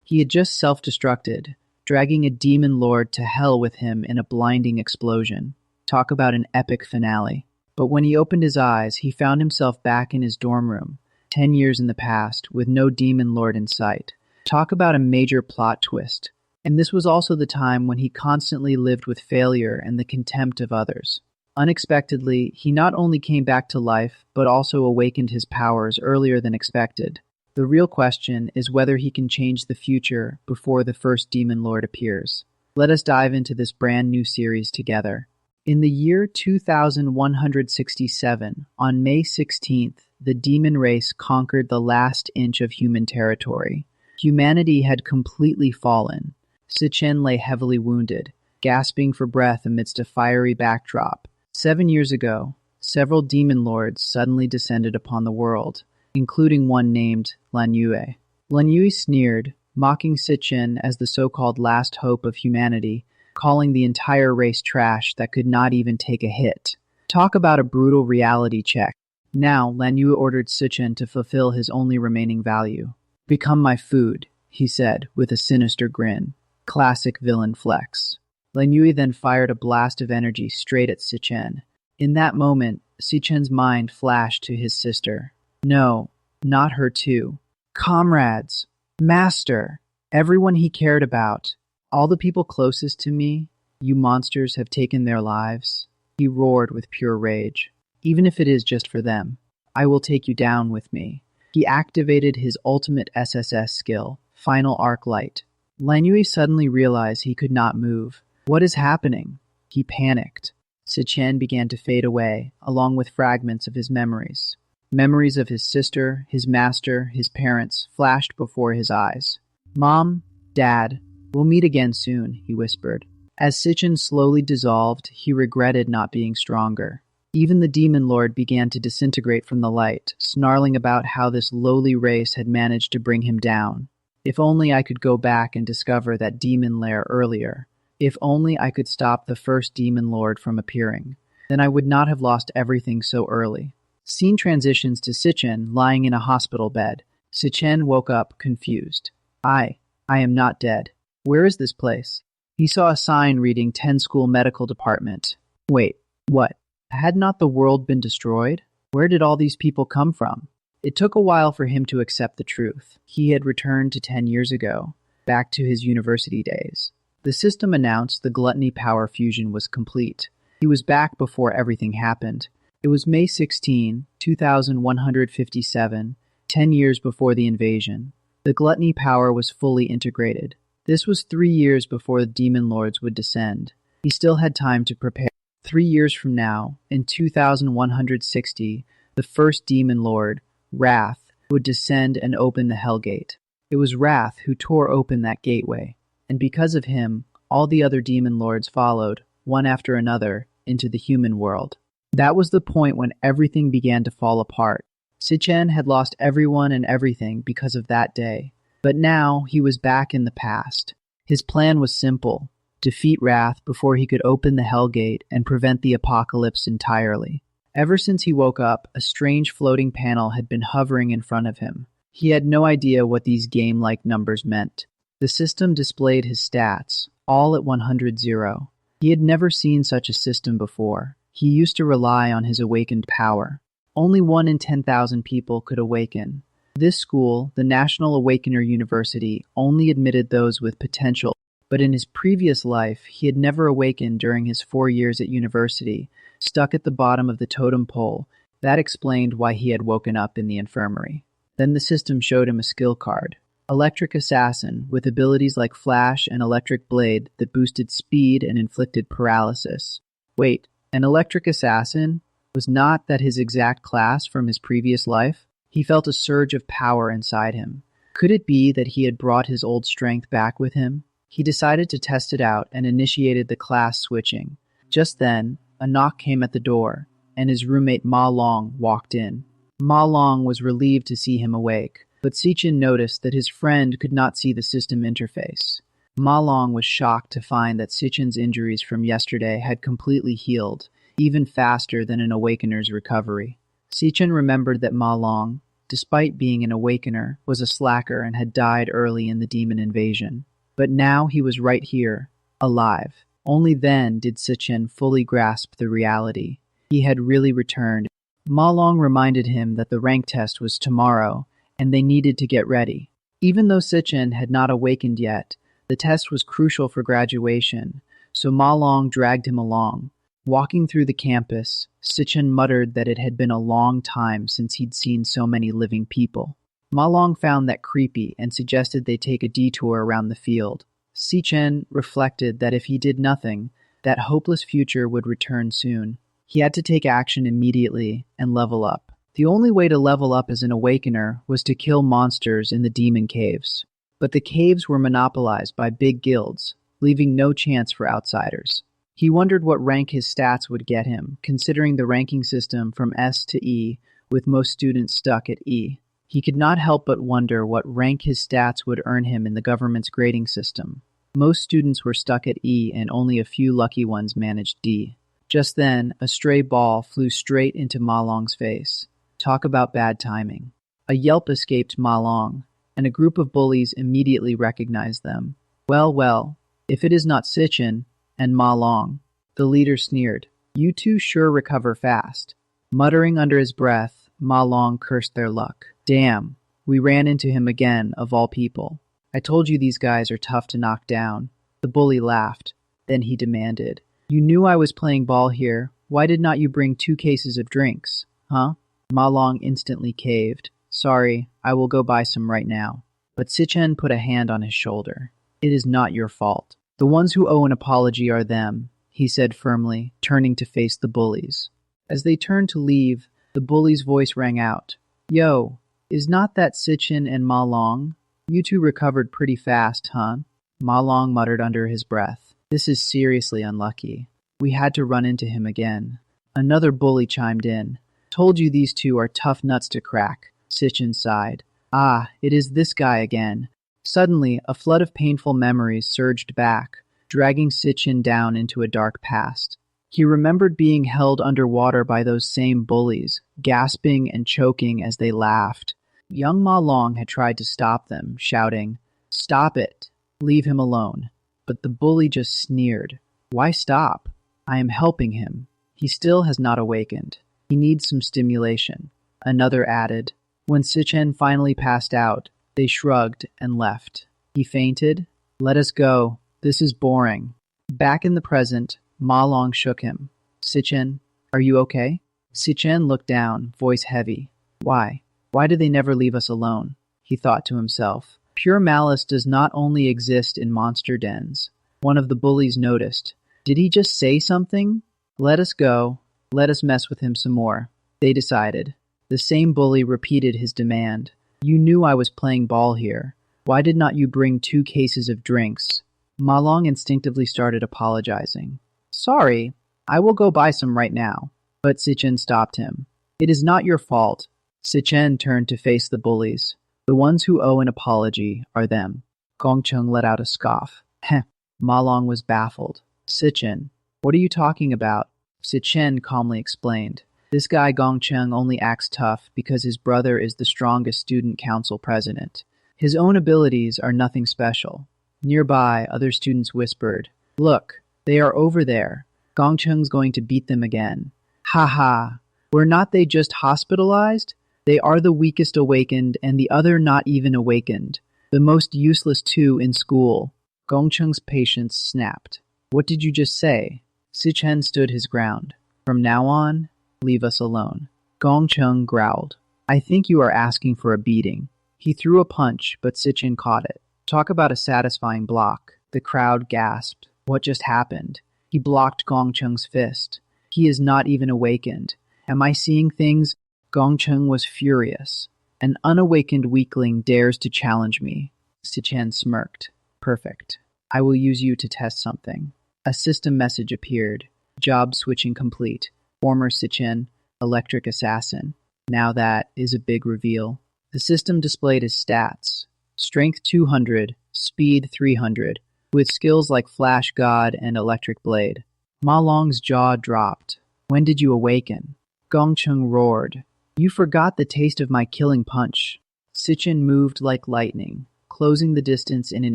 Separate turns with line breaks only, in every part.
He had just self-destructed, dragging a demon lord to hell with him in a blinding explosion. Talk about an epic finale. But when he opened his eyes, he found himself back in his dorm room, 10 years in the past, with no demon lord in sight. Talk about a major plot twist. And this was also the time when he constantly lived with failure and the contempt of others. Unexpectedly, he not only came back to life, but also awakened his powers earlier than expected. The real question is whether he can change the future before the first demon lord appears. Let us dive into this brand new series together. In the year 2167, on May 16th, the demon race conquered the last inch of human territory. Humanity had completely fallen. Si Chen lay heavily wounded, gasping for breath amidst a fiery backdrop. 7 years ago, several demon lords suddenly descended upon the world, including one named Lan Yue. Lan Yue sneered, mocking Si Chen as the so-called last hope of humanity, calling the entire race trash that could not even take a hit. Talk about a brutal reality check. Now, Lan Yue ordered Si Chen to fulfill his only remaining value. "Become my food," he said with a sinister grin. Classic villain flex. Lan Yue then fired a blast of energy straight at Si Chen. In that moment, Si Chen's mind flashed to his sister. No, not her too. Comrades, master, everyone he cared about, all the people closest to me, you monsters have taken their lives. He roared with pure rage. Even if it is just for them, I will take you down with me. He activated his ultimate SSS skill, Final Arc Light. Lan Yue suddenly realized he could not move. What is happening? He panicked. Si Chen began to fade away, along with fragments of his memories. Memories of his sister, his master, his parents flashed before his eyes. Mom, Dad, we'll meet again soon, he whispered. As Si Chen slowly dissolved, he regretted not being stronger. Even the demon lord began to disintegrate from the light, snarling about how this lowly race had managed to bring him down. If only I could go back and discover that demon lair earlier. If only I could stop the first demon lord from appearing. Then I would not have lost everything so early. Scene transitions to Si Chen lying in a hospital bed. Si Chen woke up, confused. I am not dead. Where is this place? He saw a sign reading 10 School Medical Department. Wait, what? Had not the world been destroyed? Where did all these people come from? It took a while for him to accept the truth. He had returned to 10 years ago, back to his university days. The system announced the gluttony power fusion was complete. He was back before everything happened. It was May 16, 2157, 10 years before the invasion. The gluttony power was fully integrated. This was 3 years before the demon lords would descend. He still had time to prepare. 3 years from now, in 2160, the first demon lord, Wrath, would descend and open the Hell Gate. It was Wrath who tore open that gateway, and because of him, all the other demon lords followed, one after another, into the human world. That was the point when everything began to fall apart. Si Chen had lost everyone and everything because of that day, but now he was back in the past. His plan was simple: defeat Wrath before he could open the Hell Gate and prevent the apocalypse entirely. Ever since he woke up, a strange floating panel had been hovering in front of him. He had no idea what these game-like numbers meant. The system displayed his stats, all at 100-0. He had never seen such a system before. He used to rely on his awakened power. Only 1 in 10,000 people could awaken. This school, the National Awakener University, only admitted those with potential. But in his previous life, he had never awakened during his 4 years at university, stuck at the bottom of the totem pole. That explained why he had woken up in the infirmary. Then the system showed him a skill card. Electric Assassin, with abilities like Flash and Electric Blade that boosted speed and inflicted paralysis. Wait, an Electric Assassin? Was not that his exact class from his previous life? He felt a surge of power inside him. Could it be that he had brought his old strength back with him? He decided to test it out and initiated the class switching. Just then, a knock came at the door, and his roommate Ma Long walked in. Ma Long was relieved to see him awake, but Si Chen noticed that his friend could not see the system interface. Ma Long was shocked to find that Si Chen's injuries from yesterday had completely healed, even faster than an awakener's recovery. Si Chen remembered that Ma Long, despite being an awakener, was a slacker and had died early in the demon invasion. But now he was right here, alive. Only then did Si Chen fully grasp the reality. He had really returned. Ma Long reminded him that the rank test was tomorrow, and they needed to get ready. Even though Si Chen had not awakened yet, the test was crucial for graduation, so Ma Long dragged him along. Walking through the campus, Si Chen muttered that it had been a long time since he'd seen so many living people. Ma Long found that creepy and suggested they take a detour around the field. Si Chen reflected that if he did nothing, that hopeless future would return soon. He had to take action immediately and level up. The only way to level up as an awakener was to kill monsters in the demon caves. But the caves were monopolized by big guilds, leaving no chance for outsiders. He wondered what rank his stats would get him, considering the ranking system from S to E, with most students stuck at E. He could not help but wonder what rank his stats would earn him in the government's grading system. Most students were stuck at E, and only a few lucky ones managed D. Just then, a stray ball flew straight into Ma Long's face. Talk about bad timing. A yelp escaped Ma Long, and a group of bullies immediately recognized them. Well, well, if it is not Si Chen and Ma Long. The leader sneered. You two sure recover fast. Muttering under his breath, Ma Long cursed their luck. Damn, we ran into him again, of all people. I told you these guys are tough to knock down. The bully laughed. Then he demanded, You knew I was playing ball here. Why did not you bring 2 cases of drinks? Huh? Ma Long instantly caved. Sorry, I will go buy some right now. But Si Chen put a hand on his shoulder. It is not your fault. The ones who owe an apology are them, he said firmly, turning to face the bullies. As they turned to leave, the bully's voice rang out. Yo, is not that Si Chen and Ma Long? You two recovered pretty fast, huh? Ma Long muttered under his breath. This is seriously unlucky. We had to run into him again. Another bully chimed in. Told you these two are tough nuts to crack, Si Chen sighed. Ah, it is this guy again. Suddenly, a flood of painful memories surged back, dragging Si Chen down into a dark past. He remembered being held underwater by those same bullies, gasping and choking as they laughed. Young Ma Long had tried to stop them, shouting, Stop it! Leave him alone. But the bully just sneered. Why stop? I am helping him. He still has not awakened. He needs some stimulation. Another added. When Si Chen finally passed out, they shrugged and left. He fainted. Let us go. This is boring. Back in the present, Ma Long shook him. Si Chen, are you okay? Si Chen looked down, voice heavy. Why? Why do they never leave us alone? He thought to himself. Pure malice does not only exist in monster dens. One of the bullies noticed. Did he just say something? Let us go. Let us mess with him some more. They decided. The same bully repeated his demand. You knew I was playing ball here. Why did not you bring 2 cases of drinks? Ma Long instinctively started apologizing. Sorry, I will go buy some right now. But Si Chen stopped him. It is not your fault. Si Chen turned to face the bullies. The ones who owe an apology are them. Gong Cheng let out a scoff. Heh. Ma Long was baffled. Si Chen, what are you talking about? Si Chen calmly explained. This guy Gong Cheng only acts tough because his brother is the strongest student council president. His own abilities are nothing special. Nearby, other students whispered, Look, they are over there. Gong Cheng's going to beat them again. Ha ha. Were not they just hospitalized? They are the weakest awakened and the other not even awakened. The most useless 2 in school. Gong Cheng's patience snapped. What did you just say? Si Chen stood his ground. From now on, leave us alone. Gong Cheng growled. I think you are asking for a beating. He threw a punch, but Si Chen caught it. Talk about a satisfying block. The crowd gasped. What just happened? He blocked Gong Cheng's fist. He is not even awakened. Am I seeing things? Gong Cheng was furious. An unawakened weakling dares to challenge me. Si Chen smirked. Perfect. I will use you to test something. A system message appeared. Job switching complete. Former Si Chen, electric assassin. Now that is a big reveal. The system displayed his stats. Strength 200, speed 300, with skills like Flash God and Electric Blade. Ma Long's jaw dropped. When did you awaken? Gong Cheng roared. You forgot the taste of my killing punch. Si Chen moved like lightning, closing the distance in an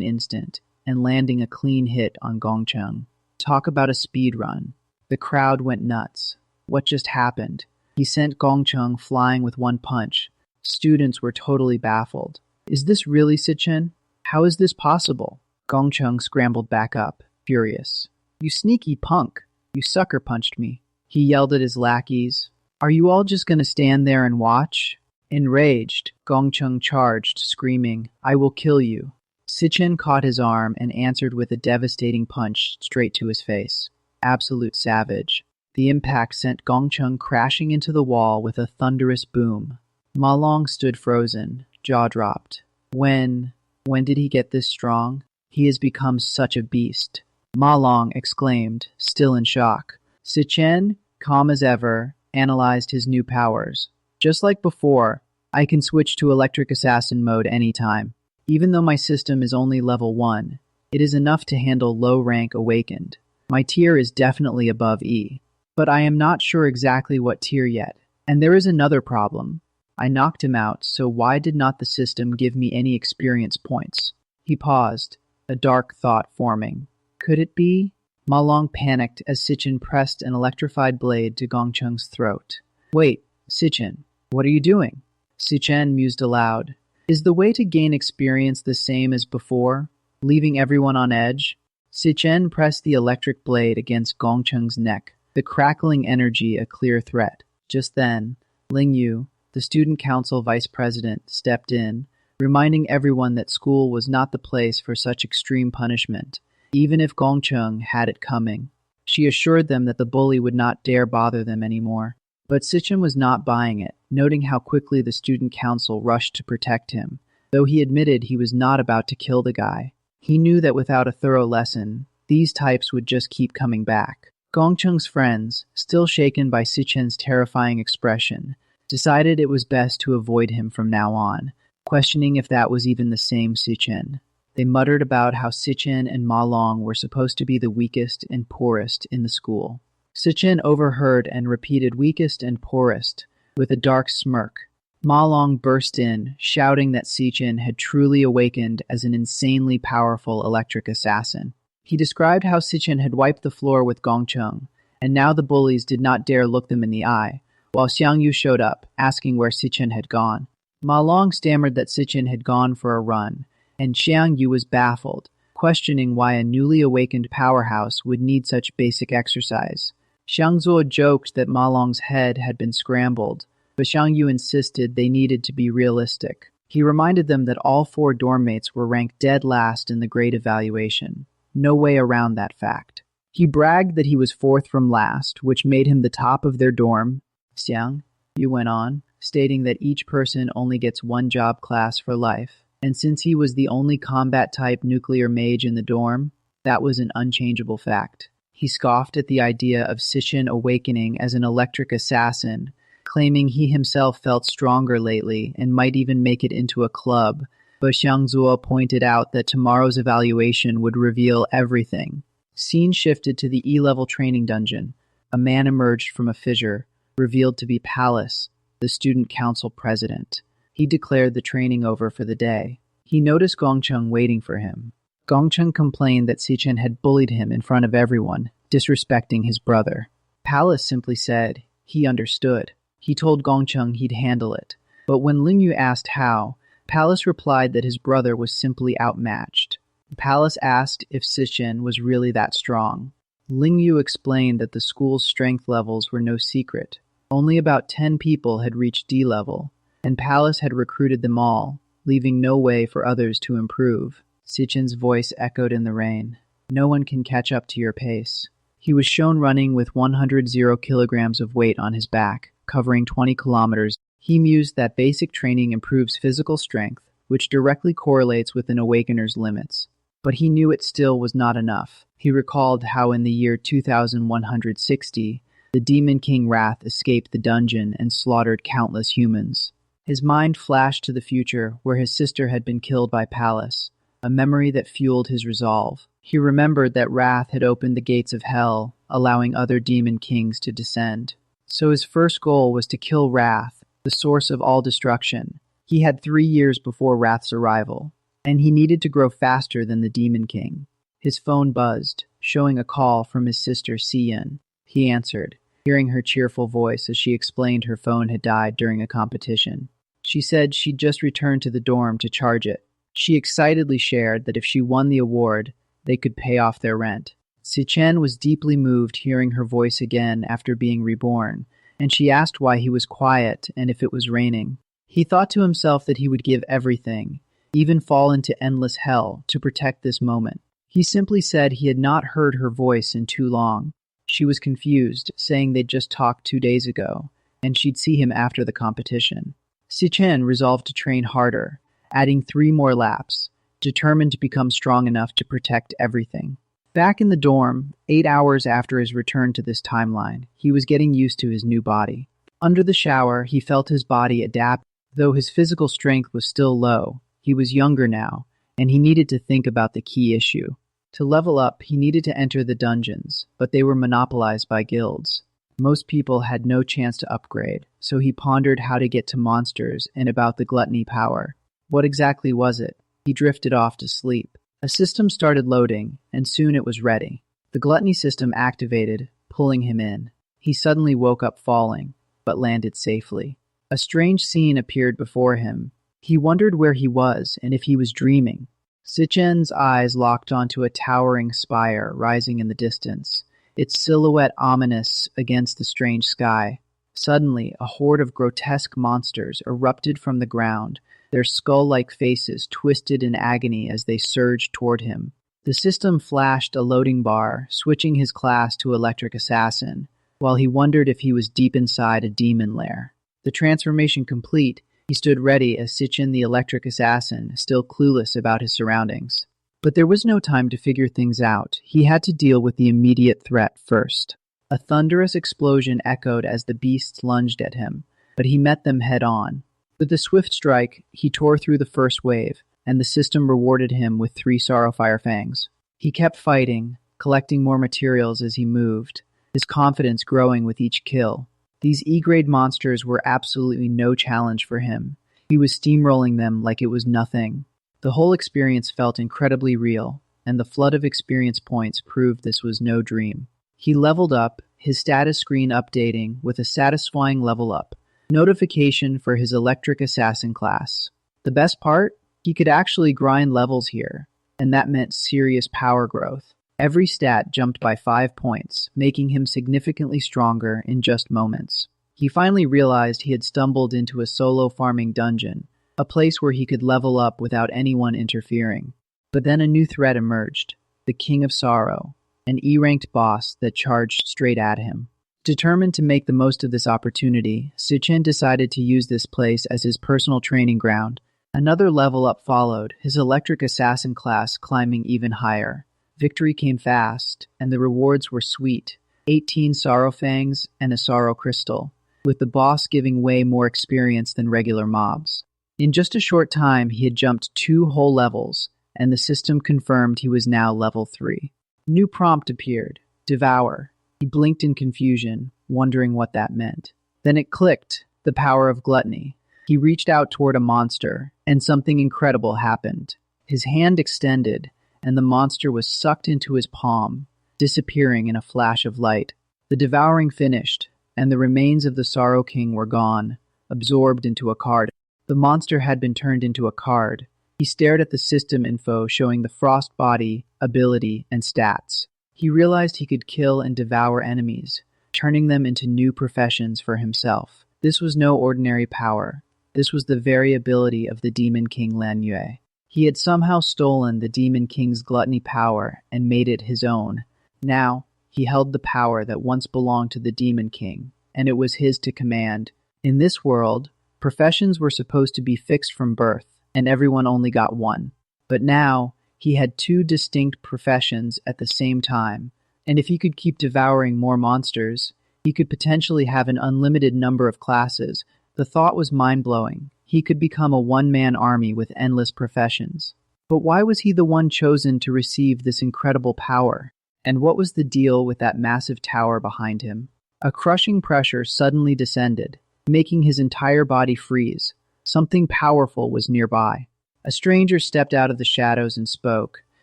instant and landing a clean hit on Gong Cheng. Talk about a speed run. The crowd went nuts. What just happened? He sent Gong Cheng flying with one punch. Students were totally baffled. Is this really Si Chen? How is this possible? Gong Cheng scrambled back up, furious. You sneaky punk! You sucker punched me. He yelled at his lackeys. Are you all just going to stand there and watch? Enraged, Gong Cheng charged, screaming, I will kill you. Si Chen caught his arm and answered with a devastating punch straight to his face. Absolute savage. The impact sent Gong Cheng crashing into the wall with a thunderous boom. Ma Long stood frozen, jaw dropped. When did he get this strong? He has become such a beast. Ma Long exclaimed, still in shock. Si Chen, calm as ever, analyzed his new powers. Just like before, I can switch to electric assassin mode anytime. Even though my system is only level 1, it is enough to handle low-rank awakened. My tier is definitely above E, but I am not sure exactly what tier yet. And there is another problem. I knocked him out, so why did not the system give me any experience points? He paused, a dark thought forming. Could it be? Ma Long panicked as Si Chen pressed an electrified blade to Gong Cheng's throat. Wait, Si Chen, what are you doing? Si Chen mused aloud. Is the way to gain experience the same as before, leaving everyone on edge? Si Chen pressed the electric blade against Gong Cheng's neck, the crackling energy a clear threat. Just then, Ling Yu, the student council vice president, stepped in, reminding everyone that school was not the place for such extreme punishment, even if Gong Cheng had it coming. She assured them that the bully would not dare bother them anymore. But Si Chen was not buying it, noting how quickly the student council rushed to protect him, though he admitted he was not about to kill the guy. He knew that without a thorough lesson, these types would just keep coming back. Gong Cheng's friends, still shaken by Si Chen's terrifying expression, decided it was best to avoid him from now on, questioning if that was even the same Si Chen. They muttered about how Si Chen and Ma Long were supposed to be the weakest and poorest in the school. Si Chen overheard and repeated weakest and poorest, with a dark smirk. Ma Long burst in, shouting that Si Chen had truly awakened as an insanely powerful electric assassin. He described how Si Chen had wiped the floor with Gong Cheng, and now the bullies did not dare look them in the eye, while Xiang Yu showed up, asking where Si Chen had gone. Ma Long stammered that Si Chen had gone for a run, and Xiang Yu was baffled, questioning why a newly awakened powerhouse would need such basic exercise. Xiang Zuo joked that Ma Long's head had been scrambled, but Xiang Yu insisted they needed to be realistic. He reminded them that all 4 dorm mates were ranked dead last in the grade evaluation. No way around that fact. He bragged that he was 4th from last, which made him the top of their dorm. Xiang Yu went on, stating that each person only gets 1 job class for life, and since he was the only combat-type nuclear mage in the dorm, that was an unchangeable fact. He scoffed at the idea of Si Chen awakening as an electric assassin, claiming he himself felt stronger lately and might even make it into a club, but Xiang Zuo pointed out that tomorrow's evaluation would reveal everything. Scene shifted to the E-level training dungeon. A man emerged from a fissure, revealed to be Palace, the student council president. He declared the training over for the day. He noticed Gong Cheng waiting for him. Gong Cheng complained that Si Chen had bullied him in front of everyone, disrespecting his brother. Palace simply said he understood. He told Gong Cheng he'd handle it. But when Ling Yu asked how, Palace replied that his brother was simply outmatched. Palace asked if Si Chen was really that strong. Ling Yu explained that the school's strength levels were no secret. Only about 10 people had reached D level, and Palace had recruited them all, leaving no way for others to improve. Si Chen's voice echoed in the rain. No one can catch up to your pace. He was shown running with 100 kilograms of weight on his back, covering 20 kilometers. He mused that basic training improves physical strength, which directly correlates with an awakener's limits. But he knew it still was not enough. He recalled how in the year 2160, the Demon King Wrath escaped the dungeon and slaughtered countless humans. His mind flashed to the future where his sister had been killed by Palace, a memory that fueled his resolve. He remembered that Wrath had opened the gates of hell, allowing other demon kings to descend. So his first goal was to kill Wrath, the source of all destruction. He had 3 years before Wrath's arrival, and he needed to grow faster than the Demon King. His phone buzzed, showing a call from his sister Si Chen. He answered, hearing her cheerful voice as she explained her phone had died during a competition. She said she'd just returned to the dorm to charge it. She excitedly shared that if she won the award, they could pay off their rent. Si Chen was deeply moved hearing her voice again after being reborn, and she asked why he was quiet and if it was raining. He thought to himself that he would give everything, even fall into endless hell, to protect this moment. He simply said he had not heard her voice in too long. She was confused, saying they'd just talked 2 days ago, and she'd see him after the competition. Si Chen resolved to train harder, adding 3 more laps, determined to become strong enough to protect everything. Back in the dorm, 8 hours after his return to this timeline, he was getting used to his new body. Under the shower, he felt his body adapt. Though his physical strength was still low, he was younger now, and he needed to think about the key issue. To level up, he needed to enter the dungeons, but they were monopolized by guilds. Most people had no chance to upgrade, so he pondered how to get to monsters and about the gluttony power. What exactly was it? He drifted off to sleep. A system started loading, and soon it was ready. The gluttony system activated, pulling him in. He suddenly woke up falling, but landed safely. A strange scene appeared before him. He wondered where he was and if he was dreaming. Si Chen's eyes locked onto a towering spire rising in the distance, its silhouette ominous against the strange sky. Suddenly, a horde of grotesque monsters erupted from the ground, their skull-like faces twisted in agony as they surged toward him. The system flashed a loading bar, switching his class to Electric Assassin, while he wondered if he was deep inside a demon lair. The transformation complete, he stood ready as Si Chen the Electric Assassin, still clueless about his surroundings. But there was no time to figure things out. He had to deal with the immediate threat first. A thunderous explosion echoed as the beasts lunged at him, but he met them head-on. With a swift strike, he tore through the first wave, and the system rewarded him with 3 Sorrowfire Fangs. He kept fighting, collecting more materials as he moved, his confidence growing with each kill. These E-grade monsters were absolutely no challenge for him. He was steamrolling them like it was nothing. The whole experience felt incredibly real, and the flood of experience points proved this was no dream. He leveled up, his status screen updating with a satisfying level up. Notification for his Electric Assassin class. The best part? He could actually grind levels here, and that meant serious power growth. Every stat jumped by 5 points, making him significantly stronger in just moments. He finally realized he had stumbled into a solo farming dungeon, a place where he could level up without anyone interfering. But then a new threat emerged, the King of Sorrow, an E-ranked boss that charged straight at him. Determined to make the most of this opportunity, Si Chen decided to use this place as his personal training ground. Another level up followed, his Electric Assassin class climbing even higher. Victory came fast, and the rewards were sweet. 18 Sorrow Fangs and a Sorrow Crystal, with the boss giving way more experience than regular mobs. In just a short time, he had jumped 2 whole levels, and the system confirmed he was now level 3. New prompt appeared, Devour. He blinked in confusion, wondering what that meant. Then it clicked, the power of gluttony. He reached out toward a monster, and something incredible happened. His hand extended, and the monster was sucked into his palm, disappearing in a flash of light. The devouring finished, and the remains of the Sorrow King were gone, absorbed into a card. The monster had been turned into a card. He stared at the system info showing the frost body, ability, and stats. He realized he could kill and devour enemies, turning them into new professions for himself. This was no ordinary power. This was the very ability of the Demon King Lan Yue. He had somehow stolen the Demon King's gluttony power and made it his own. Now, he held the power that once belonged to the Demon King, and it was his to command. In this world, professions were supposed to be fixed from birth, and everyone only got one. But now, he had 2 distinct professions at the same time, and if he could keep devouring more monsters, he could potentially have an unlimited number of classes. The thought was mind-blowing. He could become a one-man army with endless professions. But why was he the one chosen to receive this incredible power? And what was the deal with that massive tower behind him? A crushing pressure suddenly descended, making his entire body freeze. Something powerful was nearby. A stranger stepped out of the shadows and spoke,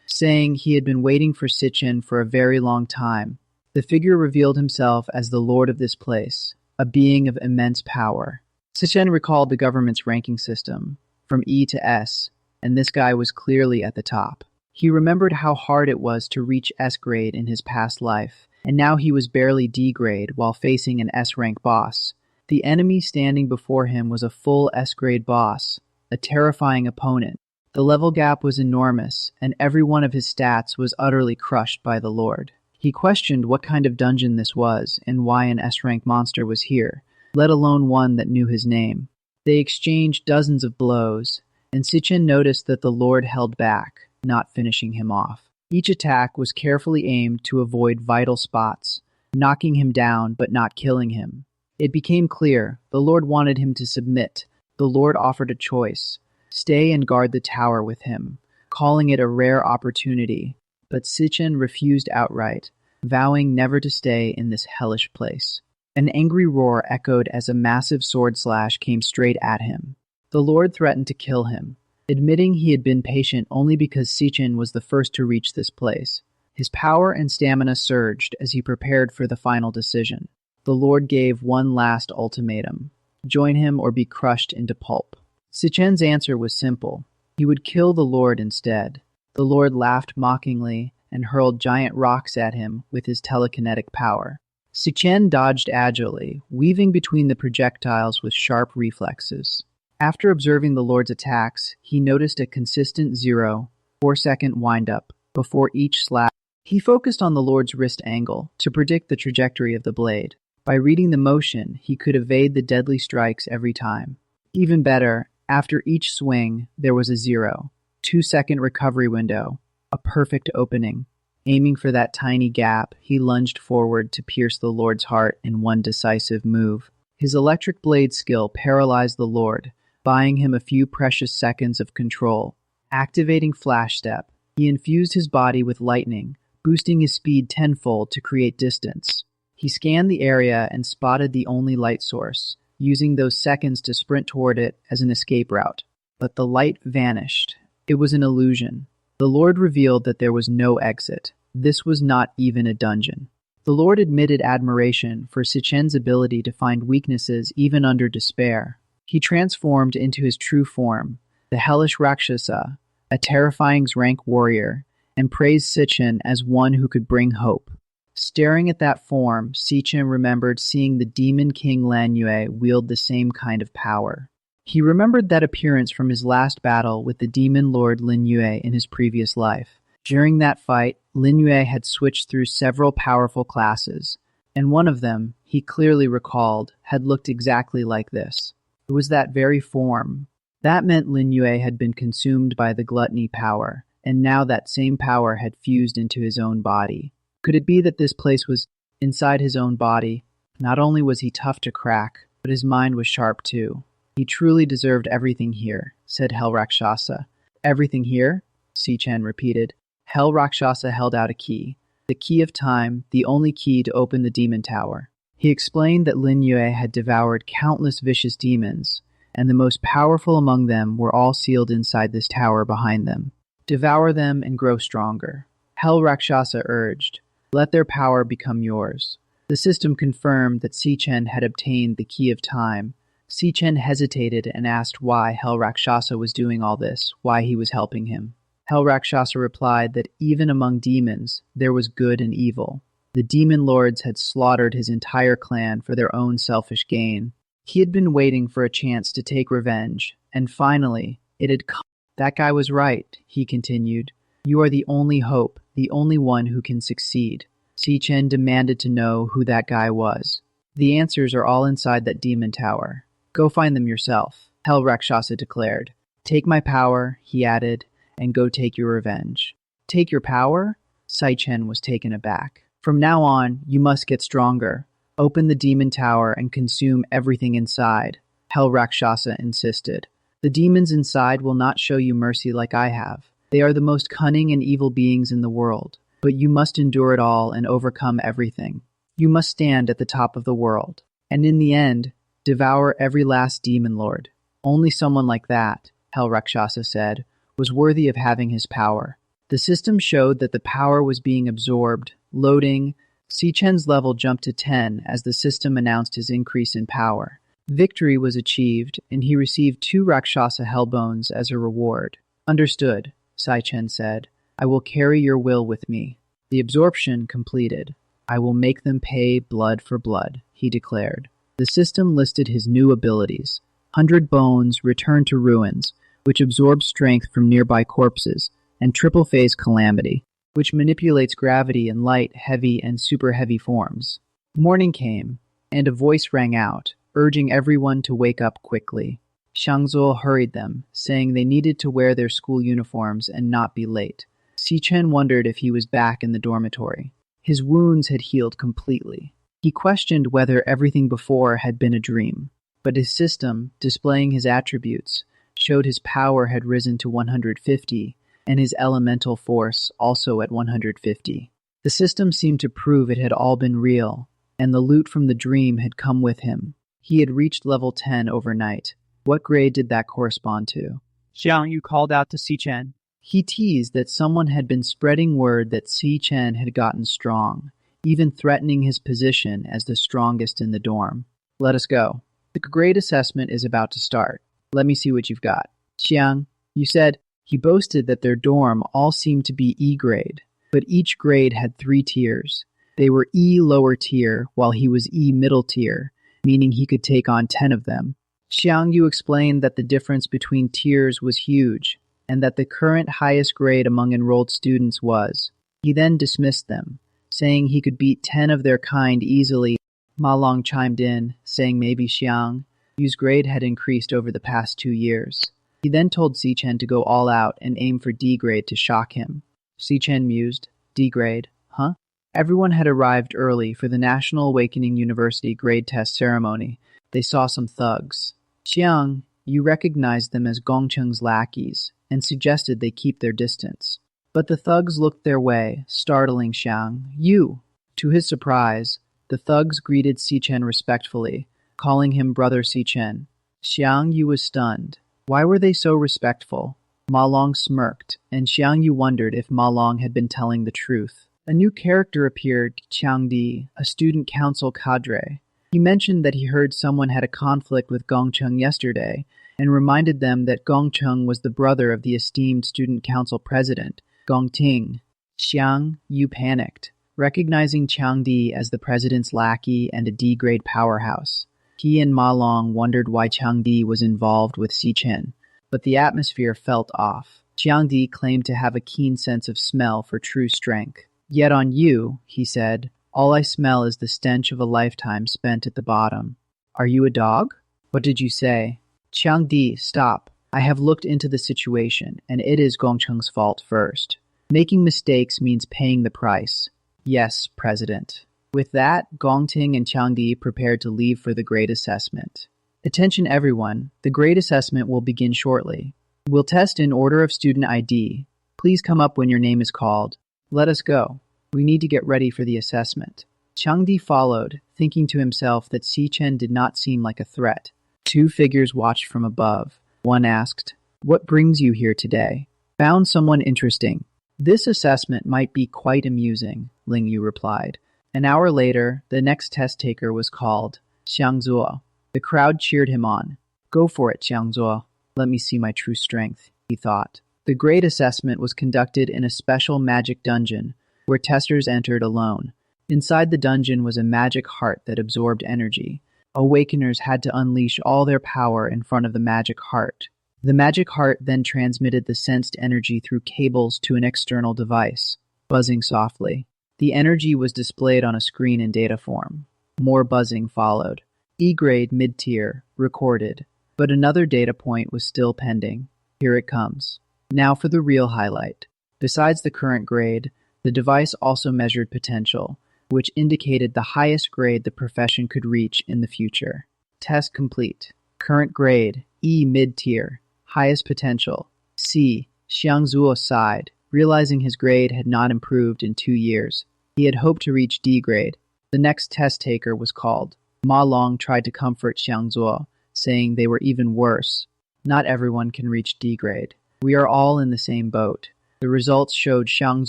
saying he had been waiting for Si Chen for a very long time. The figure revealed himself as the lord of this place, a being of immense power. Si Chen recalled the government's ranking system, from E to S, and this guy was clearly at the top. He remembered how hard it was to reach S grade in his past life, and now he was barely D grade while facing an S rank boss. The enemy standing before him was a full S grade boss, a terrifying opponent. The level gap was enormous, and every one of his stats was utterly crushed by the Lord. He questioned what kind of dungeon this was and why an S-rank monster was here, let alone one that knew his name. They exchanged dozens of blows, and Si Chen noticed that the Lord held back, not finishing him off. Each attack was carefully aimed to avoid vital spots, knocking him down but not killing him. It became clear the Lord wanted him to submit. The Lord offered a choice: stay and guard the tower with him, calling it a rare opportunity. But Si Chen refused outright, vowing never to stay in this hellish place. An angry roar echoed as a massive sword slash came straight at him. The Lord threatened to kill him, admitting he had been patient only because Si Chen was the first to reach this place. His power and stamina surged as he prepared for the final decision. The Lord gave one last ultimatum: join him or be crushed into pulp. Si Chen's answer was simple. He would kill the Lord instead. The Lord laughed mockingly and hurled giant rocks at him with his telekinetic power. Si Chen dodged agilely, weaving between the projectiles with sharp reflexes. After observing the Lord's attacks, he noticed a consistent 0.4-second windup before each slash. He focused on the Lord's wrist angle to predict the trajectory of the blade. By reading the motion, he could evade the deadly strikes every time. Even better, after each swing, there was a 0.2-second recovery window, a perfect opening. Aiming for that tiny gap, he lunged forward to pierce the Lord's heart in one decisive move. His electric blade skill paralyzed the Lord, buying him a few precious seconds of control. Activating Flash Step, he infused his body with lightning, boosting his speed tenfold to create distance. He scanned the area and spotted the only light source, using those seconds to sprint toward it as an escape route. But the light vanished. It was an illusion. The Lord revealed that there was no exit. This was not even a dungeon. The Lord admitted admiration for Si Chen's ability to find weaknesses even under despair. He transformed into his true form, the hellish Rakshasa, a terrifying rank warrior, and praised Si Chen as one who could bring hope. Staring at that form, Si Chen remembered seeing the demon king Lan Yue wield the same kind of power. He remembered that appearance from his last battle with the demon lord Lin Yue in his previous life. During that fight, Lin Yue had switched through several powerful classes, and one of them, he clearly recalled, had looked exactly like this. It was that very form. That meant Lin Yue had been consumed by the gluttony power, and now that same power had fused into his own body. Could it be that this place was inside his own body? Not only was he tough to crack, but his mind was sharp too. He truly deserved everything here, said Hell Rakshasa. Everything here? Si Chen repeated. Hell Rakshasa held out a key. The key of time, the only key to open the demon tower. He explained that Lin Yue had devoured countless vicious demons, and the most powerful among them were all sealed inside this tower behind them. Devour them and grow stronger. Hell Rakshasa urged. Let their power become yours. The system confirmed that Si Chen had obtained the key of time. Si Chen hesitated and asked why Hell Rakshasa was doing all this, why he was helping him. Hell Rakshasa replied that even among demons, there was good and evil. The demon lords had slaughtered his entire clan for their own selfish gain. He had been waiting for a chance to take revenge, and finally, it had come. That guy was right, he continued. You are the only hope, the only one who can succeed. Si Chen demanded to know who that guy was. The answers are all inside that demon tower. Go find them yourself, Hell Rakshasa declared. Take my power, he added, and go take your revenge. Take your power? Si Chen was taken aback. From now on, you must get stronger. Open the demon tower and consume everything inside, Hell Rakshasa insisted. The demons inside will not show you mercy like I have. They are the most cunning and evil beings in the world, but you must endure it all and overcome everything. You must stand at the top of the world, and in the end, Devour every last demon lord. Only someone like that, Hell Rakshasa said, was worthy of having his power. The system showed that the power was being absorbed. Loading. Si Chen's level jumped to 10 as the system announced his increase in power. Victory was achieved, and he received 2 Rakshasa Hellbones as a reward. Understood, Si Chen said. I will carry your will with me. The absorption completed. I will make them pay blood for blood, he declared. The system listed his new abilities. 100 Bones, Return to Ruins, which absorbs strength from nearby corpses, and Triple Phase Calamity, which manipulates gravity in light, heavy, and super heavy forms. Morning came, and a voice rang out, urging everyone to wake up quickly. Xiangzuo hurried them, saying they needed to wear their school uniforms and not be late. Si Chen wondered if he was back in the dormitory. His wounds had healed completely. He questioned whether everything before had been a dream, but his system, displaying his attributes, showed his power had risen to 150, and his elemental force also at 150. The system seemed to prove it had all been real, and the loot from the dream had come with him. He had reached level 10 overnight. What grade did that correspond to?
Jiang, you called out to Si Chen.
He teased that someone had been spreading word that Si Chen had gotten strong, even threatening his position as the strongest in the dorm. Let us go. The grade assessment is about to start. Let me see what you've got. Jiang, you said. He boasted that their dorm all seemed to be E grade, but each grade had 3 tiers. They were E lower tier, while he was E middle tier, meaning he could take on 10 of them. Xiang Yu explained that the difference between tiers was huge, and that the current highest grade among enrolled students was. He then dismissed them, saying he could beat 10 of their kind easily. Ma Long chimed in, saying maybe Xiang Yu's grade had increased over the past 2 years. He then told Si Chen to go all out and aim for D grade to shock him. Si Chen mused. D grade, huh? Everyone had arrived early for the National Awakening University grade test ceremony. They saw some thugs. Jiang, you recognized them as Gong Cheng's lackeys, and suggested they keep their distance. But the thugs looked their way, startling Xiang Yu. To his surprise, the thugs greeted Si Chen respectfully, calling him Brother Si Chen. Xiang Yu was stunned. Why were they so respectful? Ma Long smirked, and Xiang Yu wondered if Ma Long had been telling the truth. A new character appeared, Qiang Di, a student council cadre. He mentioned that he heard someone had a conflict with Gong Cheng yesterday, and reminded them that Gong Cheng was the brother of the esteemed student council president, Gong Ting. Xiang Yu panicked, recognizing Qiang Di as the president's lackey and a D-grade powerhouse. He and Ma Long wondered why Qiang Di was involved with Si Chen, but the atmosphere felt off. Qiang Di claimed to have a keen sense of smell for true strength. Yet on you, he said, all I smell is the stench of a lifetime spent at the bottom. Are you a dog? What did you say? Qiang Di, stop. I have looked into the situation, and it is Gong Cheng's fault first. Making mistakes means paying the price. Yes, President. With that, Gong Ting and Qiang Di prepared to leave for the grade assessment. Attention everyone, the grade assessment will begin shortly. We'll test in order of student ID. Please come up when your name is called. Let us go. We need to get ready for the assessment. Qiang Di followed, thinking to himself that Si Chen did not seem like a threat. 2 figures watched from above. One asked, "What brings you here today?" "Found someone interesting." "This assessment might be quite amusing," Ling Yu replied. An hour later, the next test taker was called, Xiangzuo. The crowd cheered him on. "Go for it, Xiangzuo. Let me see my true strength," he thought. The grade assessment was conducted in a special magic dungeon, where testers entered alone. Inside the dungeon was a magic heart that absorbed energy. Awakeners had to unleash all their power in front of the magic heart. The magic heart then transmitted the sensed energy through cables to an external device, buzzing softly. The energy was displayed on a screen in data form. More buzzing followed. E-grade mid-tier, recorded. But another data point was still pending. Here it comes. Now for the real highlight. Besides the current grade, the device also measured potential, which indicated the highest grade the profession could reach in the future. Test complete. Current grade, E mid-tier. Highest potential, C. Xiangzuo sighed, realizing his grade had not improved in 2 years. He had hoped to reach D grade. The next test taker was called. Ma Long tried to comfort Xiang Zuo, saying they were even worse. Not everyone can reach D grade. We are all in the same boat. The results showed Xiang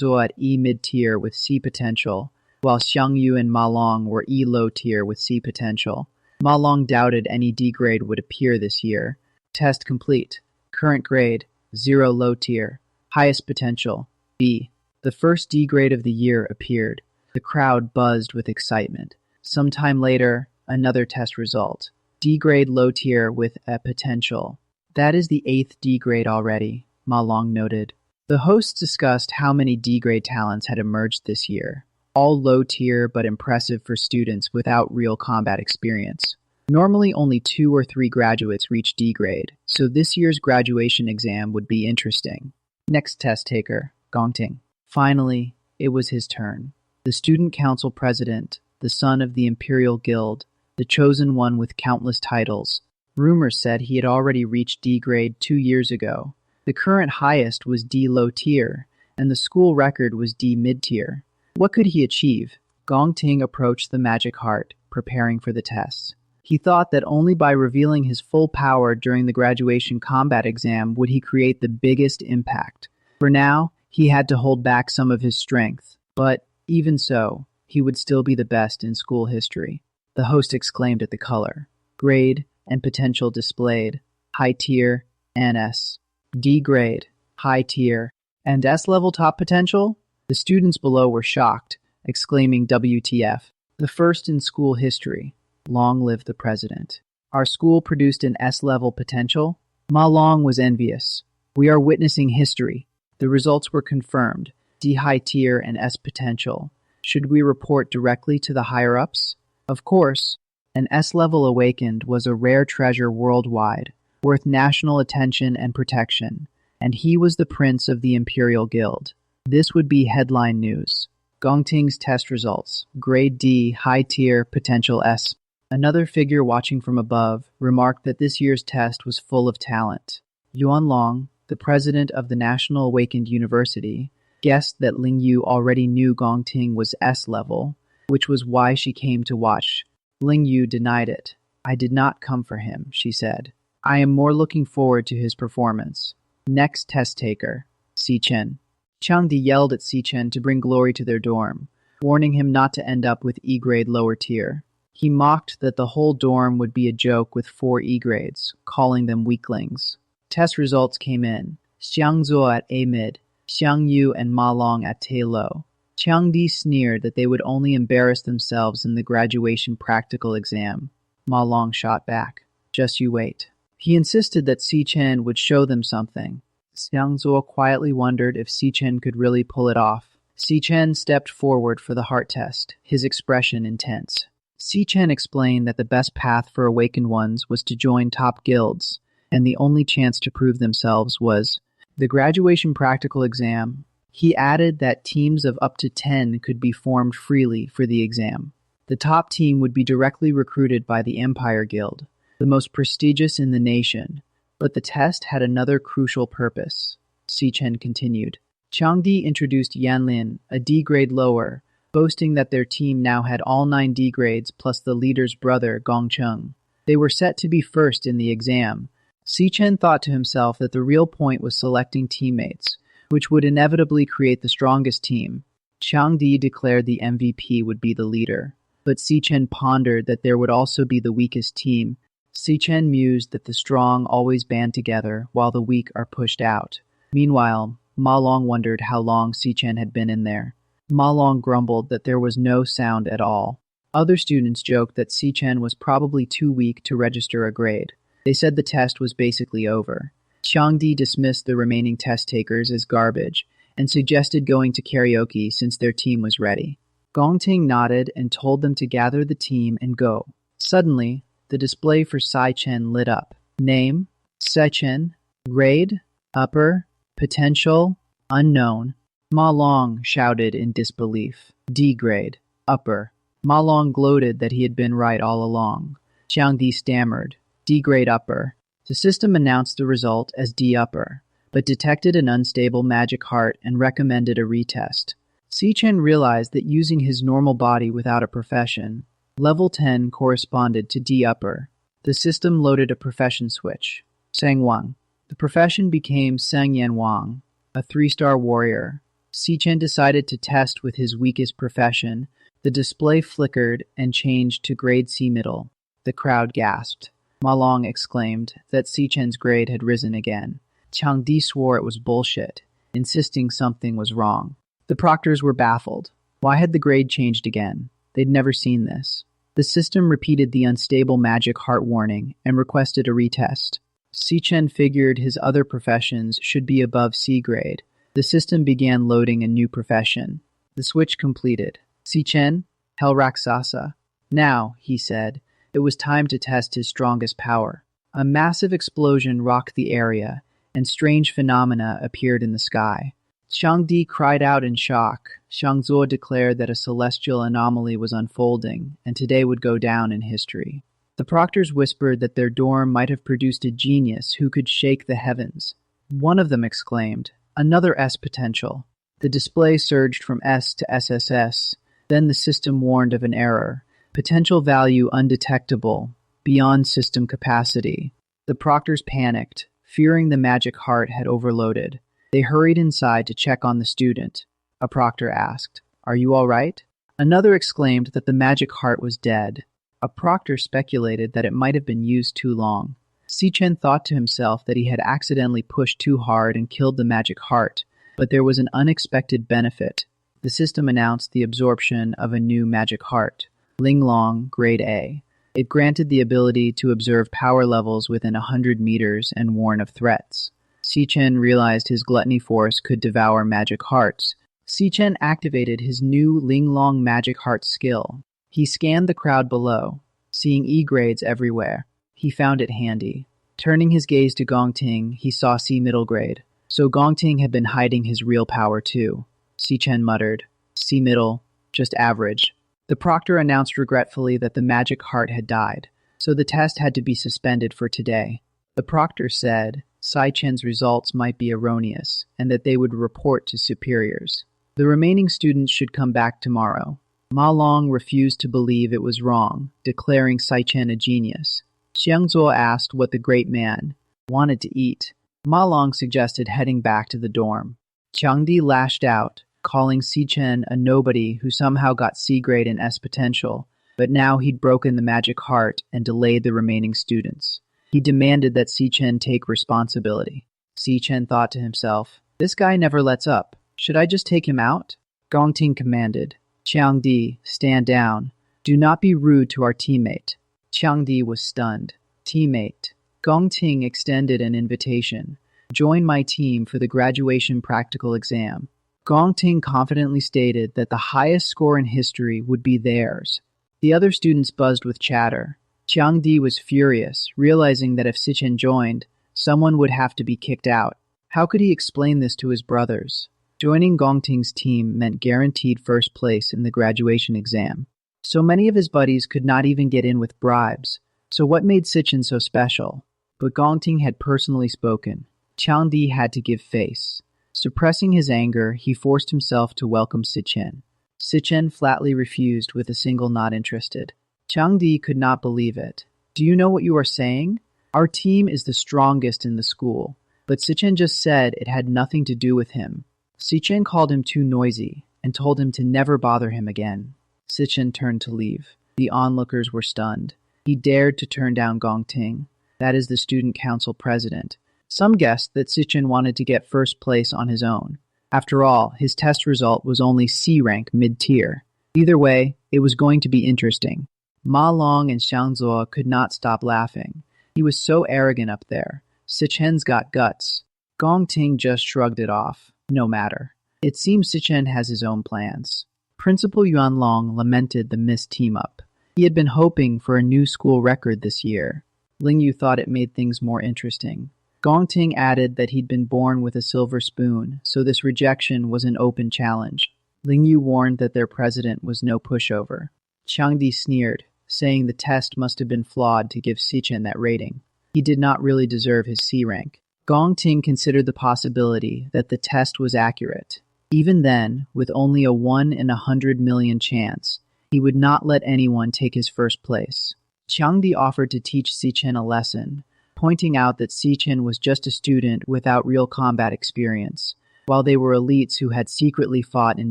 Zuo at E mid-tier with C potential, while Xiang Yu and Ma Long were E low-tier with C potential. Ma Long doubted any D grade would appear this year. Test complete. Current grade, 0 low-tier. Highest potential, B. The first D grade of the year appeared. The crowd buzzed with excitement. Sometime later, another test result. D grade low-tier with a potential. That is the 8th D grade already, Ma Long noted. The hosts discussed how many D grade talents had emerged this year. All low-tier but impressive for students without real combat experience. Normally only 2 or 3 graduates reach D grade, so this year's graduation exam would be interesting. Next test taker, Gong Cheng. Finally, it was his turn. The student council president, the son of the Imperial Guild, the chosen one with countless titles. Rumors said he had already reached D grade 2 years ago. The current highest was D low tier, and the school record was D mid-tier. What could he achieve? Gong Cheng approached the magic heart, preparing for the tests. He thought that only by revealing his full power during the graduation combat exam would he create the biggest impact. For now, he had to hold back some of his strength, but even so, he would still be the best in school history. The host exclaimed at the color. Grade and potential displayed. High tier and S. D grade, high tier, and S level top potential? The students below were shocked, exclaiming WTF. The first in school history. Long live the president. Our school produced an S-level potential? Ma Long was envious. We are witnessing history. The results were confirmed. D high tier and S potential. Should we report directly to the higher-ups? Of course. An S-level awakened was a rare treasure worldwide, worth national attention and protection, and he was the prince of the Imperial Guild. This would be headline news. Gong Cheng's test results. Grade D, high tier, potential S. Another figure watching from above remarked that this year's test was full of talent. Yuan Long, the president of the National Awakened University, guessed that Ling Yu already knew Gong Cheng was S-level, which was why she came to watch. Ling Yu denied it. I did not come for him, she said. I am more looking forward to his performance. Next test taker, Si Chen. Changdi yelled at Si Chen to bring glory to their dorm, warning him not to end up with E-grade lower tier. He mocked that the whole dorm would be a joke with 4 E-grades, calling them weaklings. Test results came in. Xiang Zuo at A-mid, Xiang Yu and Ma Long at T-low. Changdi sneered that they would only embarrass themselves in the graduation practical exam. Ma Long shot back. Just you wait. He insisted that Si Chen would show them something. Xiang Zuo quietly wondered if Si Chen could really pull it off. Si Chen stepped forward for the heart test, his expression intense. Si Chen explained that the best path for awakened ones was to join top guilds, and the only chance to prove themselves was the graduation practical exam. He added that teams of up to 10 could be formed freely for the exam. The top team would be directly recruited by the Empire Guild, the most prestigious in the nation. But the test had another crucial purpose. Si Chen continued. Changdi introduced Yanlin, a D-grade lower, boasting that their team now had all 9 D-grades plus the leader's brother, Gong Cheng. They were set to be first in the exam. Si Chen thought to himself that the real point was selecting teammates, which would inevitably create the strongest team. Changdi declared the MVP would be the leader, but Si Chen pondered that there would also be the weakest team. Si Chen mused that the strong always band together while the weak are pushed out. Meanwhile, Ma Long wondered how long Si Chen had been in there. Ma Long grumbled that there was no sound at all. Other students joked that Si Chen was probably too weak to register a grade. They said the test was basically over. Changdi dismissed the remaining test takers as garbage and suggested going to karaoke since their team was ready. Gong Cheng nodded and told them to gather the team and go. Suddenly, the display for Si Chen lit up. Name, Si Chen. Grade, upper. Potential, unknown. Ma Long shouted in disbelief. D grade, upper. Ma Long gloated that he had been right all along. Changdi stammered. D grade upper. The system announced the result as D upper, but detected an unstable magic heart and recommended a retest. Si Chen realized that using his normal body without a profession, Level 10 corresponded to D upper. The system loaded a profession switch. Sang Wang. The profession became Sang Yan Wang, a 3-star warrior. Si Chen decided to test with his weakest profession. The display flickered and changed to grade C middle. The crowd gasped. Ma Long exclaimed that Si Chen's grade had risen again. Chang Di swore it was bullshit, insisting something was wrong. The proctors were baffled. Why had the grade changed again? They'd never seen this. The system repeated the unstable magic heart warning and requested a retest. Si Chen figured his other professions should be above C grade. The system began loading a new profession. The switch completed. Si Chen, Hell Raksasa. Now, he said, it was time to test his strongest power. A massive explosion rocked the area, and strange phenomena appeared in the sky. Chang Di cried out in shock. Shang Zuo declared that a celestial anomaly was unfolding, and today would go down in history. The proctors whispered that their dorm might have produced a genius who could shake the heavens. One of them exclaimed, "Another S potential." The display surged from S to SSS. Then the system warned of an error. Potential value undetectable, beyond system capacity. The proctors panicked, fearing the magic heart had overloaded. They hurried inside to check on the student. A proctor asked, "Are you all right?" Another exclaimed that the magic heart was dead. A proctor speculated that it might have been used too long. Si Chen thought to himself that he had accidentally pushed too hard and killed the magic heart, but there was an unexpected benefit. The system announced the absorption of a new magic heart, Linglong, Grade A. It granted the ability to observe power levels within 100 meters and warn of threats. Si Chen realized his gluttony force could devour magic hearts. Si Chen activated his new Linglong magic heart skill. He scanned the crowd below, seeing E grades everywhere. He found it handy. Turning his gaze to Gong Cheng, he saw C middle grade. So Gong Cheng had been hiding his real power too. Si Chen muttered, "C middle, just average." The proctor announced regretfully that the magic heart had died, so the test had to be suspended for today. The proctor said Si Chen's results might be erroneous, and that they would report to superiors. The remaining students should come back tomorrow. Ma Long refused to believe it was wrong, declaring Si Chen a genius. Xiang Zuo asked what the great man wanted to eat. Ma Long suggested heading back to the dorm. Chang Di lashed out, calling Si Chen a nobody who somehow got C grade and S potential, but now he'd broken the magic heart and delayed the remaining students. He demanded that Si Chen take responsibility. Si Chen thought to himself, "This guy never lets up. Should I just take him out?" Gong Cheng commanded, "Chang Di, stand down. Do not be rude to our teammate." Chang Di was stunned. "Teammate." Gong Cheng extended an invitation. "Join my team for the graduation practical exam." Gong Cheng confidently stated that the highest score in history would be theirs. The other students buzzed with chatter. Chang Di was furious, realizing that if Si Chen joined, someone would have to be kicked out. How could he explain this to his brothers? Joining Gong Cheng's team meant guaranteed first place in the graduation exam. So many of his buddies could not even get in with bribes. So what made Si Chen so special? But Gong Cheng had personally spoken. Chang Di had to give face. Suppressing his anger, he forced himself to welcome Si Chen. Si Chen flatly refused with a single not interested. Chang Di could not believe it. "Do you know what you are saying? Our team is the strongest in the school." But Si Chen just said it had nothing to do with him. Si Chen called him too noisy and told him to never bother him again. Si Chen turned to leave. The onlookers were stunned. He dared to turn down Gong Cheng. That is the student council president. Some guessed that Si Chen wanted to get first place on his own. After all, his test result was only C rank mid-tier. Either way, it was going to be interesting. Ma Long and Xiang Zuo could not stop laughing. He was so arrogant up there. Si Chen's got guts. Gong Cheng just shrugged it off. No matter. It seems Si Chen has his own plans. Principal Yuan Long lamented the missed team-up. He had been hoping for a new school record this year. Ling Yu thought it made things more interesting. Gong Cheng added that he'd been born with a silver spoon, so this rejection was an open challenge. Ling Yu warned that their president was no pushover. Chang Di sneered, saying the test must have been flawed to give Si Chen that rating. He did not really deserve his C rank. Gong Cheng considered the possibility that the test was accurate. Even then, with only a 1 in 100 million chance, He would not let anyone take his first place. Jiang offered to teach Si Chen a lesson, pointing out that Si Chen was just a student without real combat experience, while they were elites who had secretly fought in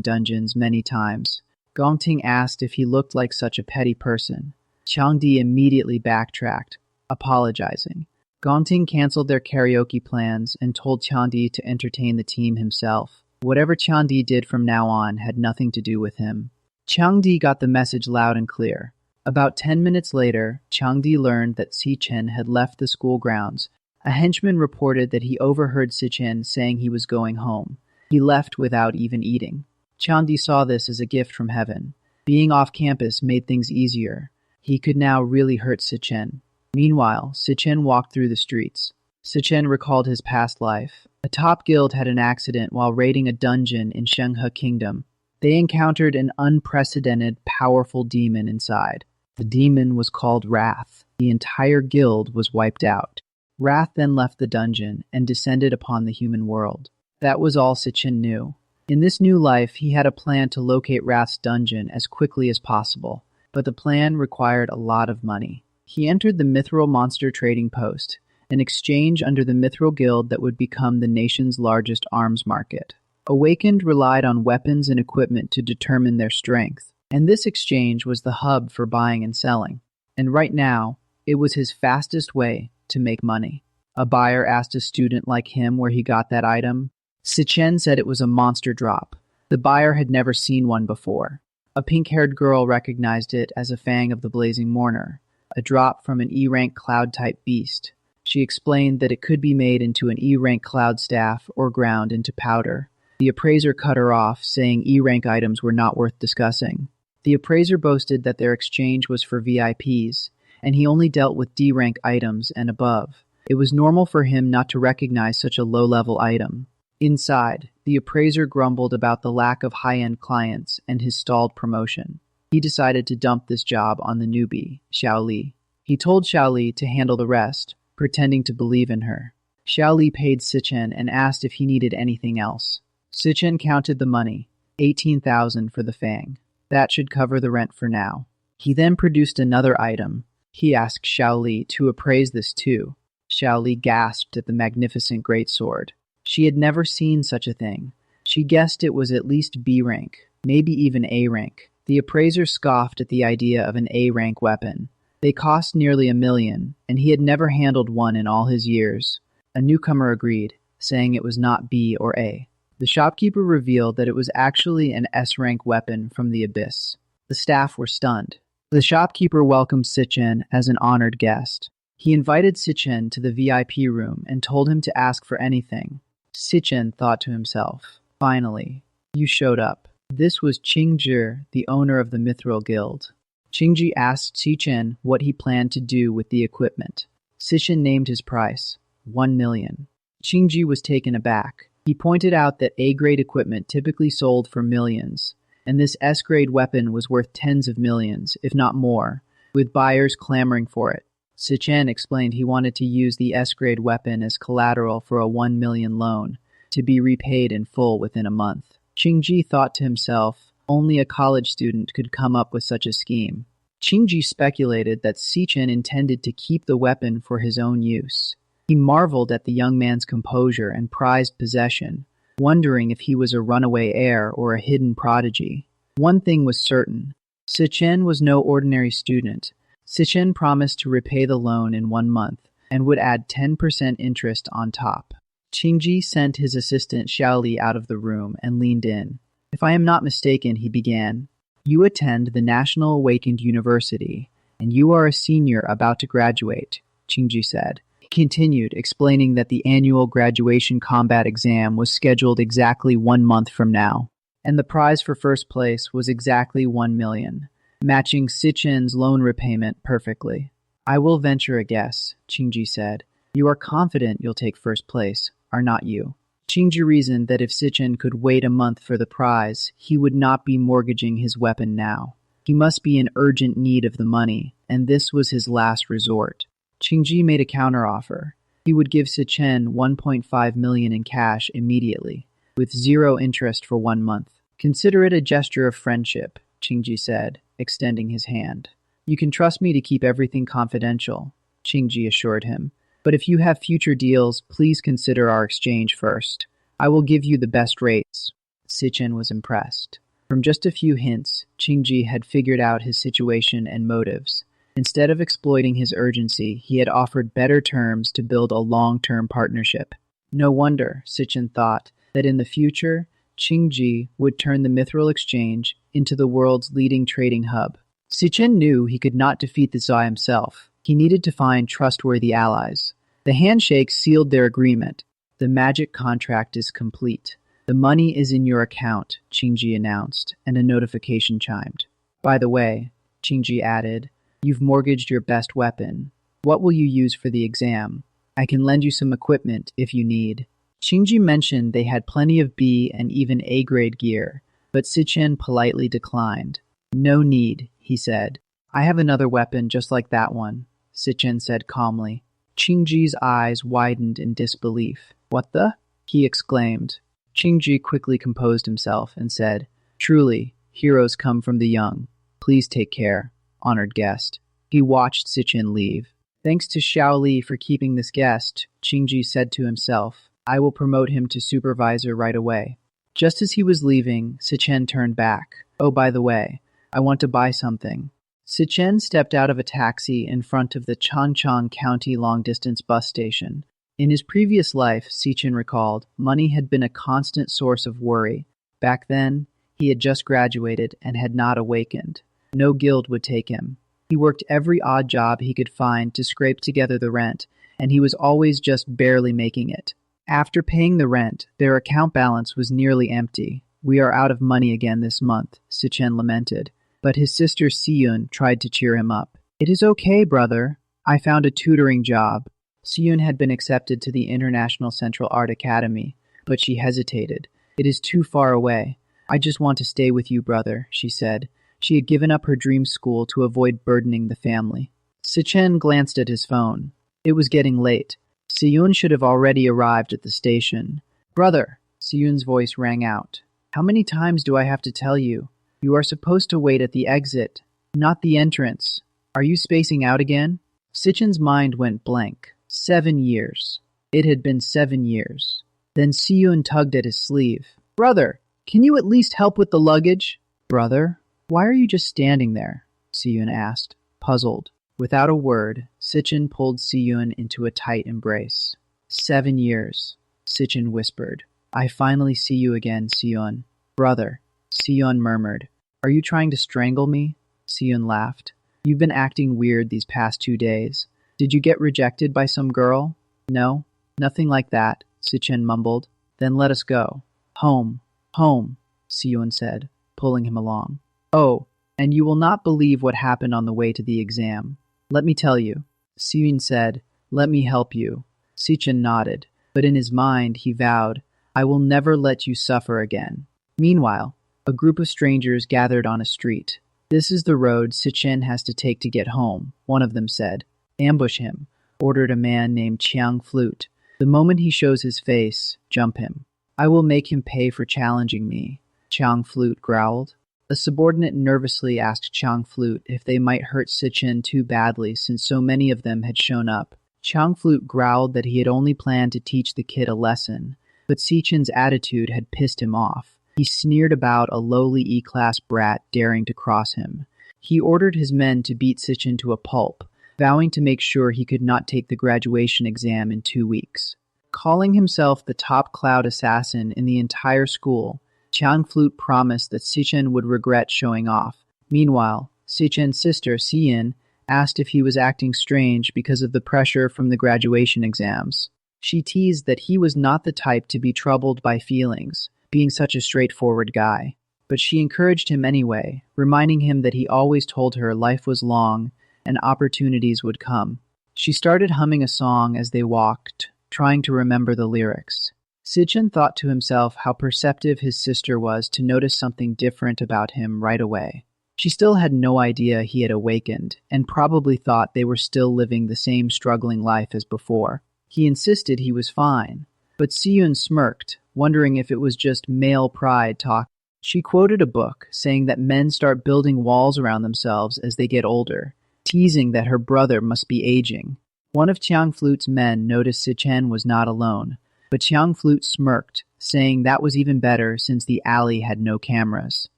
dungeons many times. Gong Cheng asked if he looked like such a petty person. Jiang immediately backtracked, apologizing. Gong Cheng canceled their karaoke plans and told Jiang to entertain the team himself. Whatever Jiang did from now on had nothing to do with him. Jiang got the message loud and clear. About 10 minutes later, Jiang learned that Si Chen had left the school grounds. A henchman reported that he overheard Si Chen saying he was going home. He left without even eating. Jiang saw this as a gift from heaven. Being off campus made things easier. He could now really hurt Si Chen. Meanwhile, Si Chen walked through the streets. Si Chen recalled his past life. A top guild had an accident while raiding a dungeon in Shenghe Kingdom. They encountered an unprecedented, powerful demon inside. The demon was called Wrath. The entire guild was wiped out. Wrath then left the dungeon and descended upon the human world. That was all Si Chen knew. In this new life, he had a plan to locate Wrath's dungeon as quickly as possible, but the plan required a lot of money. He entered the Mithril Monster Trading Post, an exchange under the Mithril Guild that would become the nation's largest arms market. Awakened relied on weapons and equipment to determine their strength, and this exchange was the hub for buying and selling. And right now, it was his fastest way to make money. A buyer asked a student like him where he got that item. Si Chen said it was a monster drop. The buyer had never seen one before. A pink-haired girl recognized it as a Fang of the Blazing Mourner, a drop from an E-rank cloud-type beast. She explained that it could be made into an E-rank cloud staff or ground into powder. The appraiser cut her off, saying E-rank items were not worth discussing. The appraiser boasted that their exchange was for VIPs, and he only dealt with D-rank items and above. It was normal for him not to recognize such a low-level item. Inside, the appraiser grumbled about the lack of high-end clients and his stalled promotion. He decided to dump this job on the newbie, Xiaoli. He told Xiaoli to handle the rest, pretending to believe in her. Xiaoli paid Si Chen and asked if he needed anything else. Si Chen counted the money, 18,000 for the Fang. That should cover the rent for now. He then produced another item. He asked Xiaoli to appraise this too. Xiaoli gasped at the magnificent greatsword. She had never seen such a thing. She guessed it was at least B rank, maybe even A rank. The appraiser scoffed at the idea of an A rank weapon. They cost nearly $1 million, and he had never handled one in all his years. A newcomer agreed, saying it was not B or A. The shopkeeper revealed that it was actually an S-rank weapon from the Abyss. The staff were stunned. The shopkeeper welcomed Si Chen as an honored guest. He invited Si Chen to the VIP room and told him to ask for anything. Si Chen thought to himself, "Finally, you showed up." This was Qingzhi, the owner of the Mithril Guild. Qingzhi asked Si Chen what he planned to do with the equipment. Si Chen named his price, 1 million. Qingzhi was taken aback. He pointed out that A-grade equipment typically sold for millions, and this S-grade weapon was worth tens of millions, if not more, with buyers clamoring for it. Si Chen explained he wanted to use the S-grade weapon as collateral for a 1 million loan, to be repaid in full within a month. Qingzhi thought to himself, only a college student could come up with such a scheme. Qingzhi speculated that Si Chen intended to keep the weapon for his own use. He marveled at the young man's composure and prized possession, wondering if he was a runaway heir or a hidden prodigy. One thing was certain. Si Chen was no ordinary student. Si Chen promised to repay the loan in 1 month and would add 10% interest on top. Qingzhi sent his assistant Xiaoli out of the room and leaned in. "If I am not mistaken," he began, "you attend the National Awakened University, and you are a senior about to graduate," Qingzhi said. He continued, explaining that the annual graduation combat exam was scheduled exactly 1 month from now, and the prize for first place was exactly 1 million, matching Si Chen's loan repayment perfectly. "I will venture a guess," Qingzhi said. "You are confident you'll take first place, are not you?" Qingzhi reasoned that if Si Chen could wait a month for the prize, he would not be mortgaging his weapon now. He must be in urgent need of the money, and this was his last resort. Qingzhi made a counteroffer. He would give Si Chen 1.5 million in cash immediately, with 0 interest for 1 month. "Consider it a gesture of friendship," Qingji said, extending his hand. You can trust me to keep everything confidential, Qingji assured him. But if you have future deals, please consider our exchange first. I will give you the best rates. Si Chen was impressed. From just a few hints, Qingji had figured out his situation and motives. Instead of exploiting his urgency, he had offered better terms to build a long-term partnership. No wonder, Si Chen thought, that in the future, Qingji would turn the Mithril Exchange into the world's leading trading hub. Si Chen knew he could not defeat the Zai himself. He needed to find trustworthy allies. The handshake sealed their agreement. The magic contract is complete. The money is in your account, Qingji announced, and a notification chimed. By the way, Qingji added, you've mortgaged your best weapon. What will you use for the exam? I can lend you some equipment if you need. Qingji mentioned they had plenty of B and even A-grade gear, but Si Chen politely declined. No need, he said. I have another weapon just like that one, Si Chen said calmly. Qingji's eyes widened in disbelief. What the? He exclaimed. Qingji quickly composed himself and said, Truly, heroes come from the young. Please take care, honored guest. He watched Si Chen leave. Thanks to Xiao Li for keeping this guest, Qingji said to himself. I will promote him to supervisor right away. Just as he was leaving, Si Chen turned back. Oh, by the way, I want to buy something. Si Chen stepped out of a taxi in front of the Changchang County long-distance bus station. In his previous life, Si Chen recalled, money had been a constant source of worry. Back then, he had just graduated and had not awakened. No guild would take him. He worked every odd job he could find to scrape together the rent, and he was always just barely making it. After paying the rent, their account balance was nearly empty. We are out of money again this month, Si Chen lamented. But his sister Si-yun tried to cheer him up. It is okay, brother. I found a tutoring job. Si-yun had been accepted to the International Central Art Academy, but she hesitated. It is too far away. I just want to stay with you, brother, she said. She had given up her dream school to avoid burdening the family. Si Chen glanced at his phone. It was getting late. Si-yun should have already arrived at the station. Brother, Si-yun's voice rang out. How many times do I have to tell you? You are supposed to wait at the exit, not the entrance. Are you spacing out again? Si Chen's mind went blank. 7 years. It had been 7 years. Then Si-yun tugged at his sleeve. Brother, can you at least help with the luggage? Brother, why are you just standing there? Si-yun asked, puzzled. Without a word, Si Chen pulled Si-yun into a tight embrace. 7 years, Si Chen whispered. I finally see you again, Si-yun. Brother, Si-yun murmured. Are you trying to strangle me? Si-yun laughed. You've been acting weird these past 2 days. Did you get rejected by some girl? No, nothing like that, Si Chen mumbled. Then let us go. Home, home, Si-yun said, pulling him along. Oh, and you will not believe what happened on the way to the exam. Let me tell you. Si-yun said, let me help you. Si Chen nodded, but in his mind he vowed, I will never let you suffer again. Meanwhile, a group of strangers gathered on a street. This is the road Si Chen has to take to get home, one of them said. Ambush him, ordered a man named Jiang Flute. The moment he shows his face, jump him. I will make him pay for challenging me, Jiang Flute growled. A subordinate nervously asked Jiang Flute if they might hurt Si Chen too badly since so many of them had shown up. Jiang Flute growled that he had only planned to teach the kid a lesson, but Si Chen's attitude had pissed him off. He sneered about a lowly E-class brat daring to cross him. He ordered his men to beat Si Chen to a pulp, vowing to make sure he could not take the graduation exam in 2 weeks. Calling himself the top cloud assassin in the entire school, Jiang Flute promised that Si Chen would regret showing off. Meanwhile, Si Chen's sister, Si-yin, asked if he was acting strange because of the pressure from the graduation exams. She teased that he was not the type to be troubled by feelings, being such a straightforward guy. But she encouraged him anyway, reminding him that he always told her life was long and opportunities would come. She started humming a song as they walked, trying to remember the lyrics. Si Chen thought to himself how perceptive his sister was to notice something different about him right away. She still had no idea he had awakened, and probably thought they were still living the same struggling life as before. He insisted he was fine, but Si-yun smirked, wondering if it was just male pride talk. She quoted a book saying that men start building walls around themselves as they get older, teasing that her brother must be aging. One of Jiang Flute's men noticed Si Chen was not alone, but Jiang Flute smirked, saying that was even better since the alley had no cameras.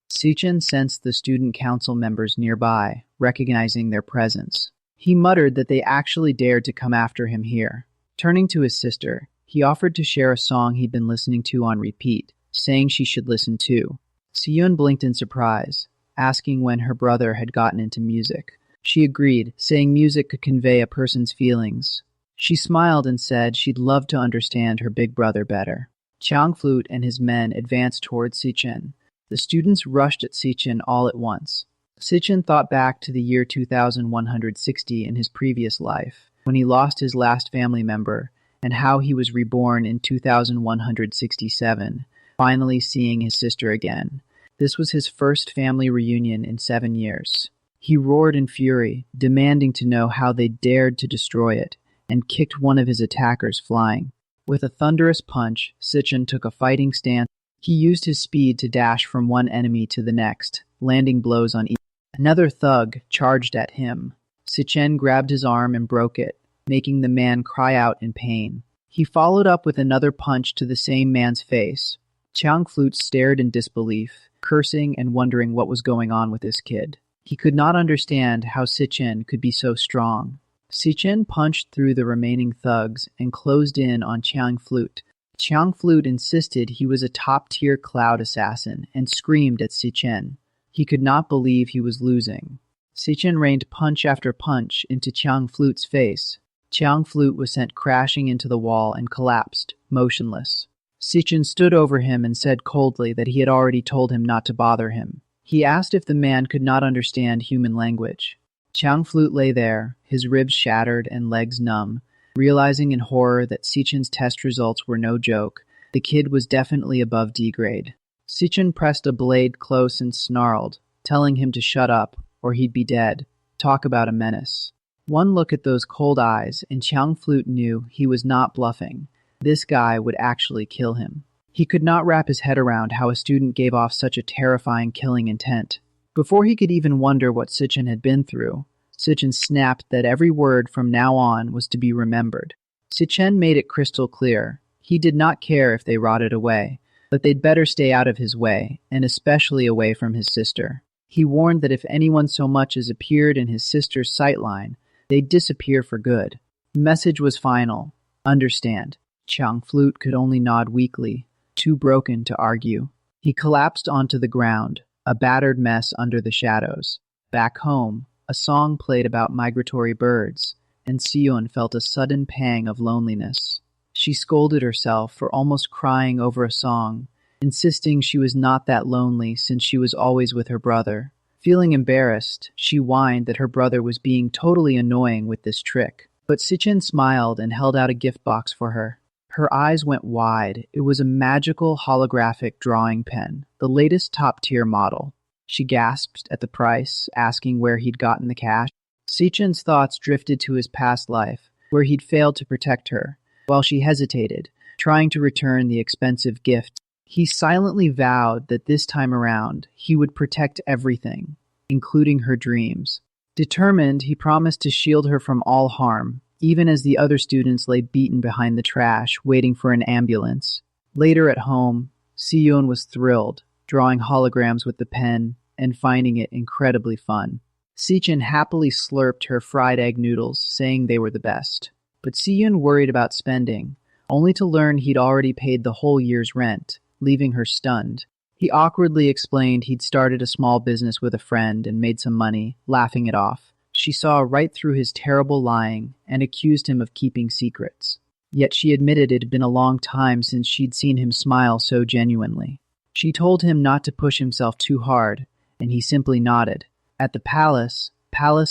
Si Chen sensed the student council members nearby, recognizing their presence. He muttered that they actually dared to come after him here. Turning to his sister, he offered to share a song he'd been listening to on repeat, saying she should listen too. Si-yun blinked in surprise, asking when her brother had gotten into music. She agreed, saying music could convey a person's feelings. She smiled and said she'd love to understand her big brother better. Jiang Flute and his men advanced towards Si Chen. The students rushed at Si Chen all at once. Si Chen thought back to the year 2160 in his previous life, when he lost his last family member, and how he was reborn in 2167, finally seeing his sister again. This was his first family reunion in 7 years. He roared in fury, demanding to know how they dared to destroy it, and kicked one of his attackers flying. With a thunderous punch, Si Chen took a fighting stance. He used his speed to dash from one enemy to the next, landing blows on each. Another thug charged at him. Si Chen grabbed his arm and broke it, making the man cry out in pain. He followed up with another punch to the same man's face. Jiang Flute stared in disbelief, cursing and wondering what was going on with this kid. He could not understand how Si Chen could be so strong. Si Chen punched through the remaining thugs and closed in on Jiang Flute. Jiang Flute insisted he was a top-tier cloud assassin and screamed at Si Chen. He could not believe he was losing. Si Chen rained punch after punch into Jiang Flute's face. Jiang Flute was sent crashing into the wall and collapsed, motionless. Si Chen stood over him and said coldly that he had already told him not to bother him. He asked if the man could not understand human language. Jiang Flute lay there, his ribs shattered and legs numb, realizing in horror that Si Chen's test results were no joke. The kid was definitely above D grade. Si Chen pressed a blade close and snarled, telling him to shut up, or he'd be dead. Talk about a menace. One look at those cold eyes, and Jiang Flute knew he was not bluffing. This guy would actually kill him. He could not wrap his head around how a student gave off such a terrifying killing intent. Before he could even wonder what Si Chen had been through, Si Chen snapped that every word from now on was to be remembered. Si Chen made it crystal clear. He did not care if they rotted away, but they'd better stay out of his way, and especially away from his sister. He warned that if anyone so much as appeared in his sister's sightline, they'd disappear for good. The message was final. Understand. Jiang Flute could only nod weakly, too broken to argue. He collapsed onto the ground, a battered mess under the shadows. Back home, a song played about migratory birds, and Si-yun felt a sudden pang of loneliness. She scolded herself for almost crying over a song, insisting she was not that lonely since she was always with her brother. Feeling embarrassed, she whined that her brother was being totally annoying with this trick. But Si Chen smiled and held out a gift box for her. Her eyes went wide. It was a magical holographic drawing pen, the latest top-tier model. She gasped at the price, asking where he'd gotten the cash. Si Chen's thoughts drifted to his past life, where he'd failed to protect her, while she hesitated, trying to return the expensive gift. He silently vowed that this time around, he would protect everything, including her dreams. Determined, he promised to shield her from all harm, even as the other students lay beaten behind the trash, waiting for an ambulance. Later at home, Si-yun was thrilled, drawing holograms with the pen and finding it incredibly fun. Si Chen happily slurped her fried egg noodles, saying they were the best. But Si-yun worried about spending, only to learn he'd already paid the whole year's rent, leaving her stunned. He awkwardly explained he'd started a small business with a friend and made some money, laughing it off. She saw right through his terrible lying and accused him of keeping secrets. Yet she admitted it had been a long time since she'd seen him smile so genuinely. She told him not to push himself too hard, and he simply nodded. At the palace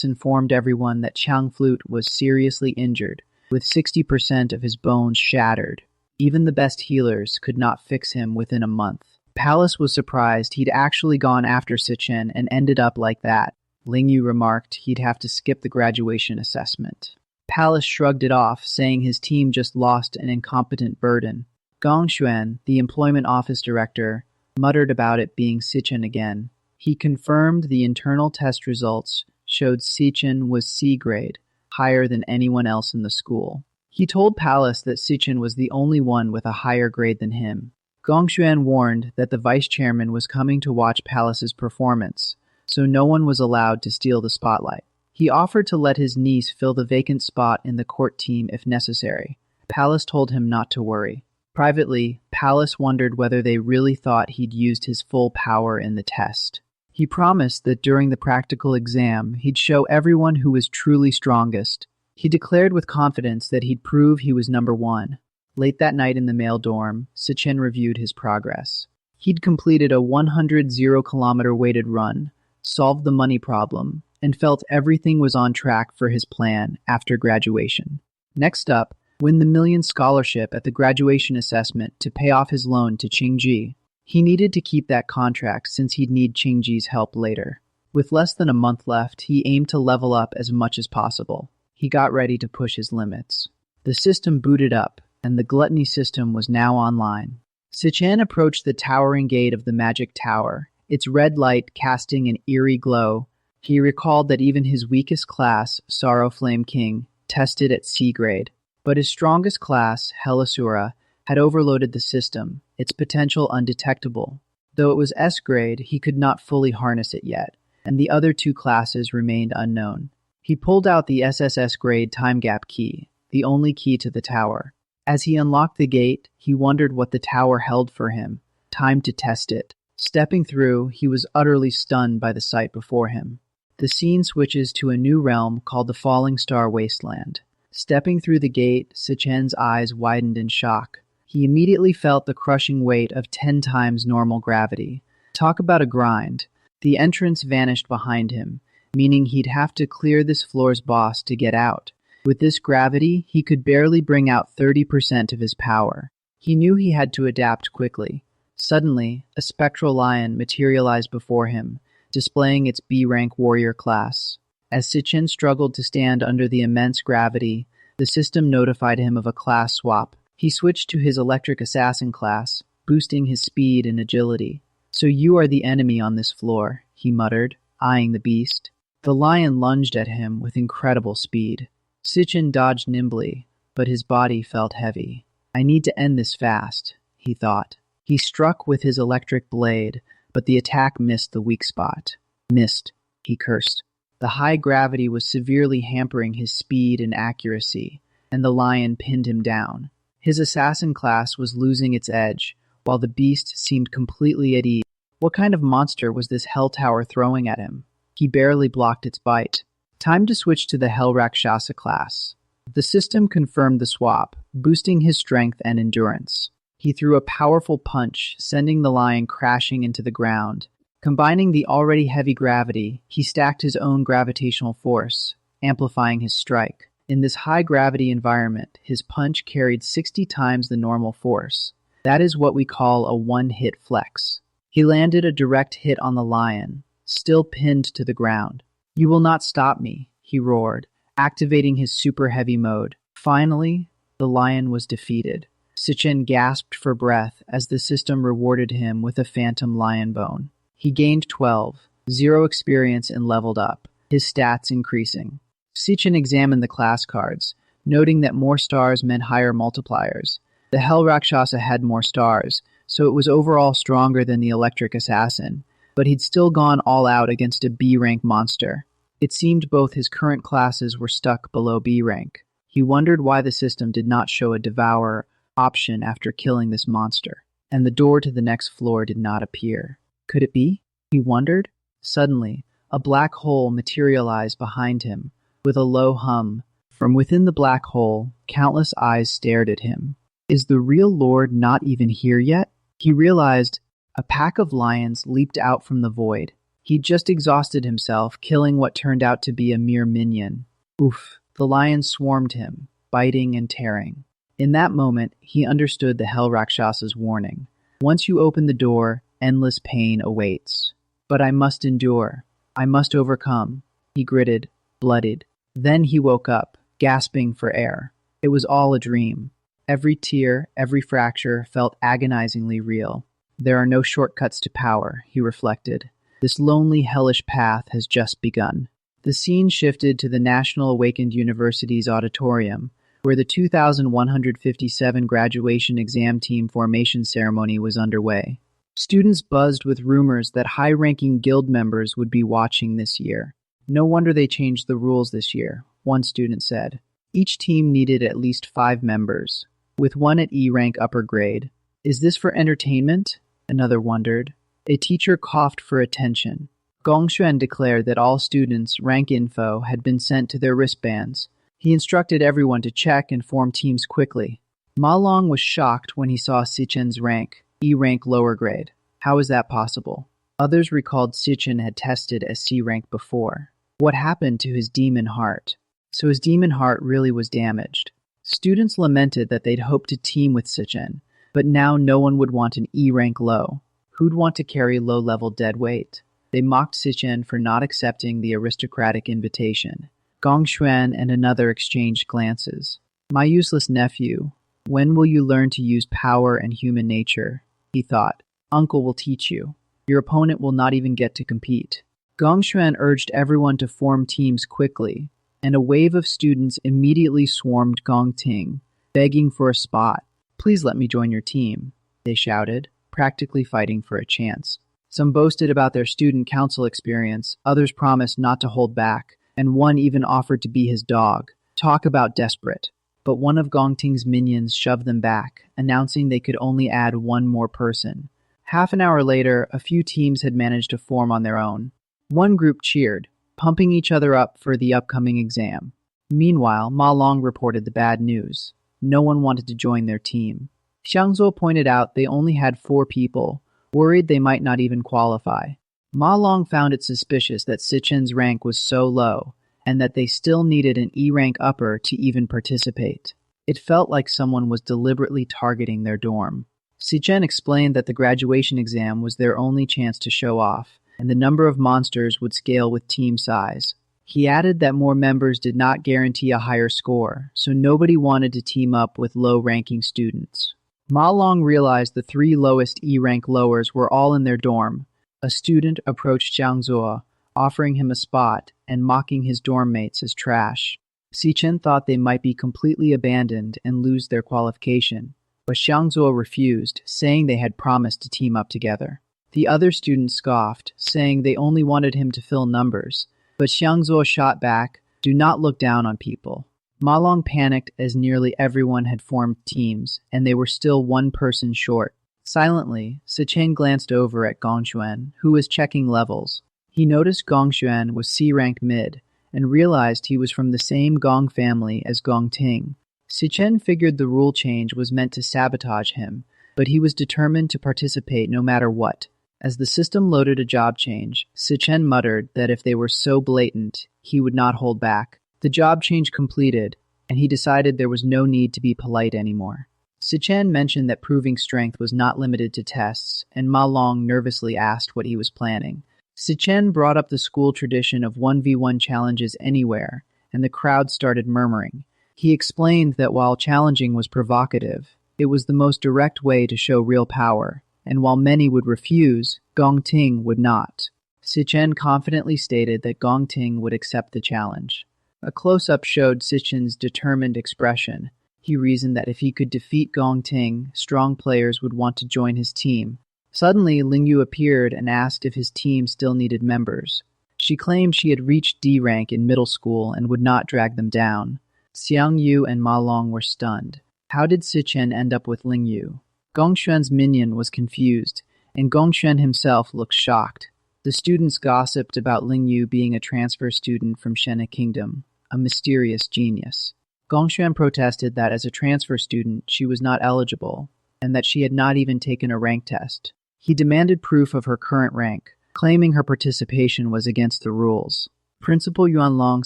informed everyone that Jiang Flute was seriously injured, with 60% of his bones shattered. Even the best healers could not fix him within a month. Palace was surprised he'd actually gone after Si Chen and ended up like that. Ling Yu remarked he'd have to skip the graduation assessment. Palace shrugged it off, saying his team just lost an incompetent burden. Gong Cheng, the employment office director, muttered about it being Si Chen again. He confirmed the internal test results showed Si Chen was C grade, higher than anyone else in the school. He told Palace that Si Chen was the only one with a higher grade than him. Gong Cheng warned that the vice chairman was coming to watch Palace's performance, so no one was allowed to steal the spotlight. He offered to let his niece fill the vacant spot in the court team if necessary. Palace told him not to worry. Privately, Palace wondered whether they really thought he'd used his full power in the test. He promised that during the practical exam, he'd show everyone who was truly strongest. He declared with confidence that he'd prove he was number one. Late that night in the male dorm, Si Chen reviewed his progress. He'd completed a 100 0-kilometer weighted run, solved the money problem, and felt everything was on track for his plan after graduation. Next up, win the $1 million scholarship at the graduation assessment to pay off his loan to Qingji. He needed to keep that contract since he'd need Qingji's help later. With less than a month left, he aimed to level up as much as possible. He got ready to push his limits. The system booted up, and the Gluttony System was now online. Si Chen approached the towering gate of the magic tower, its red light casting an eerie glow. He recalled that even his weakest class, Sorrow Flame King, tested at C grade. But his strongest class, Hell Asura, had overloaded the system, its potential undetectable. Though it was S grade, he could not fully harness it yet, and the other two classes remained unknown. He pulled out the SSS grade time gap key, the only key to the tower. As he unlocked the gate, he wondered what the tower held for him. Time to test it. Stepping through, he was utterly stunned by the sight before him. The scene switches to a new realm called the Falling Star Wasteland. Stepping through the gate, Si Chen's eyes widened in shock. He immediately felt the crushing weight of 10 times normal gravity. Talk about a grind. The entrance vanished behind him, meaning he'd have to clear this floor's boss to get out. With this gravity, he could barely bring out 30% of his power. He knew he had to adapt quickly. Suddenly, a spectral lion materialized before him, displaying its B-rank warrior class. As Si Chen struggled to stand under the immense gravity, the system notified him of a class swap. He switched to his electric assassin class, boosting his speed and agility. "So you are the enemy on this floor," he muttered, eyeing the beast. The lion lunged at him with incredible speed. Si Chen dodged nimbly, but his body felt heavy. "I need to end this fast," he thought. He struck with his electric blade, but the attack missed the weak spot. "Missed," he cursed. The high gravity was severely hampering his speed and accuracy, and the lion pinned him down. His assassin class was losing its edge, while the beast seemed completely at ease. What kind of monster was this hell tower throwing at him? He barely blocked its bite. Time to switch to the Hell Rakshasa class. The system confirmed the swap, boosting his strength and endurance. He threw a powerful punch, sending the lion crashing into the ground. Combining the already heavy gravity, he stacked his own gravitational force, amplifying his strike. In this high-gravity environment, his punch carried 60 times the normal force. That is what we call a one-hit flex. He landed a direct hit on the lion, still pinned to the ground. "You will not stop me," he roared, activating his super-heavy mode. Finally, the lion was defeated. Si Chen gasped for breath as the system rewarded him with a phantom lion bone. He gained 12, 0 experience and leveled up, his stats increasing. Si Chen examined the class cards, noting that more stars meant higher multipliers. The Hell Rakshasa had more stars, so it was overall stronger than the Electric Assassin, but he'd still gone all out against a B-rank monster. It seemed both his current classes were stuck below B rank. He wondered why the system did not show a Devourer option after killing this monster, and the door to the next floor did not appear. Could it be? He wondered. Suddenly, a black hole materialized behind him, with a low hum. From within the black hole, countless eyes stared at him. Is the real Lord not even here yet? He realized a pack of lions leaped out from the void. He'd just exhausted himself, killing what turned out to be a mere minion. Oof. The lions swarmed him, biting and tearing. In that moment, he understood the Hell Rakshasa's warning. Once you open the door, endless pain awaits. But I must endure. I must overcome. He gritted, bloodied. Then he woke up, gasping for air. It was all a dream. Every tear, every fracture felt agonizingly real. There are no shortcuts to power, he reflected. This lonely, hellish path has just begun. The scene shifted to the National Awakened University's auditorium, where the 2,157 graduation exam team formation ceremony was underway. Students buzzed with rumors that high-ranking guild members would be watching this year. No wonder they changed the rules this year, one student said. Each team needed at least 5 members, with one at E-rank upper grade. Is this for entertainment? Another wondered. A teacher coughed for attention. Gong Cheng declared that all students' rank info had been sent to their wristbands. He instructed everyone to check and form teams quickly. Ma Long was shocked when he saw Si Chen's rank, E-rank lower grade. How is that possible? Others recalled Si Chen had tested as C-rank before. What happened to his demon heart? So his demon heart really was damaged. Students lamented that they'd hoped to team with Si Chen, but now no one would want an E-rank low. Who'd want to carry low-level dead weight? They mocked Si Chen for not accepting the aristocratic invitation. Gong Xuan and another exchanged glances. My useless nephew, when will you learn to use power and human nature? He thought. Uncle will teach you. Your opponent will not even get to compete. Gong Xuan urged everyone to form teams quickly, and a wave of students immediately swarmed Gong Ting, begging for a spot. Please let me join your team, they shouted, practically fighting for a chance. Some boasted about their student council experience, others promised not to hold back, and one even offered to be his dog. Talk about desperate. But one of Gong Ting's minions shoved them back, announcing they could only add one more person. Half an hour later, a few teams had managed to form on their own. One group cheered, pumping each other up for the upcoming exam. Meanwhile, Ma Long reported the bad news. No one wanted to join their team. Xiangzuo pointed out they only had 4 people, worried they might not even qualify. Ma Long found it suspicious that Si Chen's rank was so low, and that they still needed an E-rank upper to even participate. It felt like someone was deliberately targeting their dorm. Si Chen explained that the graduation exam was their only chance to show off, and the number of monsters would scale with team size. He added that more members did not guarantee a higher score, so nobody wanted to team up with low-ranking students. Ma Long realized the 3 lowest E-rank lowers were all in their dorm. A student approached Jiang Zuo, offering him a spot and mocking his dorm mates as trash. Si Chen thought they might be completely abandoned and lose their qualification, but Xiang Zuo refused, saying they had promised to team up together. The other students scoffed, saying they only wanted him to fill numbers, but Xiang Zuo shot back, "Do not look down on people." Ma Long panicked as nearly everyone had formed teams, and they were still one person short. Silently, Si Chen glanced over at Gong Xuan, who was checking levels. He noticed Gong Xuan was C-rank mid, and realized he was from the same Gong family as Gong Ting. Si Chen figured the rule change was meant to sabotage him, but he was determined to participate no matter what. As the system loaded a job change, Si Chen muttered that if they were so blatant, he would not hold back. The job change completed, and he decided there was no need to be polite anymore. Si Chen mentioned that proving strength was not limited to tests, and Ma Long nervously asked what he was planning. Si Chen brought up the school tradition of 1v1 challenges anywhere, and the crowd started murmuring. He explained that while challenging was provocative, it was the most direct way to show real power, and while many would refuse, Gong Ting would not. Si Chen confidently stated that Gong Ting would accept the challenge. A close-up showed Si Chen's determined expression. He reasoned that if he could defeat Gong Ting, strong players would want to join his team. Suddenly, Ling Yu appeared and asked if his team still needed members. She claimed she had reached D rank in middle school and would not drag them down. Xiang Yu and Ma Long were stunned. How did Si Chen end up with Ling Yu? Gong Xuan's minion was confused, and Gong Xuan himself looked shocked. The students gossiped about Ling Yu being a transfer student from Shena Kingdom, a mysterious genius. Gong Xuan protested that as a transfer student she was not eligible, and that she had not even taken a rank test. He demanded proof of her current rank, claiming her participation was against the rules. Principal Yuanlong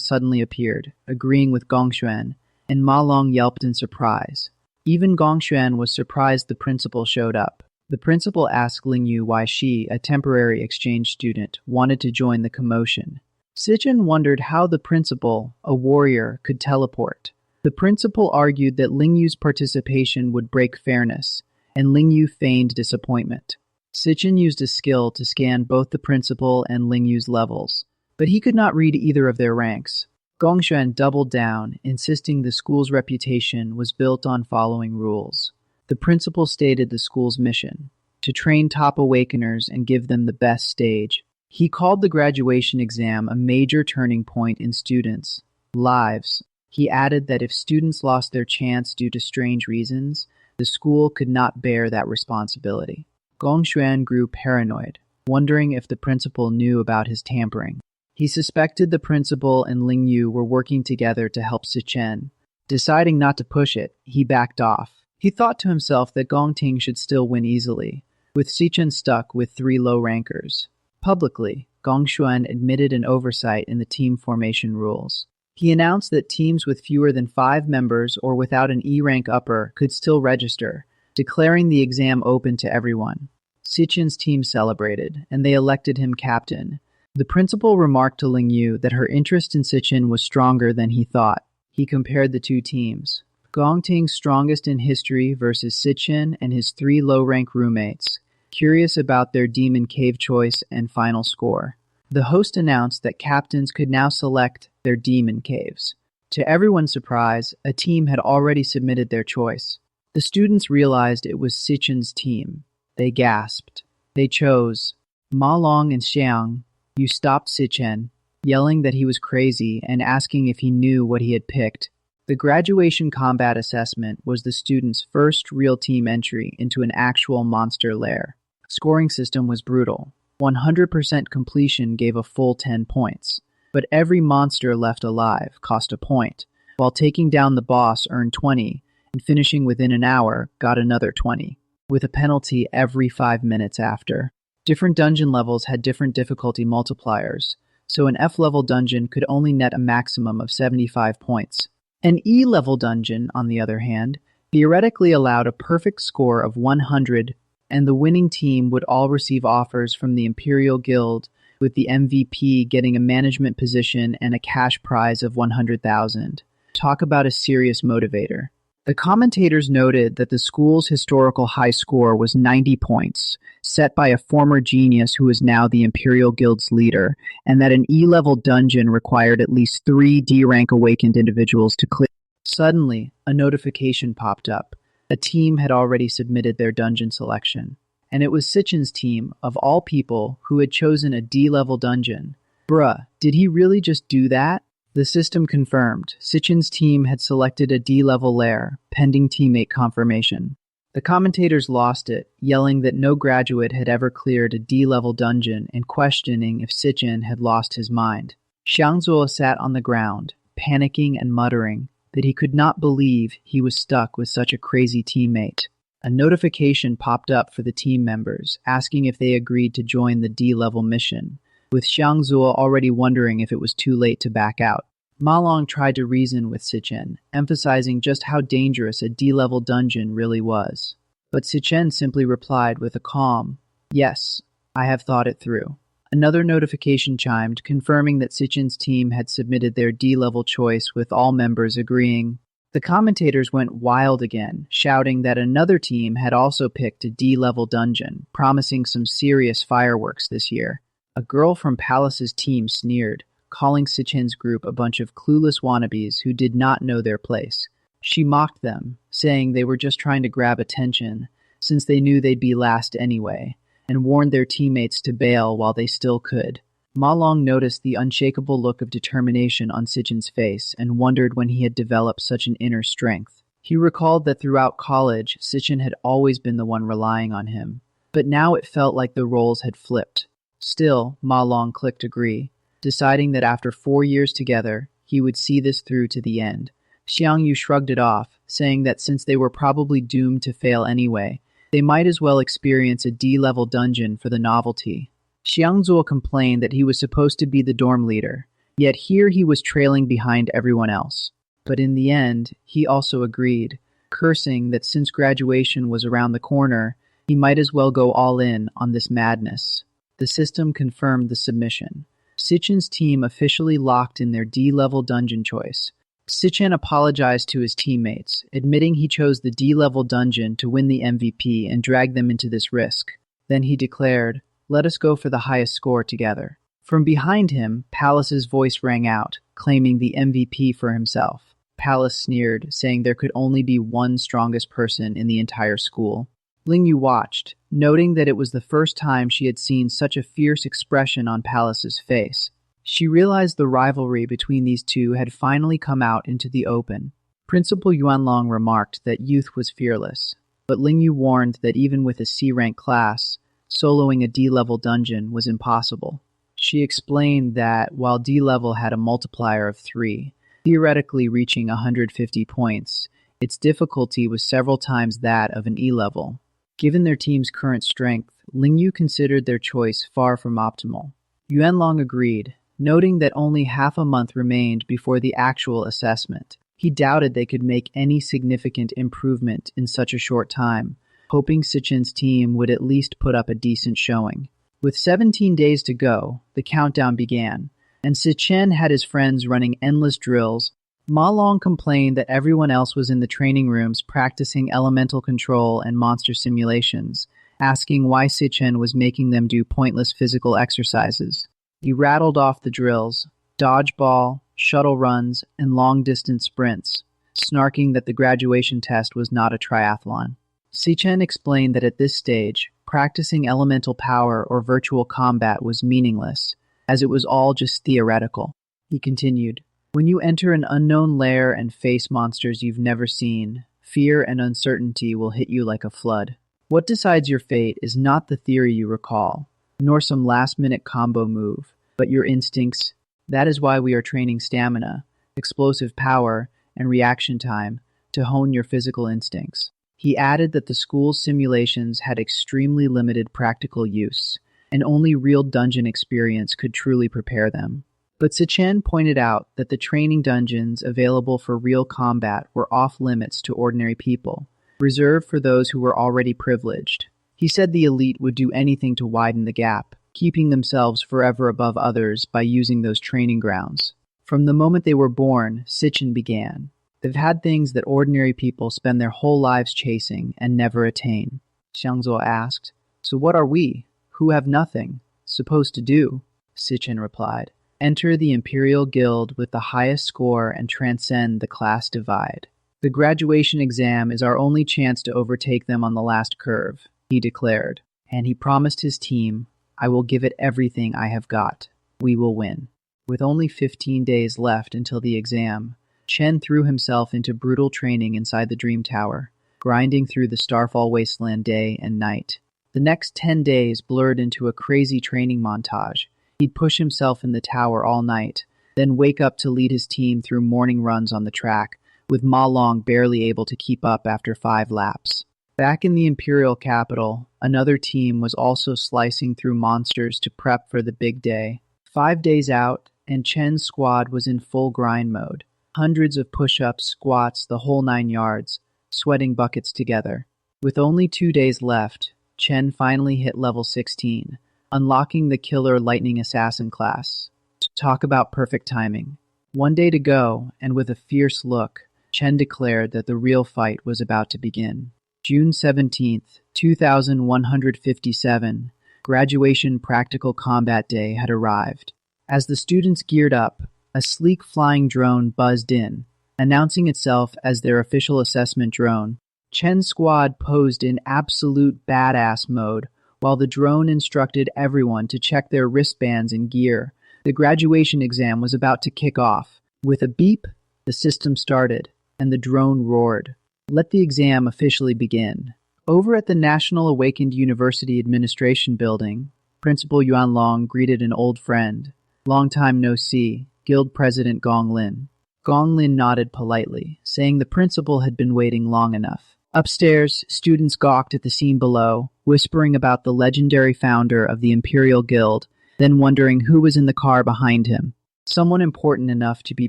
suddenly appeared, agreeing with Gong Xuan, and Ma Long yelped in surprise. Even Gong Xuan was surprised the principal showed up. The principal asked Ling Yu why she, a temporary exchange student, wanted to join the commotion. Si Chen wondered how the principal, a warrior, could teleport. The principal argued that Ling Yu's participation would break fairness, and Ling Yu feigned disappointment. Si Chen used a skill to scan both the principal and Lingyu's levels, but he could not read either of their ranks. Gong Cheng doubled down, insisting the school's reputation was built on following rules. The principal stated the school's mission, to train top awakeners and give them the best stage. He called the graduation exam a major turning point in students' lives. He added that if students lost their chance due to strange reasons, the school could not bear that responsibility. Gong Cheng grew paranoid, wondering if the principal knew about his tampering. He suspected the principal and Lingyu were working together to help Si Chen. Deciding not to push it, he backed off. He thought to himself that Gong Ting should still win easily, with Si Chen stuck with 3 low rankers. Publicly, Gong Xuan admitted an oversight in the team formation rules. He announced that teams with fewer than 5 members or without an E-rank upper could still register, declaring the exam open to everyone. Si Chen's team celebrated, and they elected him captain. The principal remarked to Lingyu that her interest in Si Chen was stronger than he thought. He compared the 2 teams. Gong Ting's strongest in history versus Si Chen and his 3 low-rank roommates, curious about their demon cave choice and final score. The host announced that captains could now select their demon caves. To everyone's surprise, a team had already submitted their choice. The students realized it was Si Chen's team. They gasped. They chose Ma Long and Jiang. You stopped Si Chen, yelling that he was crazy and asking if he knew what he had picked. The graduation combat assessment was the students' first real team entry into an actual monster lair. Scoring system was brutal. 100% completion gave a full 10 points, but every monster left alive cost a point, while taking down the boss earned 20, and finishing within an hour got another 20, with a penalty every 5 minutes after. Different dungeon levels had different difficulty multipliers, so an F-level dungeon could only net a maximum of 75 points. An E-level dungeon, on the other hand, theoretically allowed a perfect score of 100, and the winning team would all receive offers from the Imperial Guild, with the MVP getting a management position and a cash prize of 100,000. Talk about a serious motivator. The commentators noted that the school's historical high score was 90 points, set by a former genius who is now the Imperial Guild's leader, and that an E-level dungeon required at least 3 D-rank awakened individuals to clear. Suddenly, a notification popped up. A team had already submitted their dungeon selection, and it was Si Chen's team, of all people, who had chosen a D-level dungeon. Bruh, did he really just do that? The system confirmed. Si Chen's team had selected a D-level lair, pending teammate confirmation. The commentators lost it, yelling that no graduate had ever cleared a D-level dungeon and questioning if Si Chen had lost his mind. Xiangzuo sat on the ground, panicking and muttering that he could not believe he was stuck with such a crazy teammate. A notification popped up for the team members, asking if they agreed to join the D-level mission, with Xiangzuo already wondering if it was too late to back out. Ma Long tried to reason with Si Chen, emphasizing just how dangerous a D-level dungeon really was. But Si Chen simply replied with a calm, "Yes, I have thought it through." Another notification chimed, confirming that Si Chen's team had submitted their D-level choice, with all members agreeing. The commentators went wild again, shouting that another team had also picked a D-level dungeon, promising some serious fireworks this year. A girl from Palace's team sneered, calling Si Chen's group a bunch of clueless wannabes who did not know their place. She mocked them, saying they were just trying to grab attention, since they knew they'd be last anyway, and warned their teammates to bail while they still could. Ma Long noticed the unshakable look of determination on Si Chen's face and wondered when he had developed such an inner strength. He recalled that throughout college, Si Chen had always been the one relying on him, but now it felt like the roles had flipped. Still, Ma Long clicked agree, deciding that after 4 years together, he would see this through to the end. Xiang Yu shrugged it off, saying that since they were probably doomed to fail anyway, they might as well experience a D-level dungeon for the novelty. Xiangzuo complained that he was supposed to be the dorm leader, yet here he was trailing behind everyone else. But in the end, he also agreed, cursing that since graduation was around the corner, he might as well go all in on this madness. The system confirmed the submission. Si Chen's team officially locked in their D-level dungeon choice. Si Chen apologized to his teammates, admitting he chose the D-level dungeon to win the MVP and drag them into this risk. Then he declared, "Let us go for the highest score together." From behind him, Palace's voice rang out, claiming the MVP for himself. Palace sneered, saying there could only be one strongest person in the entire school. Lingyu watched, noting that it was the first time she had seen such a fierce expression on Palace's face. She realized the rivalry between these two had finally come out into the open. Principal Yuanlong remarked that youth was fearless, but Lingyu warned that even with a C-rank class, soloing a D-level dungeon was impossible. She explained that while D-level had a multiplier of 3, theoretically reaching 150 points, its difficulty was several times that of an E-level. Given their team's current strength, Lingyu considered their choice far from optimal. Yuanlong agreed, noting that only half a month remained before the actual assessment. He doubted they could make any significant improvement in such a short time, hoping Si Chen's team would at least put up a decent showing. With 17 days to go, the countdown began, and Si Chen had his friends running endless drills. Ma Long complained that everyone else was in the training rooms practicing elemental control and monster simulations, asking why Si Chen was making them do pointless physical exercises. He rattled off the drills, dodgeball, shuttle runs, and long-distance sprints, snarking that the graduation test was not a triathlon. Si Chen explained that at this stage, practicing elemental power or virtual combat was meaningless, as it was all just theoretical. He continued, "When you enter an unknown lair and face monsters you've never seen, fear and uncertainty will hit you like a flood. What decides your fate is not the theory you recall, nor some last-minute combo move, but your instincts. That is why we are training stamina, explosive power, and reaction time to hone your physical instincts." He added that the school's simulations had extremely limited practical use, and only real dungeon experience could truly prepare them. But Si Chen pointed out that the training dungeons available for real combat were off-limits to ordinary people, reserved for those who were already privileged. He said the elite would do anything to widen the gap, keeping themselves forever above others by using those training grounds. From the moment they were born, Si Chen began. They've had things that ordinary people spend their whole lives chasing and never attain. Xiangzuo asked, "So what are we, who have nothing, supposed to do?" Si Chen replied, "Enter the Imperial Guild with the highest score and transcend the class divide. The graduation exam is our only chance to overtake them on the last curve," he declared, and he promised his team, "I will give it everything I have got. We will win." With only 15 days left until the exam, Chen threw himself into brutal training inside the Dream Tower, grinding through the Starfall Wasteland day and night. The next 10 days blurred into a crazy training montage. He'd push himself in the tower all night, then wake up to lead his team through morning runs on the track, with Ma Long barely able to keep up after 5 laps. Back in the Imperial capital, another team was also slicing through monsters to prep for the big day. 5 days out, and Chen's squad was in full grind mode. Hundreds of push-ups, squats, the whole 9 yards, sweating buckets together. With only 2 days left, Chen finally hit level 16, unlocking the Killer Lightning Assassin class. Talk about perfect timing. 1 day to go, and with a fierce look, Chen declared that the real fight was about to begin. June 17th, 2157, Graduation Practical Combat Day had arrived. As the students geared up, a sleek flying drone buzzed in, announcing itself as their official assessment drone. Chen's squad posed in absolute badass mode, while the drone instructed everyone to check their wristbands and gear. The graduation exam was about to kick off. With a beep, the system started, and the drone roared. Let the exam officially begin. Over at the National Awakened University Administration Building, Principal Yuanlong greeted an old friend. Long time no see, Guild President Gong Lin. Gong Lin nodded politely, saying the principal had been waiting long enough. Upstairs, students gawked at the scene below, whispering about the legendary founder of the Imperial Guild, then wondering who was in the car behind him. Someone important enough to be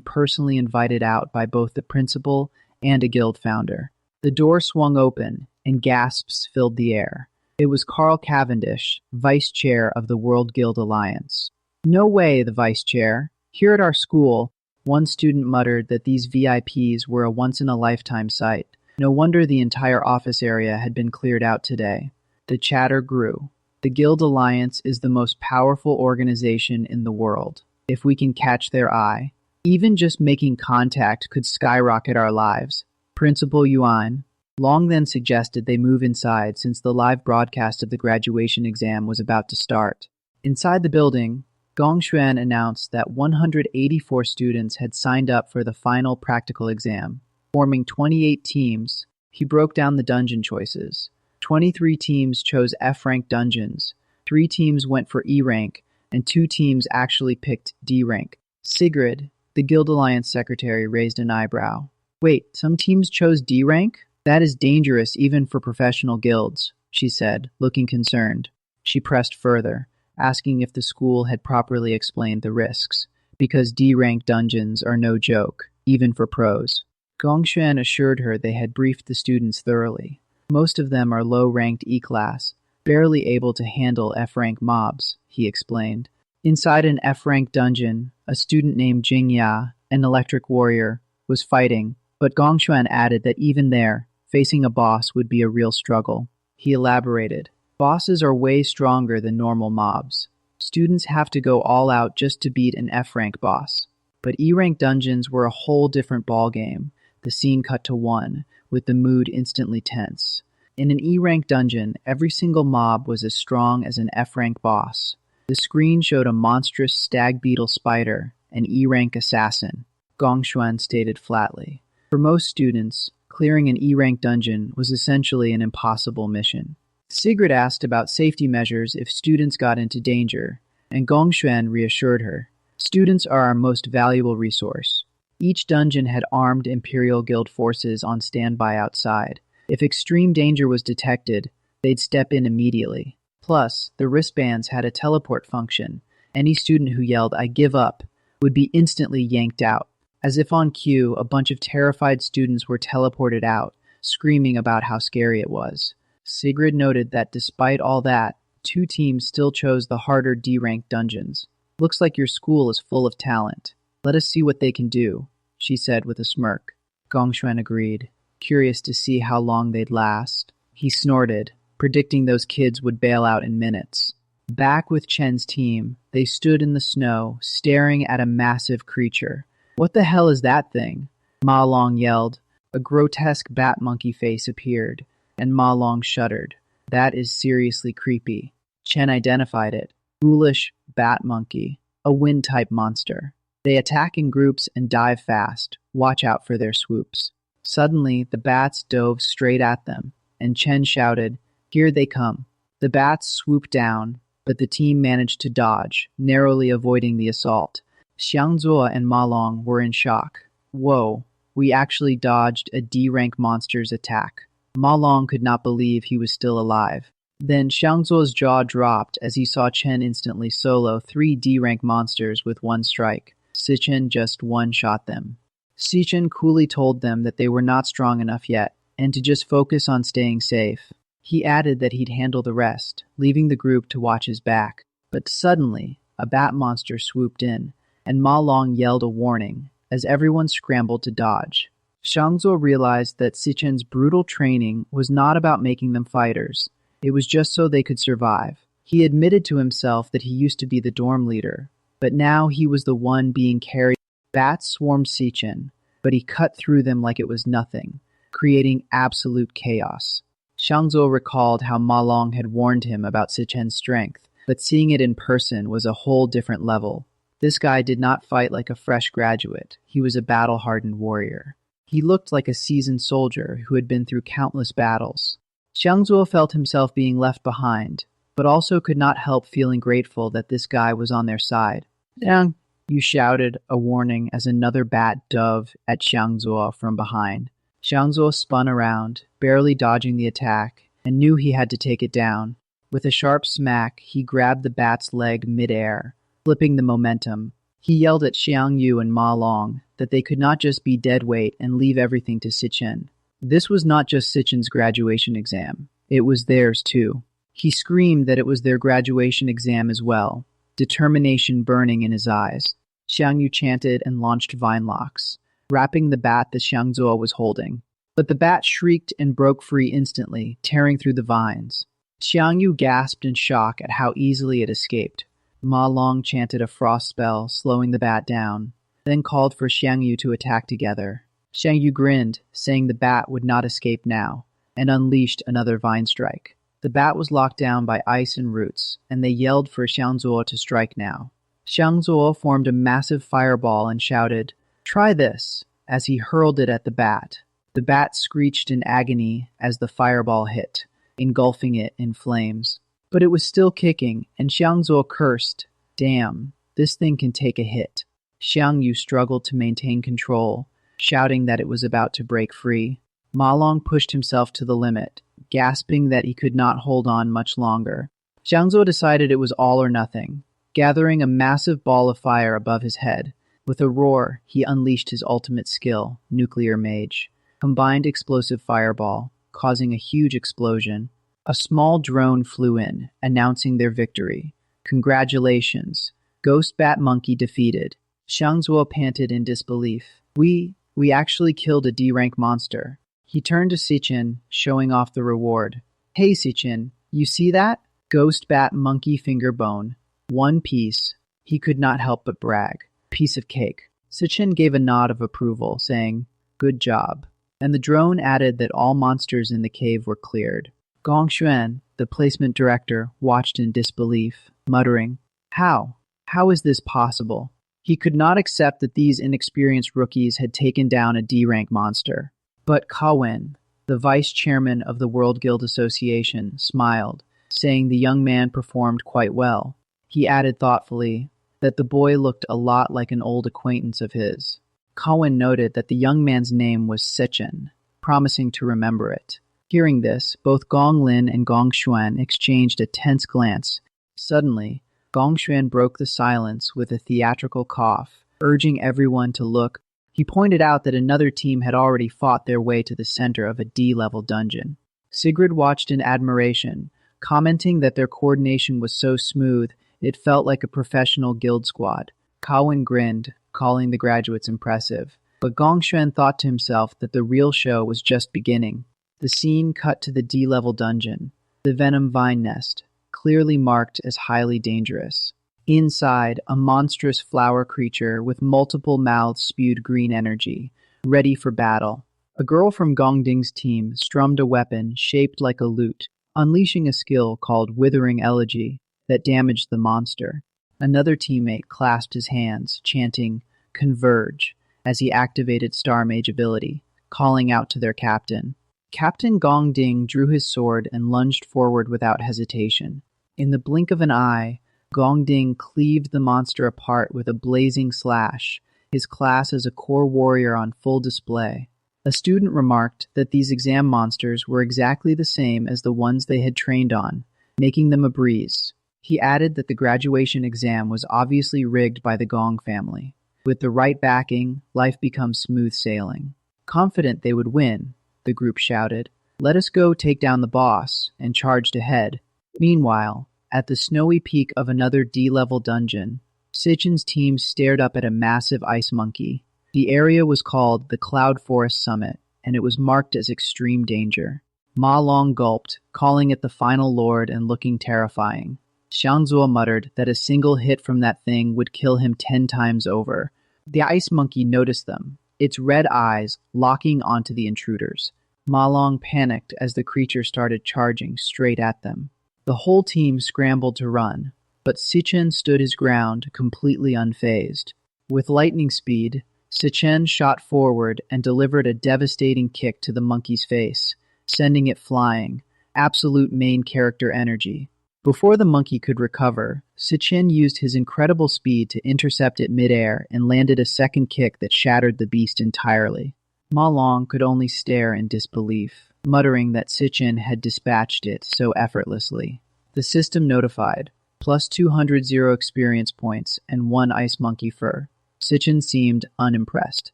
personally invited out by both the principal and a guild founder. The door swung open, and gasps filled the air. It was Carl Cavendish, vice chair of the World Guild Alliance. "No way, the vice chair. Here at our school," one student muttered that these VIPs were a once-in-a-lifetime sight. No wonder the entire office area had been cleared out today. The chatter grew. The Guild Alliance is the most powerful organization in the world. If we can catch their eye, even just making contact could skyrocket our lives. Principal Yuan Long then suggested they move inside since the live broadcast of the graduation exam was about to start. Inside the building, Gong Cheng announced that 184 students had signed up for the final practical exam. Forming 28 teams, he broke down the dungeon choices. 23 teams chose F-rank dungeons, 3 teams went for E-rank, and 2 teams actually picked D-rank. Sigrid, the Guild Alliance secretary, raised an eyebrow. Wait, some teams chose D-rank? That is dangerous even for professional guilds, she said, looking concerned. She pressed further, asking if the school had properly explained the risks, because D-rank dungeons are no joke, even for pros. Gong Cheng assured her they had briefed the students thoroughly. Most of them are low-ranked E-class, barely able to handle F-rank mobs, he explained. Inside an F-rank dungeon, a student named Jiang, an electric warrior, was fighting, but Gong Cheng added that even there, facing a boss would be a real struggle. He elaborated. Bosses are way stronger than normal mobs. Students have to go all out just to beat an F-rank boss. But E-rank dungeons were a whole different ballgame. The scene cut to 1, with the mood instantly tense. In an E-rank dungeon, every single mob was as strong as an F-rank boss. The screen showed a monstrous stag beetle spider, an E-rank assassin, Gong Cheng stated flatly. For most students, clearing an E-rank dungeon was essentially an impossible mission. Sigrid asked about safety measures if students got into danger, and Gong Cheng reassured her. Students are our most valuable resource. Each dungeon had armed Imperial Guild forces on standby outside. If extreme danger was detected, they'd step in immediately. Plus, the wristbands had a teleport function. Any student who yelled, "I give up," would be instantly yanked out. As if on cue, a bunch of terrified students were teleported out, screaming about how scary it was. Sigrid noted that despite all that, 2 teams still chose the harder D-rank dungeons. Looks like your school is full of talent. Let us see what they can do, she said with a smirk. Gong Cheng agreed, curious to see how long they'd last. He snorted, predicting those kids would bail out in minutes. Back with Chen's team, they stood in the snow, staring at a massive creature. What the hell is that thing? Ma Long yelled. A grotesque bat monkey face appeared, and Ma Long shuddered. That is seriously creepy. Chen identified it. Foolish bat monkey, a wind-type monster. They attack in groups and dive fast. Watch out for their swoops. Suddenly, the bats dove straight at them, and Chen shouted, "Here they come." The bats swooped down, but the team managed to dodge, narrowly avoiding the assault. Xiangzuo and Ma Long were in shock. Whoa, we actually dodged a D-rank monster's attack. Ma Long could not believe he was still alive. Then Xiangzuo's jaw dropped as he saw Chen instantly solo 3 D-rank monsters with 1 strike. Si Chen just one-shot them. Si Chen coolly told them that they were not strong enough yet, and to just focus on staying safe. He added that he'd handle the rest, leaving the group to watch his back. But suddenly, a bat monster swooped in, and Ma Long yelled a warning, as everyone scrambled to dodge. Xiangzuo realized that Si Chen's brutal training was not about making them fighters. It was just so they could survive. He admitted to himself that he used to be the dorm leader, but now he was the one being carried. Bats swarmed Si Chen, but he cut through them like it was nothing, creating absolute chaos. Xiangzuo recalled how Ma Long had warned him about Si Chen's strength, but seeing it in person was a whole different level. This guy did not fight like a fresh graduate. He was a battle-hardened warrior. He looked like a seasoned soldier who had been through countless battles. Xiangzuo felt himself being left behind, but also could not help feeling grateful that this guy was on their side. "Jiang," you shouted a warning as another bat dove at Xiangzuo from behind. Xiangzuo spun around, barely dodging the attack, and knew he had to take it down. With a sharp smack, he grabbed the bat's leg mid-air, flipping the momentum. He yelled at Xiang Yu and Ma Long that they could not just be dead weight and leave everything to Si Chen. This was not just Si Chen's graduation exam. It was theirs too. He screamed that it was their graduation exam as well, determination burning in his eyes. Xiang Yu chanted and launched vine locks, wrapping the bat that Xiangzuo was holding. But the bat shrieked and broke free instantly, tearing through the vines. Xiang Yu gasped in shock at how easily it escaped. Ma Long chanted a frost spell, slowing the bat down, then called for Xiang Yu to attack together. Xiang Yu grinned, saying the bat would not escape now, and unleashed another vine strike. The bat was locked down by ice and roots, and they yelled for Xiang Zuo to strike now. Xiang Zuo formed a massive fireball and shouted, "Try this," as he hurled it at the bat. The bat screeched in agony as the fireball hit, engulfing it in flames. But it was still kicking, and Xiang Zuo cursed, "Damn, this thing can take a hit." Xiang Yu struggled to maintain control, shouting that it was about to break free. Ma Long pushed himself to the limit, gasping that he could not hold on much longer. Xiang Zuo decided it was all or nothing, gathering a massive ball of fire above his head. With a roar, he unleashed his ultimate skill, Nuclear Mage. Combined explosive fireball, causing a huge explosion. A small drone flew in, announcing their victory. "Congratulations. Ghost Bat Monkey defeated." Xiang Zuo panted in disbelief. We actually killed a D-rank monster." He turned to Si Chen, showing off the reward. "Hey Si Chen, you see that? Ghost Bat Monkey Finger Bone. One piece." He could not help but brag. "Piece of cake." Si Chen gave a nod of approval, saying, "Good job." And the drone added that all monsters in the cave were cleared. Gong Cheng, the placement director, watched in disbelief, muttering, How? How is this possible?" He could not accept that these inexperienced rookies had taken down a D-rank monster. But Kawen, the vice chairman of the World Guild Association, smiled, saying the young man performed quite well. He added thoughtfully that the boy looked a lot like an old acquaintance of his. Kawen noted that the young man's name was Si Chen, promising to remember it. Hearing this, both Gong Lin and Gong Xuan exchanged a tense glance. Suddenly, Gong Xuan broke the silence with a theatrical cough, urging everyone to look. He pointed out that another team had already fought their way to the center of a D-level dungeon. Sigrid watched in admiration, commenting that their coordination was so smooth it felt like a professional guild squad. Cowan grinned, calling the graduates impressive. But Gong Xuan thought to himself that the real show was just beginning. The scene cut to the D-level dungeon, the Venom Vine Nest, clearly marked as highly dangerous. Inside, a monstrous flower creature with multiple mouths spewed green energy, ready for battle. A girl from Gong Ding's team strummed a weapon shaped like a lute, unleashing a skill called Withering Elegy that damaged the monster. Another teammate clasped his hands, chanting, Converge, as he activated Star Mage ability, calling out to their captain. Captain Gong Ding drew his sword and lunged forward without hesitation. In the blink of an eye, Gong Ding cleaved the monster apart with a blazing slash, his class as a core warrior on full display. A student remarked that these exam monsters were exactly the same as the ones they had trained on, making them a breeze. He added that the graduation exam was obviously rigged by the Gong family. With the right backing, life becomes smooth sailing. Confident they would win, the group shouted, "Let us go take down the boss," and charged ahead. Meanwhile, at the snowy peak of another D-level dungeon, Si Chen's team stared up at a massive ice monkey. The area was called the Cloud Forest Summit, and it was marked as extreme danger. Ma Long gulped, calling it the final lord and looking terrifying. Xiang Zuo muttered that a single hit from that thing would kill him 10 times over. The ice monkey noticed them, its red eyes locking onto the intruders. Ma Long panicked as the creature started charging straight at them. The whole team scrambled to run, but Si Chen stood his ground, completely unfazed. With lightning speed, Si Chen shot forward and delivered a devastating kick to the monkey's face, sending it flying, absolute main character energy. Before the monkey could recover, Si Chen used his incredible speed to intercept it midair and landed a second kick that shattered the beast entirely. Ma Long could only stare in disbelief, muttering that Si Chen had dispatched it so effortlessly. The system notified, plus 200 experience points and 1 ice monkey fur. Si Chen seemed unimpressed.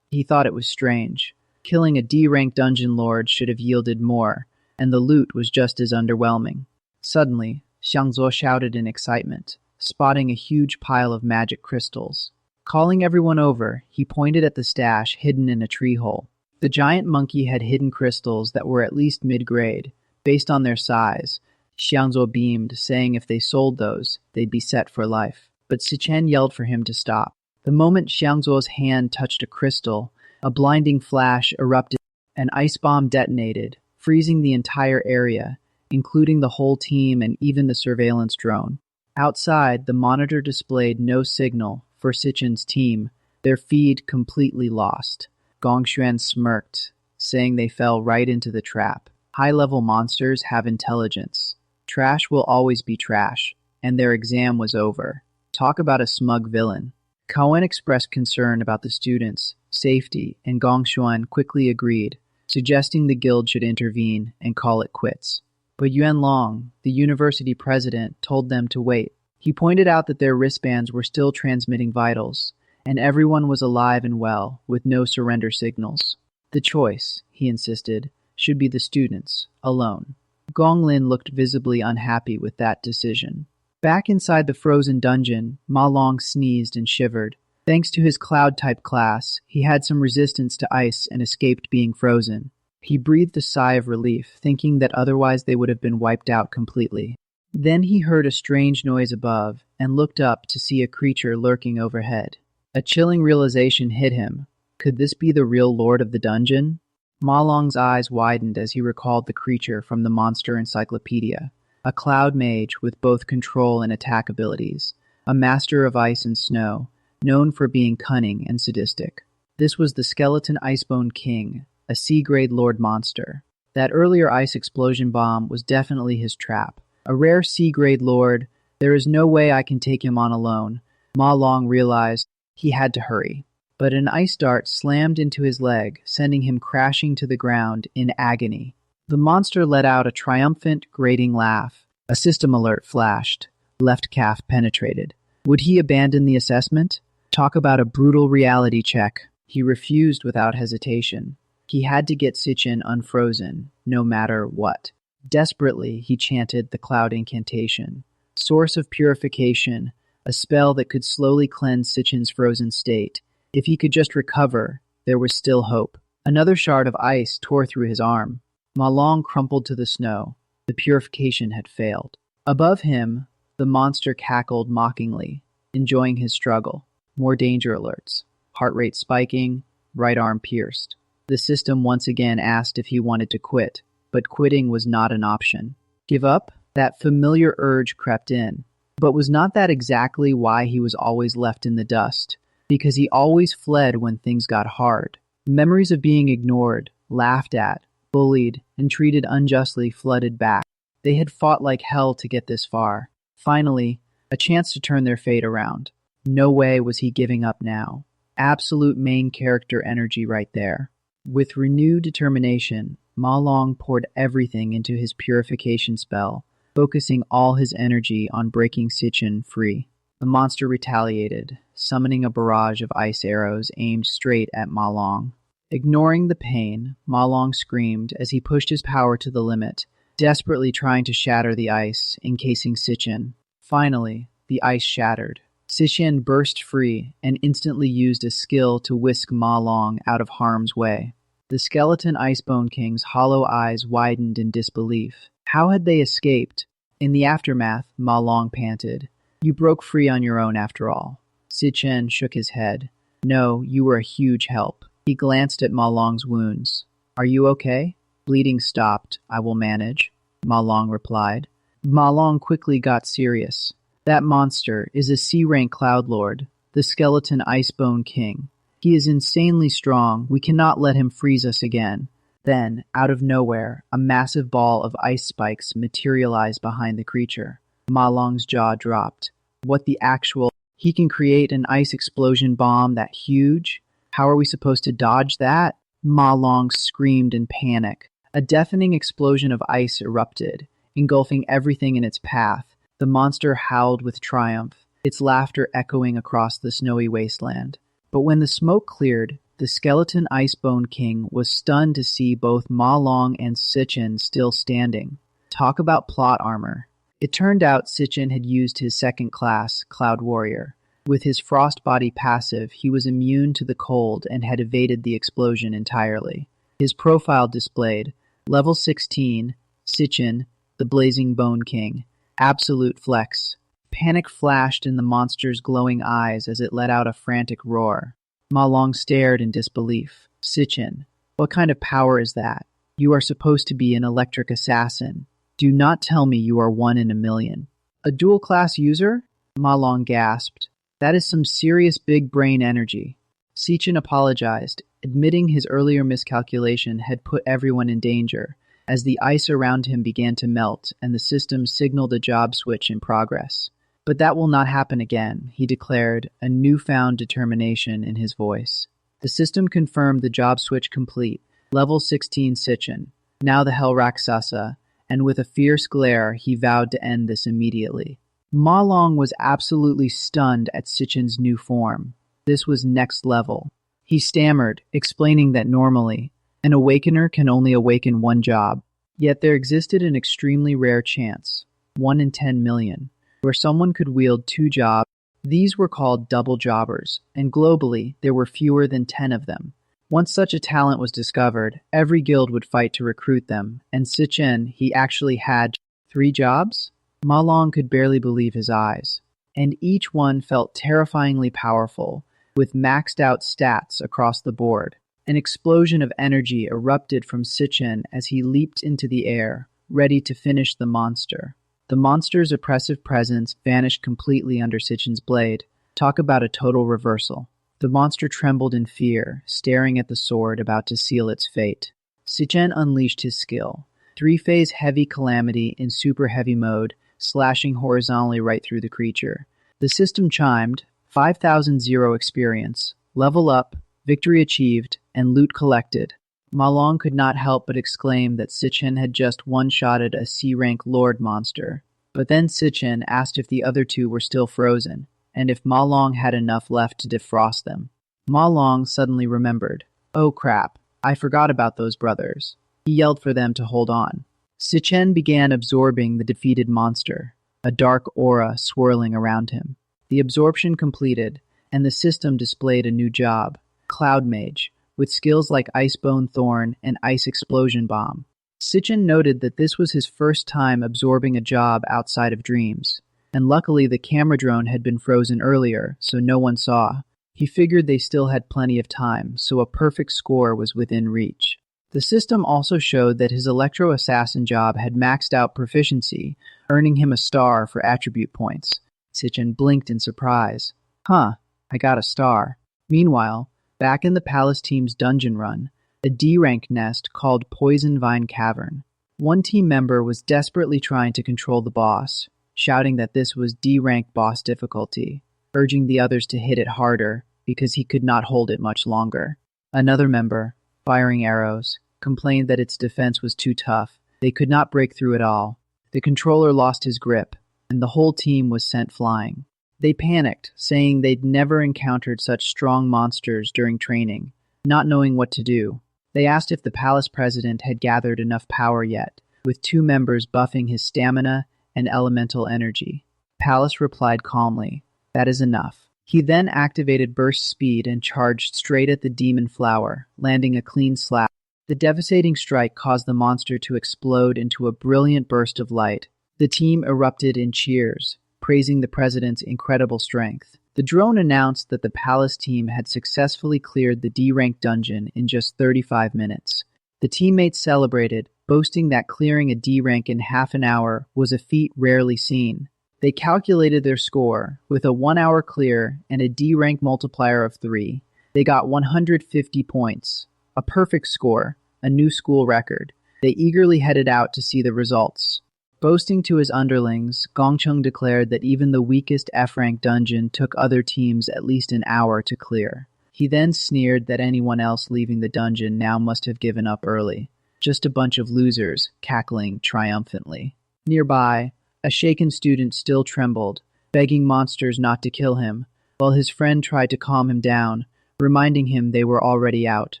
He thought it was strange. Killing a D-rank dungeon lord should have yielded more, and the loot was just as underwhelming. Suddenly, Xiang Zuo shouted in excitement, spotting a huge pile of magic crystals. Calling everyone over, he pointed at the stash hidden in a tree hole. The giant monkey had hidden crystals that were at least mid-grade, based on their size. Xiangzuo beamed, saying if they sold those, they'd be set for life. But Si Chen yelled for him to stop. The moment Xiangzuo's hand touched a crystal, a blinding flash erupted. An ice bomb detonated, freezing the entire area, including the whole team and even the surveillance drone. Outside, the monitor displayed no signal for Si Chen's team, their feed completely lost. Gong Cheng smirked, saying they fell right into the trap. High-level monsters have intelligence. Trash will always be trash, and their exam was over. Talk about a smug villain. Cohen expressed concern about the students' safety, and Gong Cheng quickly agreed, suggesting the guild should intervene and call it quits. But Yuan Long, the university president, told them to wait. He pointed out that their wristbands were still transmitting vitals, and everyone was alive and well, with no surrender signals. The choice, he insisted, should be the students, alone. Gong Lin looked visibly unhappy with that decision. Back inside the frozen dungeon, Ma Long sneezed and shivered. Thanks to his cloud-type class, he had some resistance to ice and escaped being frozen. He breathed a sigh of relief, thinking that otherwise they would have been wiped out completely. Then he heard a strange noise above and looked up to see a creature lurking overhead. A chilling realization hit him. Could this be the real lord of the dungeon? Ma Long's eyes widened as he recalled the creature from the monster encyclopedia. A cloud mage with both control and attack abilities. A master of ice and snow, known for being cunning and sadistic. This was the skeleton Icebone King, a C-grade lord monster. That earlier ice explosion bomb was definitely his trap. A rare C-grade lord, there is no way I can take him on alone. Ma Long realized he had to hurry. But an ice dart slammed into his leg, sending him crashing to the ground in agony. The monster let out a triumphant, grating laugh. A system alert flashed. Left calf penetrated. Would he abandon the assessment? Talk about a brutal reality check. He refused without hesitation. He had to get Si Chen unfrozen, no matter what. Desperately, he chanted the cloud incantation. Source of purification, a spell that could slowly cleanse Si Chen's frozen state. If he could just recover, there was still hope. Another shard of ice tore through his arm. Ma Long crumpled to the snow. The purification had failed. Above him, the monster cackled mockingly, enjoying his struggle. More danger alerts. Heart rate spiking, right arm pierced. The system once again asked if he wanted to quit, but quitting was not an option. Give up? That familiar urge crept in. But was not that exactly why he was always left in the dust? Because he always fled when things got hard. Memories of being ignored, laughed at, bullied, and treated unjustly flooded back. They had fought like hell to get this far. Finally, a chance to turn their fate around. No way was he giving up now. Absolute main character energy right there. With renewed determination, Ma Long poured everything into his purification spell, focusing all his energy on breaking Si Chen free. The monster retaliated, summoning a barrage of ice arrows aimed straight at Ma Long. Ignoring the pain, Ma Long screamed as he pushed his power to the limit, desperately trying to shatter the ice, encasing Si Chen. Finally, the ice shattered. Si Chen burst free and instantly used a skill to whisk Ma Long out of harm's way. The skeleton Icebone King's hollow eyes widened in disbelief. How had they escaped? In the aftermath, Ma Long panted. You broke free on your own after all. Si Chen shook his head. No, you were a huge help. He glanced at Ma Long's wounds. Are you okay? Bleeding stopped. I will manage, Ma Long replied. Ma Long quickly got serious. That monster is a C-rank Cloud Lord, the skeleton Icebone King. He is insanely strong. We cannot let him freeze us again. Then, out of nowhere, a massive ball of ice spikes materialized behind the creature. Ma Long's jaw dropped. What the actual... He can create an ice explosion bomb that huge? How are we supposed to dodge that? Ma Long screamed in panic. A deafening explosion of ice erupted, engulfing everything in its path. The monster howled with triumph, its laughter echoing across the snowy wasteland. But when the smoke cleared, the skeleton Icebone King was stunned to see both Ma Long and Si Chen still standing. Talk about plot armor. It turned out Si Chen had used his second class, Cloud Warrior. With his frost body passive, he was immune to the cold and had evaded the explosion entirely. His profile displayed, Level 16, Si Chen, the blazing Bone King. Absolute flex. Panic flashed in the monster's glowing eyes as it let out a frantic roar. Ma Long stared in disbelief. Si Chen, what kind of power is that? You are supposed to be an electric assassin. Do not tell me you are one in a million. A dual-class user? Ma Long gasped. That is some serious big brain energy. Si Chen apologized, admitting his earlier miscalculation had put everyone in danger, as the ice around him began to melt and the system signaled a job switch in progress. But that will not happen again, he declared, a newfound determination in his voice. The system confirmed the job switch complete. Level 16 Si Chen, now the Hell Raksasa, and with a fierce glare he vowed to end this immediately. Ma Long was absolutely stunned at Si Chen's new form. This was next level. He stammered, explaining that normally, an awakener can only awaken one job. Yet there existed an extremely rare chance, 1 in 10 million, where someone could wield 2 jobs. These were called double jobbers, and globally there were fewer than 10 of them. Once such a talent was discovered, every guild would fight to recruit them, and Si Chen, he actually had 3 jobs? Ma Long could barely believe his eyes, and each one felt terrifyingly powerful, with maxed out stats across the board. An explosion of energy erupted from Si Chen as he leaped into the air, ready to finish the monster. The monster's oppressive presence vanished completely under Si Chen's blade. Talk about a total reversal. The monster trembled in fear, staring at the sword about to seal its fate. Si Chen unleashed his skill. 3-phase heavy calamity in super heavy mode, slashing horizontally right through the creature. The system chimed, 5,000 experience, level up, victory achieved, and loot collected. Ma Long could not help but exclaim that Si Chen had just one-shotted a C-rank Lord monster. But then Si Chen asked if the other 2 were still frozen, and if Ma Long had enough left to defrost them. Ma Long suddenly remembered. Oh crap, I forgot about those brothers. He yelled for them to hold on. Si Chen began absorbing the defeated monster, a dark aura swirling around him. The absorption completed, and the system displayed a new job, Cloud Mage, with skills like Icebone Thorn and Ice Explosion Bomb. Si Chen noted that this was his first time absorbing a job outside of dreams, and luckily the camera drone had been frozen earlier, so no one saw. He figured they still had plenty of time, so a perfect score was within reach. The system also showed that his Electro Assassin job had maxed out proficiency, earning him a star for attribute points. Si Chen blinked in surprise. Huh, I got a star. Meanwhile, back in the Palace team's dungeon run, a D-rank nest called Poison Vine Cavern. One team member was desperately trying to control the boss, shouting that this was D-rank boss difficulty, urging the others to hit it harder because he could not hold it much longer. Another member, firing arrows, complained that its defense was too tough. They could not break through it all. The controller lost his grip, and the whole team was sent flying. They panicked, saying they'd never encountered such strong monsters during training, not knowing what to do. They asked if the palace president had gathered enough power yet, with 2 members buffing his stamina and elemental energy. Palace replied calmly, that is enough. He then activated burst speed and charged straight at the demon flower, landing a clean slap. The devastating strike caused the monster to explode into a brilliant burst of light. The team erupted in cheers, praising the president's incredible strength. The drone announced that the Palace team had successfully cleared the D-rank dungeon in just 35 minutes. The teammates celebrated, boasting that clearing a D-rank in half an hour was a feat rarely seen. They calculated their score. With a 1-hour clear and a D-rank multiplier of 3, they got 150 points. A perfect score, a new school record. They eagerly headed out to see the results. Boasting to his underlings, Gong Cheng declared that even the weakest F-rank dungeon took other teams at least an hour to clear. He then sneered that anyone else leaving the dungeon now must have given up early. Just a bunch of losers, cackling triumphantly. Nearby, a shaken student still trembled, begging monsters not to kill him, while his friend tried to calm him down, reminding him they were already out.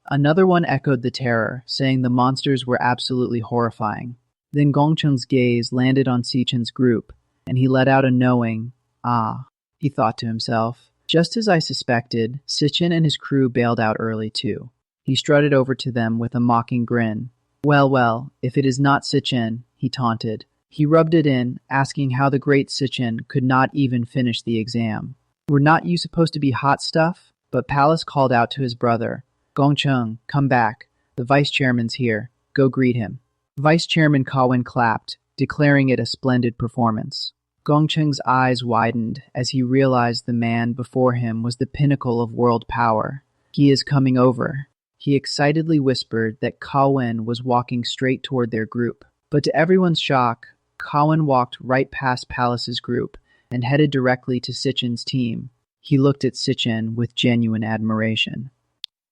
Another one echoed the terror, saying the monsters were absolutely horrifying. Then Gong Cheng's gaze landed on Si Chen's group, and he let out a knowing, "Ah," he thought to himself. Just as I suspected, Si Chen and his crew bailed out early too. He strutted over to them with a mocking grin. Well, well, if it is not Si Chen, he taunted. He rubbed it in, asking how the great Si Chen could not even finish the exam. Were not you supposed to be hot stuff? But Palace called out to his brother. Gong Cheng, come back. The vice chairman's here. Go greet him. Vice Chairman Kawin clapped, declaring it a splendid performance. Gong Cheng's eyes widened as he realized the man before him was the pinnacle of world power. He is coming over. He excitedly whispered that Kawin was walking straight toward their group. But to everyone's shock, Kawin walked right past Palace's group and headed directly to Si Chen's team. He looked at Si Chen with genuine admiration.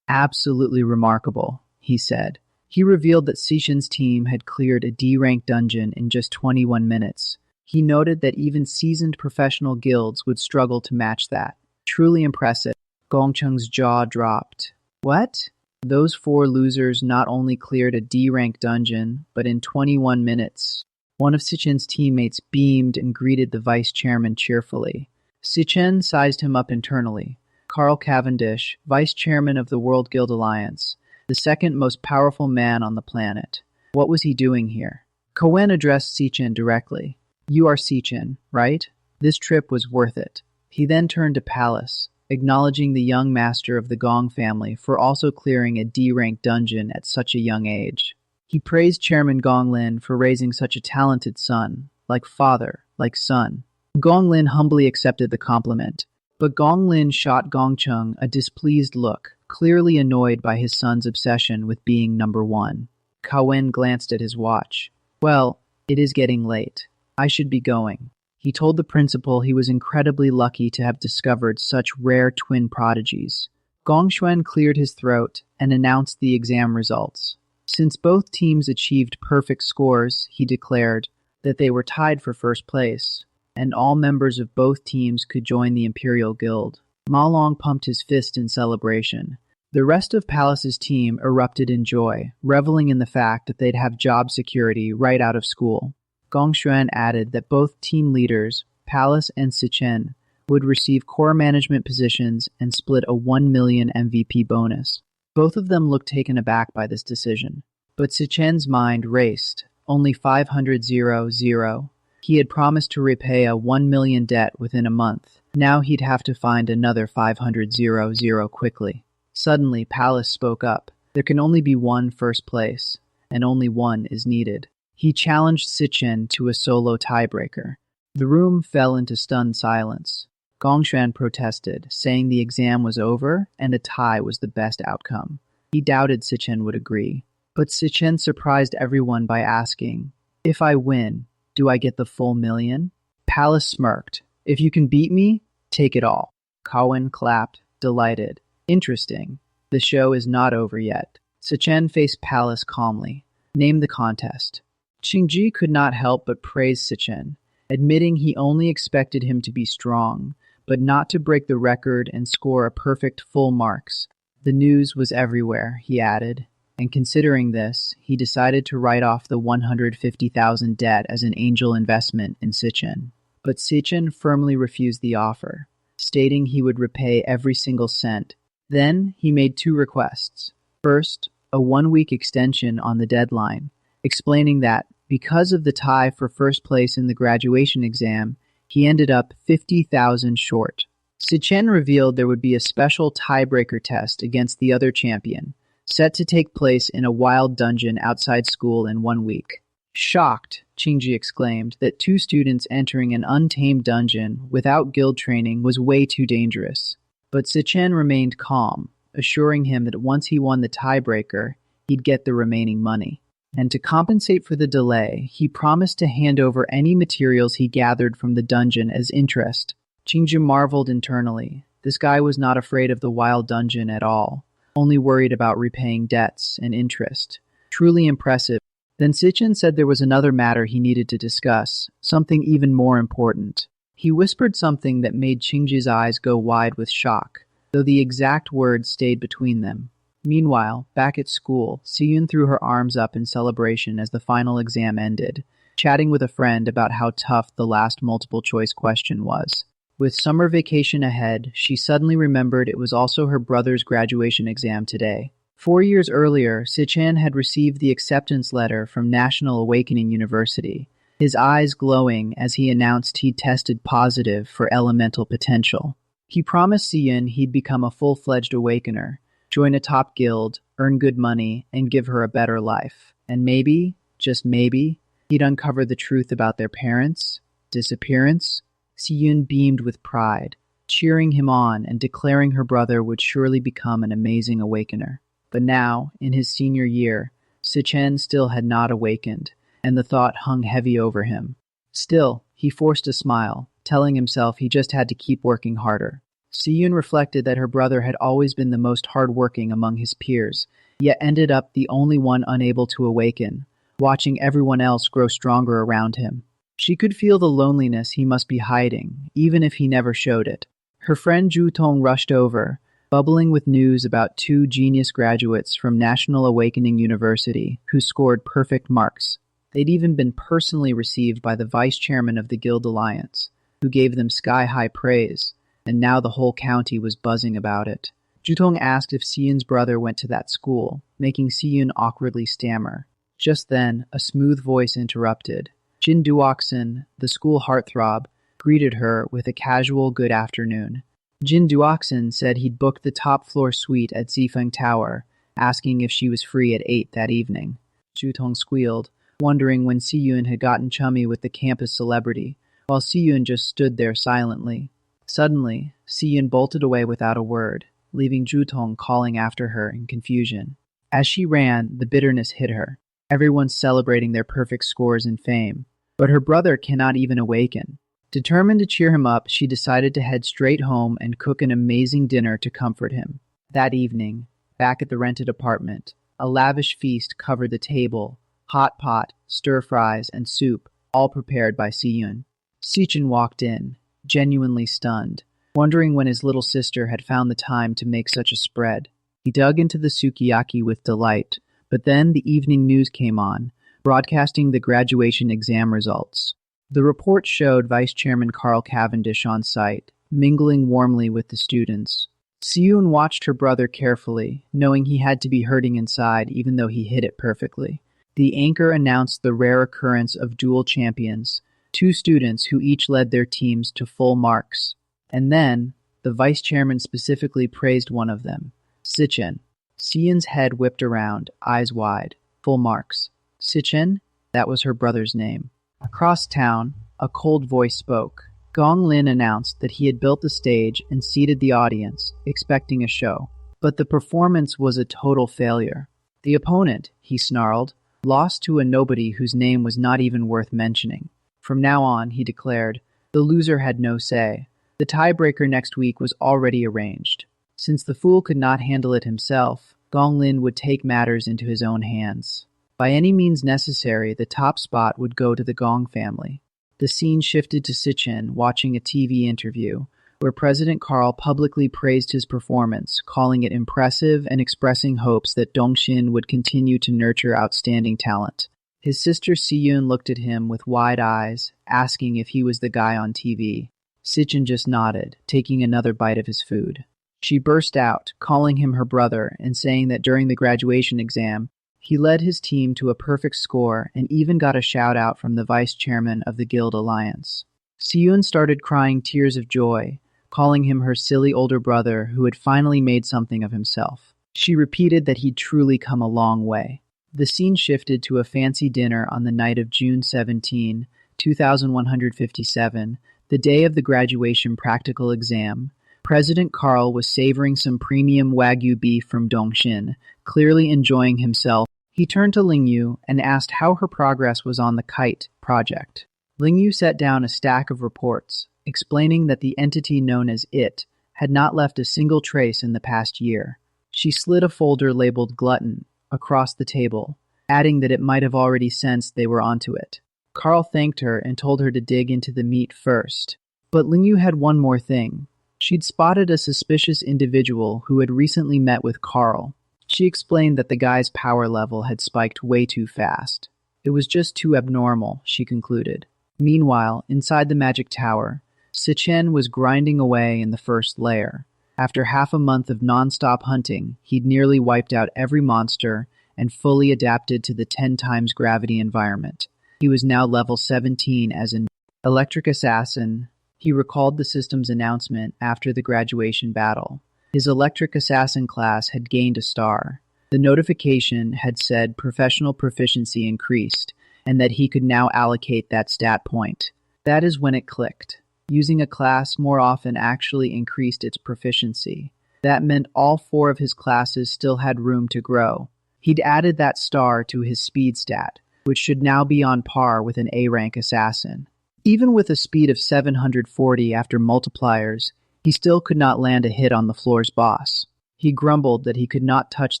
Absolutely remarkable, he said. He revealed that Si Chen's team had cleared a D-rank dungeon in just 21 minutes. He noted that even seasoned professional guilds would struggle to match that. Truly impressive. Gong Cheng's jaw dropped. What? Those 4 losers not only cleared a D-rank dungeon, but in 21 minutes. One of Si Chen's teammates beamed and greeted the vice chairman cheerfully. Si Chen sized him up internally. Carl Cavendish, vice chairman of the World Guild Alliance, the second most powerful man on the planet. What was he doing here? Kawin addressed Si Chen directly. You are Si Chen, right? This trip was worth it. He then turned to Palace, acknowledging the young master of the Gong family for also clearing a D-rank dungeon at such a young age. He praised Chairman Gong Lin for raising such a talented son, like father, like son. Gong Lin humbly accepted the compliment, but Gong Lin shot Gong Cheng a displeased look, clearly annoyed by his son's obsession with being number 1. Kawin glanced at his watch. Well, it is getting late. I should be going. He told the principal he was incredibly lucky to have discovered such rare twin prodigies. Gong Xuan cleared his throat and announced the exam results. Since both teams achieved perfect scores, he declared that they were tied for first place, and all members of both teams could join the Imperial Guild. Ma Long pumped his fist in celebration. The rest of Palace's team erupted in joy, reveling in the fact that they'd have job security right out of school. Gong Xuan added that both team leaders, Palace and Si Chen, would receive core management positions and split a 1 million MVP bonus. Both of them looked taken aback by this decision, but Si Chen's mind raced. Only 500,000. He had promised to repay a 1 million debt within a month. Now he'd have to find another 500,000 quickly. Suddenly, Palace spoke up. There can only be one first place, and only one is needed. He challenged Si Chen to a solo tiebreaker. The room fell into stunned silence. Gong Xuan protested, saying the exam was over and a tie was the best outcome. He doubted Si Chen would agree. But Si Chen surprised everyone by asking, if I win, do I get the full million? Palace smirked. If you can beat me, take it all. Kawin clapped, delighted. Interesting. The show is not over yet. Si Chen faced Palace calmly. Name the contest. Qingji could not help but praise Si Chen, admitting he only expected him to be strong, but not to break the record and score a perfect full marks. The news was everywhere, he added, and considering this, he decided to write off the 150,000 debt as an angel investment in Si Chen. But Si Chen firmly refused the offer, stating he would repay every single cent. Then he made 2 requests. First, a 1-week extension on the deadline, explaining that, because of the tie for first place in the graduation exam, he ended up 50,000 short. Si Chen revealed there would be a special tiebreaker test against the other champion, set to take place in a wild dungeon outside school in 1 week. Shocked, Qingji exclaimed that 2 students entering an untamed dungeon without guild training was way too dangerous. But Si Chen remained calm, assuring him that once he won the tiebreaker, he'd get the remaining money. And to compensate for the delay, he promised to hand over any materials he gathered from the dungeon as interest. Qingji marveled internally. This guy was not afraid of the wild dungeon at all, only worried about repaying debts and interest. Truly impressive. Then Si Chen said there was another matter he needed to discuss, something even more important. He whispered something that made Qingji's eyes go wide with shock, though the exact words stayed between them. Meanwhile, back at school, Siyun threw her arms up in celebration as the final exam ended, chatting with a friend about how tough the last multiple-choice question was. With summer vacation ahead, she suddenly remembered it was also her brother's graduation exam today. 4 years earlier, Si Chen had received the acceptance letter from National Awakening University, his eyes glowing as he announced he'd tested positive for elemental potential. He promised Si Chen he'd become a full-fledged awakener, join a top guild, earn good money, and give her a better life. And maybe, just maybe, he'd uncover the truth about their parents' disappearance. Si Chen beamed with pride, cheering him on and declaring her brother would surely become an amazing awakener. But now, in his senior year, Si Chen still had not awakened, and the thought hung heavy over him. Still, he forced a smile, telling himself he just had to keep working harder. Si Chen reflected that her brother had always been the most hardworking among his peers, yet ended up the only one unable to awaken, watching everyone else grow stronger around him. She could feel the loneliness he must be hiding, even if he never showed it. Her friend Zhu Tong rushed over, bubbling with news about 2 genius graduates from National Awakening University who scored perfect marks. They'd even been personally received by the vice chairman of the Guild Alliance, who gave them sky-high praise, and now the whole county was buzzing about it. Zhu Tong asked if Si Yun's brother went to that school, making Si Yun awkwardly stammer. Just then, a smooth voice interrupted. Jin Duoxin, the school heartthrob, greeted her with a casual good afternoon. Jin Duoxin said he'd booked the top-floor suite at Zifeng Tower, asking if she was free at 8 that evening. Zhu Tong squealed, wondering when Si Yun had gotten chummy with the campus celebrity, while Si Yun just stood there silently. Suddenly, Si Yun bolted away without a word, leaving Zhu Tong calling after her in confusion. As she ran, the bitterness hit her. Everyone's celebrating their perfect scores and fame, but her brother cannot even awaken. Determined to cheer him up, she decided to head straight home and cook an amazing dinner to comfort him. That evening, back at the rented apartment, a lavish feast covered the table, hot pot, stir-fries, and soup, all prepared by Si Yun. Si Chen walked in, genuinely stunned, wondering when his little sister had found the time to make such a spread. He dug into the sukiyaki with delight, but then the evening news came on, broadcasting the graduation exam results. The report showed Vice Chairman Carl Cavendish on site, mingling warmly with the students. Si Yun watched her brother carefully, knowing he had to be hurting inside even though he hid it perfectly. The anchor announced the rare occurrence of dual champions, 2 students who each led their teams to full marks. And then, the vice chairman specifically praised one of them, Si Chen. Si Yun's head whipped around, eyes wide. Full marks. Si Chen? That was her brother's name. Across town, a cold voice spoke. Gong Lin announced that he had built the stage and seated the audience, expecting a show. But the performance was a total failure. The opponent, he snarled, lost to a nobody whose name was not even worth mentioning. From now on, he declared, the loser had no say. The tiebreaker next week was already arranged. Since the fool could not handle it himself, Gong Lin would take matters into his own hands. By any means necessary, the top spot would go to the Gong family. The scene shifted to Si Chen watching a TV interview, where President Carl publicly praised his performance, calling it impressive and expressing hopes that Dongxin would continue to nurture outstanding talent. His sister Si Yun looked at him with wide eyes, asking if he was the guy on TV. Si Chen just nodded, taking another bite of his food. She burst out, calling him her brother and saying that during the graduation exam, he led his team to a perfect score and even got a shout-out from the vice chairman of the Guild Alliance. Si Yun started crying tears of joy, calling him her silly older brother who had finally made something of himself. She repeated that he'd truly come a long way. The scene shifted to a fancy dinner on the night of June 17, 2157, the day of the graduation practical exam. President Carl was savoring some premium Wagyu beef from Dongxin, clearly enjoying himself. He turned to Lingyu and asked how her progress was on the kite project. Lingyu set down a stack of reports, explaining that the entity known as IT had not left a single trace in the past year. She slid a folder labeled Glutton across the table, adding that it might have already sensed they were onto it. Carl thanked her and told her to dig into the meat first. But Lingyu had one more thing. She'd spotted a suspicious individual who had recently met with Carl. She explained that the guy's power level had spiked way too fast. It was just too abnormal, she concluded. Meanwhile, inside the magic tower, Si Chen was grinding away in the first layer. After half a month of non-stop hunting, he'd nearly wiped out every monster and fully adapted to the 10 times gravity environment. He was now level 17 as an electric assassin. He recalled the system's announcement after the graduation battle. His electric assassin class had gained a star. The notification had said professional proficiency increased, and that he could now allocate that stat point. That is when it clicked. Using a class more often actually increased its proficiency. That meant all 4 of his classes still had room to grow. He'd added that star to his speed stat, which should now be on par with an A-rank assassin. Even with a speed of 740 after multipliers, he still could not land a hit on the floor's boss. He grumbled that he could not touch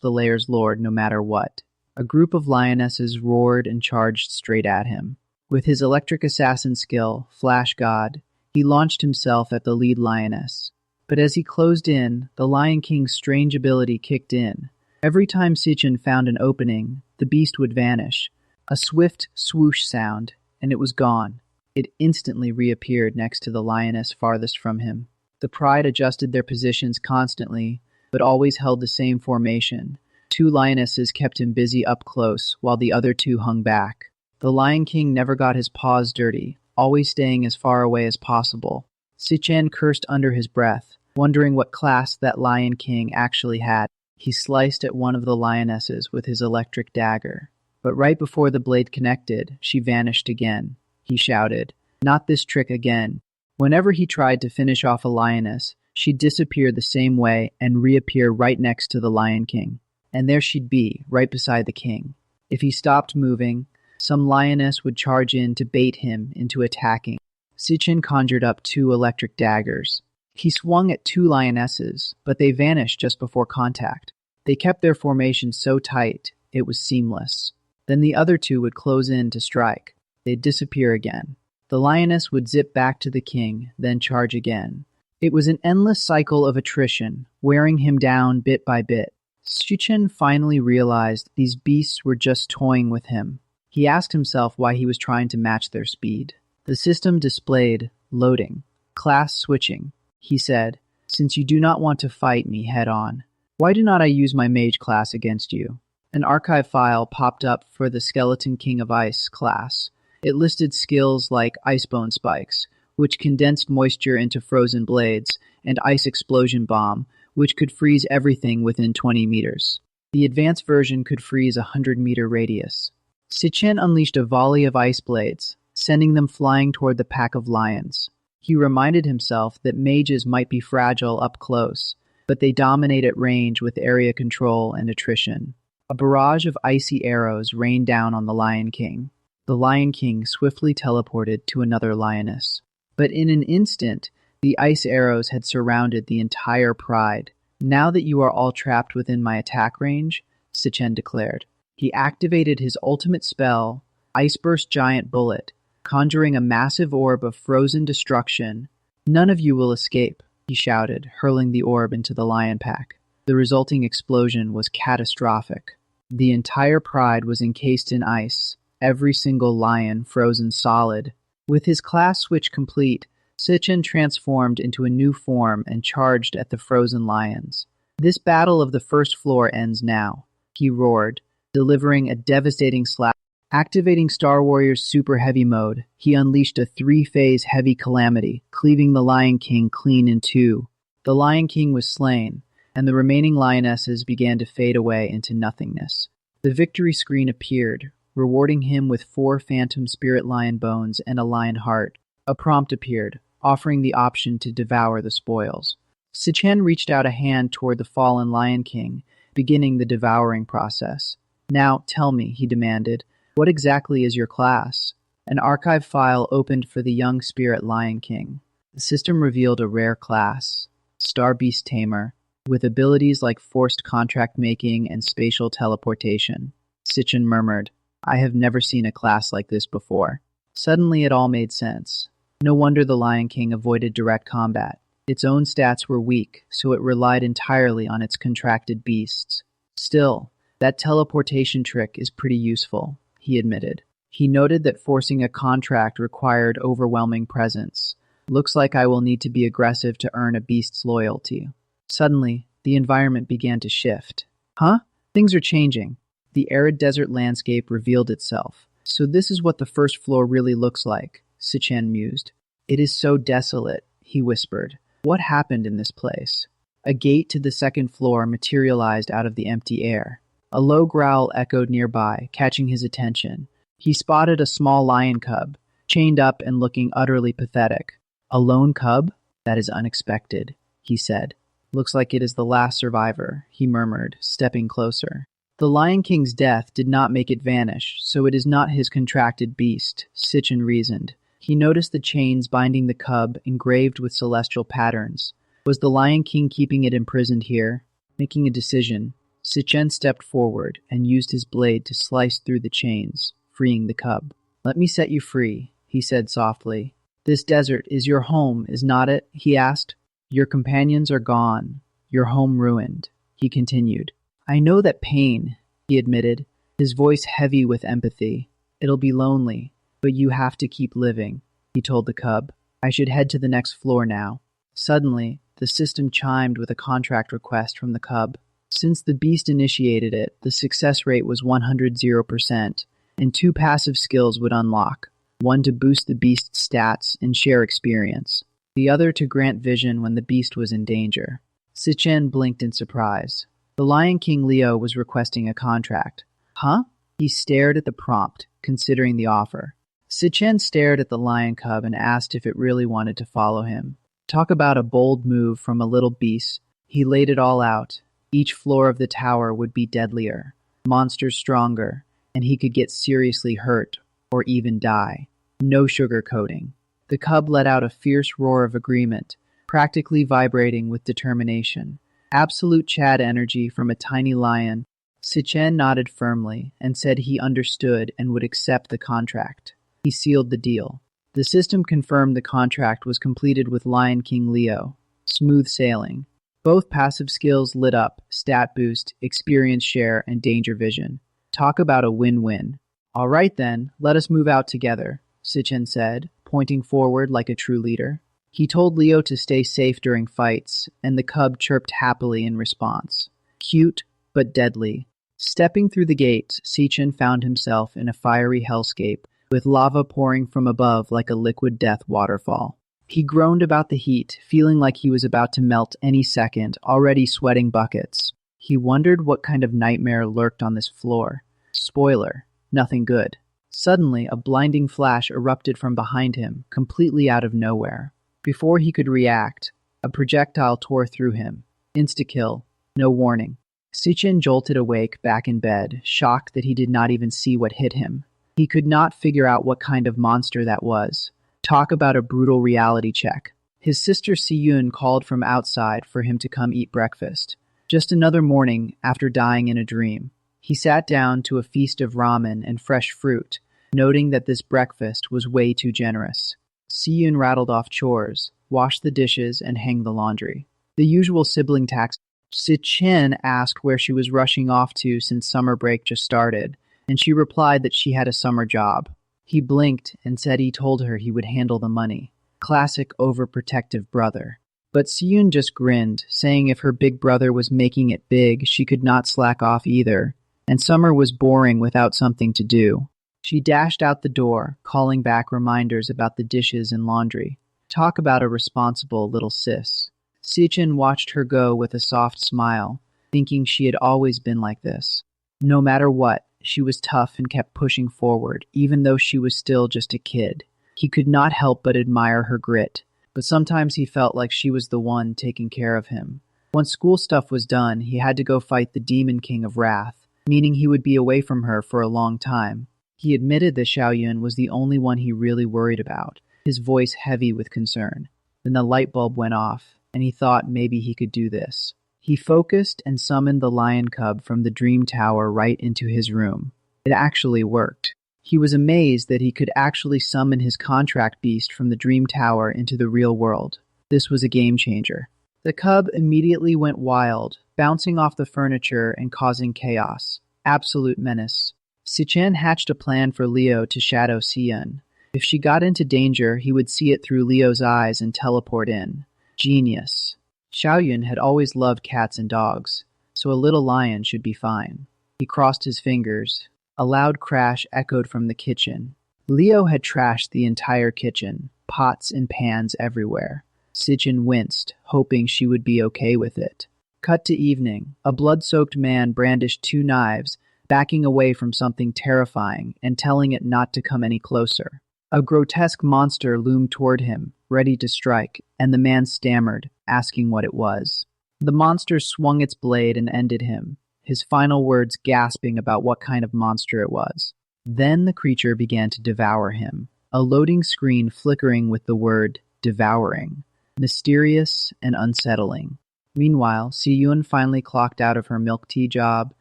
the layer's lord no matter what. A group of lionesses roared and charged straight at him. With his electric assassin skill, Flash God, he launched himself at the lead lioness. But as he closed in, the Lion King's strange ability kicked in. Every time Si Chen found an opening, the beast would vanish. A swift swoosh sound, and it was gone. It instantly reappeared next to the lioness farthest from him. The pride adjusted their positions constantly, but always held the same formation. 2 lionesses kept him busy up close, while the other 2 hung back. The Lion King never got his paws dirty, always staying as far away as possible. Si Chen cursed under his breath, wondering what class that Lion King actually had. He sliced at one of the lionesses with his electric dagger. But right before the blade connected, she vanished again. He shouted, "Not this trick again." Whenever he tried to finish off a lioness, she'd disappear the same way and reappear right next to the Lion King. And there she'd be, right beside the king. If he stopped moving, some lioness would charge in to bait him into attacking. Si Chen conjured up 2 electric daggers. He swung at 2 lionesses, but they vanished just before contact. They kept their formation so tight, it was seamless. Then the other 2 would close in to strike. They'd disappear again. The lioness would zip back to the king, then charge again. It was an endless cycle of attrition, wearing him down bit by bit. Si Chen finally realized these beasts were just toying with him. He asked himself why he was trying to match their speed. The system displayed loading, class switching. He said, "Since you do not want to fight me head-on, why do not I use my mage class against you?" An archive file popped up for the Skeleton King of Ice class. It listed skills like Icebone Spikes, which condensed moisture into frozen blades, and Ice Explosion Bomb, which could freeze everything within 20 meters. The advanced version could freeze a 100-meter radius. Si Chen unleashed a volley of ice blades, sending them flying toward the pack of lions. He reminded himself that mages might be fragile up close, but they dominate at range with area control and attrition. A barrage of icy arrows rained down on the Lion King. The Lion King swiftly teleported to another lioness. But in an instant, the ice arrows had surrounded the entire pride. "Now that you are all trapped within my attack range," Si Chen declared. He activated his ultimate spell, Ice Burst Giant Bullet, conjuring a massive orb of frozen destruction. "None of you will escape," he shouted, hurling the orb into the lion pack. The resulting explosion was catastrophic. The entire pride was encased in ice, every single lion frozen solid. With his class switch complete, Si Chen transformed into a new form and charged at the frozen lions. "This battle of the first floor ends now," he roared, delivering a devastating slap. Activating Star Warrior's Super Heavy Mode, he unleashed a 3-phase heavy calamity, cleaving the Lion King clean in 2. The Lion King was slain, and the remaining lionesses began to fade away into nothingness. The victory screen appeared, rewarding him with 4 phantom spirit lion bones and a lion heart. A prompt appeared, offering the option to devour the spoils. Si Chen reached out a hand toward the fallen Lion King, beginning the devouring process. "Now, tell me," he demanded, "what exactly is your class?" An archive file opened for the young spirit Lion King. The system revealed a rare class, Star Beast Tamer, with abilities like forced contract making and spatial teleportation. Si Chen murmured, "I have never seen a class like this before." Suddenly it all made sense. No wonder the Lion King avoided direct combat. Its own stats were weak, so it relied entirely on its contracted beasts. Still, that teleportation trick is pretty useful, he admitted. He noted that forcing a contract required overwhelming presence. "Looks like I will need to be aggressive to earn a beast's loyalty." Suddenly, the environment began to shift. Huh? Things are changing. The arid desert landscape revealed itself. So this is what the first floor really looks like, Si Chen mused. It is so desolate, he whispered. What happened in this place? A gate to the second floor materialized out of the empty air. A low growl echoed nearby, catching his attention. He spotted a small lion cub, chained up and looking utterly pathetic. A lone cub? That is unexpected, he said. Looks like it is the last survivor, he murmured, stepping closer. The Lion King's death did not make it vanish, so it is not his contracted beast, Si Chen reasoned. He noticed the chains binding the cub engraved with celestial patterns. Was the Lion King keeping it imprisoned here? Making a decision, Si Chen stepped forward and used his blade to slice through the chains, freeing the cub. Let me set you free, he said softly. This desert is your home, is not it? He asked. Your companions are gone, your home ruined, he continued. I know that pain, he admitted, his voice heavy with empathy. It'll be lonely, but you have to keep living, he told the cub. I should head to the next floor now. Suddenly, the system chimed with a contract request from the cub. Since the beast initiated it, the success rate was 100%, and 2 passive skills would unlock, one to boost the beast's stats and share experience, the other to grant vision when the beast was in danger. Si Chen blinked in surprise. The Lion King Leo was requesting a contract. Huh? He stared at the prompt, considering the offer. Si Chen stared at the lion cub and asked if it really wanted to follow him. Talk about a bold move from a little beast. He laid it all out. Each floor of the tower would be deadlier, monsters stronger, and he could get seriously hurt or even die. No sugarcoating. The cub let out a fierce roar of agreement, practically vibrating with determination. Absolute Chad energy from a tiny lion. Si Chen nodded firmly and said he understood and would accept the contract. He sealed the deal. The system confirmed the contract was completed with Lion King Leo. Smooth sailing. Both passive skills lit up, stat boost, experience share, and danger vision. Talk about a win-win. All right then, let us move out together, Si Chen said, pointing forward like a true leader. He told Leo to stay safe during fights, and the cub chirped happily in response. Cute, but deadly. Stepping through the gates, Si Chen found himself in a fiery hellscape, with lava pouring from above like a liquid death waterfall. He groaned about the heat, feeling like he was about to melt any second, already sweating buckets. He wondered what kind of nightmare lurked on this floor. Spoiler, nothing good. Suddenly, a blinding flash erupted from behind him, completely out of nowhere. Before he could react, a projectile tore through him. Insta-kill. No warning. Si Chen jolted awake, back in bed, shocked that he did not even see what hit him. He could not figure out what kind of monster that was. Talk about a brutal reality check. His sister Si Yun called from outside for him to come eat breakfast. Just another morning after dying in a dream. He sat down to a feast of ramen and fresh fruit, noting that this breakfast was way too generous. Si Yun rattled off chores, washed the dishes, and hang the laundry. The usual sibling tax. Si Chen asked where she was rushing off to since summer break just started, and she replied that she had a summer job. He blinked and said he told her he would handle the money. Classic overprotective brother. But Si Yun just grinned, saying if her big brother was making it big, she could not slack off either, and summer was boring without something to do. She dashed out the door, calling back reminders about the dishes and laundry. Talk about a responsible little sis. Si Chen watched her go with a soft smile, thinking she had always been like this. No matter what, she was tough and kept pushing forward, even though she was still just a kid. He could not help but admire her grit, but sometimes he felt like she was the one taking care of him. Once school stuff was done, he had to go fight the Demon King of Wrath, meaning he would be away from her for a long time. He admitted that Xiaoyun was the only one he really worried about, his voice heavy with concern. Then the light bulb went off, and he thought maybe he could do this. He focused and summoned the lion cub from the dream tower right into his room. It actually worked. He was amazed that he could actually summon his contract beast from the dream tower into the real world. This was a game changer. The cub immediately went wild, bouncing off the furniture and causing chaos. Absolute menace. Si Chen hatched a plan for Leo to shadow Si Yun. If she got into danger, he would see it through Leo's eyes and teleport in. Genius. Xiaoyun had always loved cats and dogs, so a little lion should be fine. He crossed his fingers. A loud crash echoed from the kitchen. Leo had trashed the entire kitchen, pots and pans everywhere. Si Chen winced, hoping she would be okay with it. Cut to evening. A blood-soaked man brandished 2 knives, backing away from something terrifying and telling it not to come any closer. A grotesque monster loomed toward him, ready to strike, and the man stammered, asking what it was. The monster swung its blade and ended him, his final words gasping about what kind of monster it was. Then the creature began to devour him, a loading screen flickering with the word devouring, mysterious and unsettling. Meanwhile, Si-Yun finally clocked out of her milk tea job,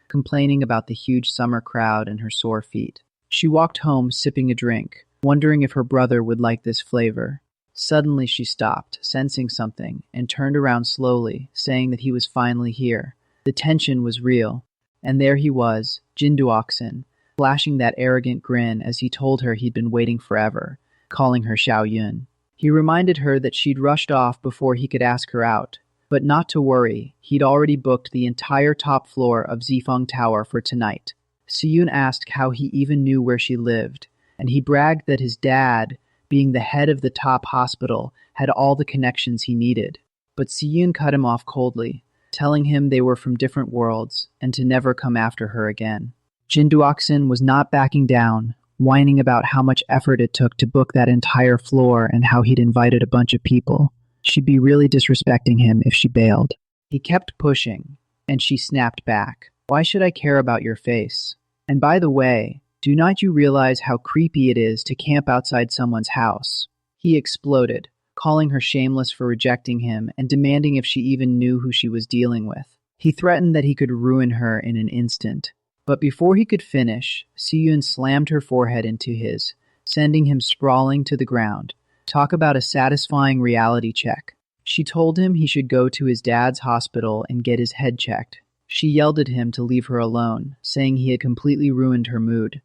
complaining about the huge summer crowd and her sore feet. She walked home sipping a drink, wondering if her brother would like this flavor. Suddenly she stopped, sensing something, and turned around slowly, saying that he was finally here. The tension was real, and there he was, Jinduoxin, flashing that arrogant grin as he told her he'd been waiting forever, calling her Xiaoyun. He reminded her that she'd rushed off before he could ask her out, but not to worry, he'd already booked the entire top floor of Zifeng Tower for tonight. Si-Yun asked how he even knew where she lived, and he bragged that his dad, being the head of the top hospital, had all the connections he needed. But Si-Yun cut him off coldly, telling him they were from different worlds and to never come after her again. Jinduoxin was not backing down, whining about how much effort it took to book that entire floor and how he'd invited a bunch of people. She'd be really disrespecting him if she bailed. He kept pushing, and she snapped back. "Why should I care about your face? And by the way, do not you realize how creepy it is to camp outside someone's house?" He exploded, calling her shameless for rejecting him and demanding if she even knew who she was dealing with. He threatened that he could ruin her in an instant. But before he could finish, Si-Yun slammed her forehead into his, sending him sprawling to the ground. Talk about a satisfying reality check. She told him he should go to his dad's hospital and get his head checked. She yelled at him to leave her alone, saying he had completely ruined her mood.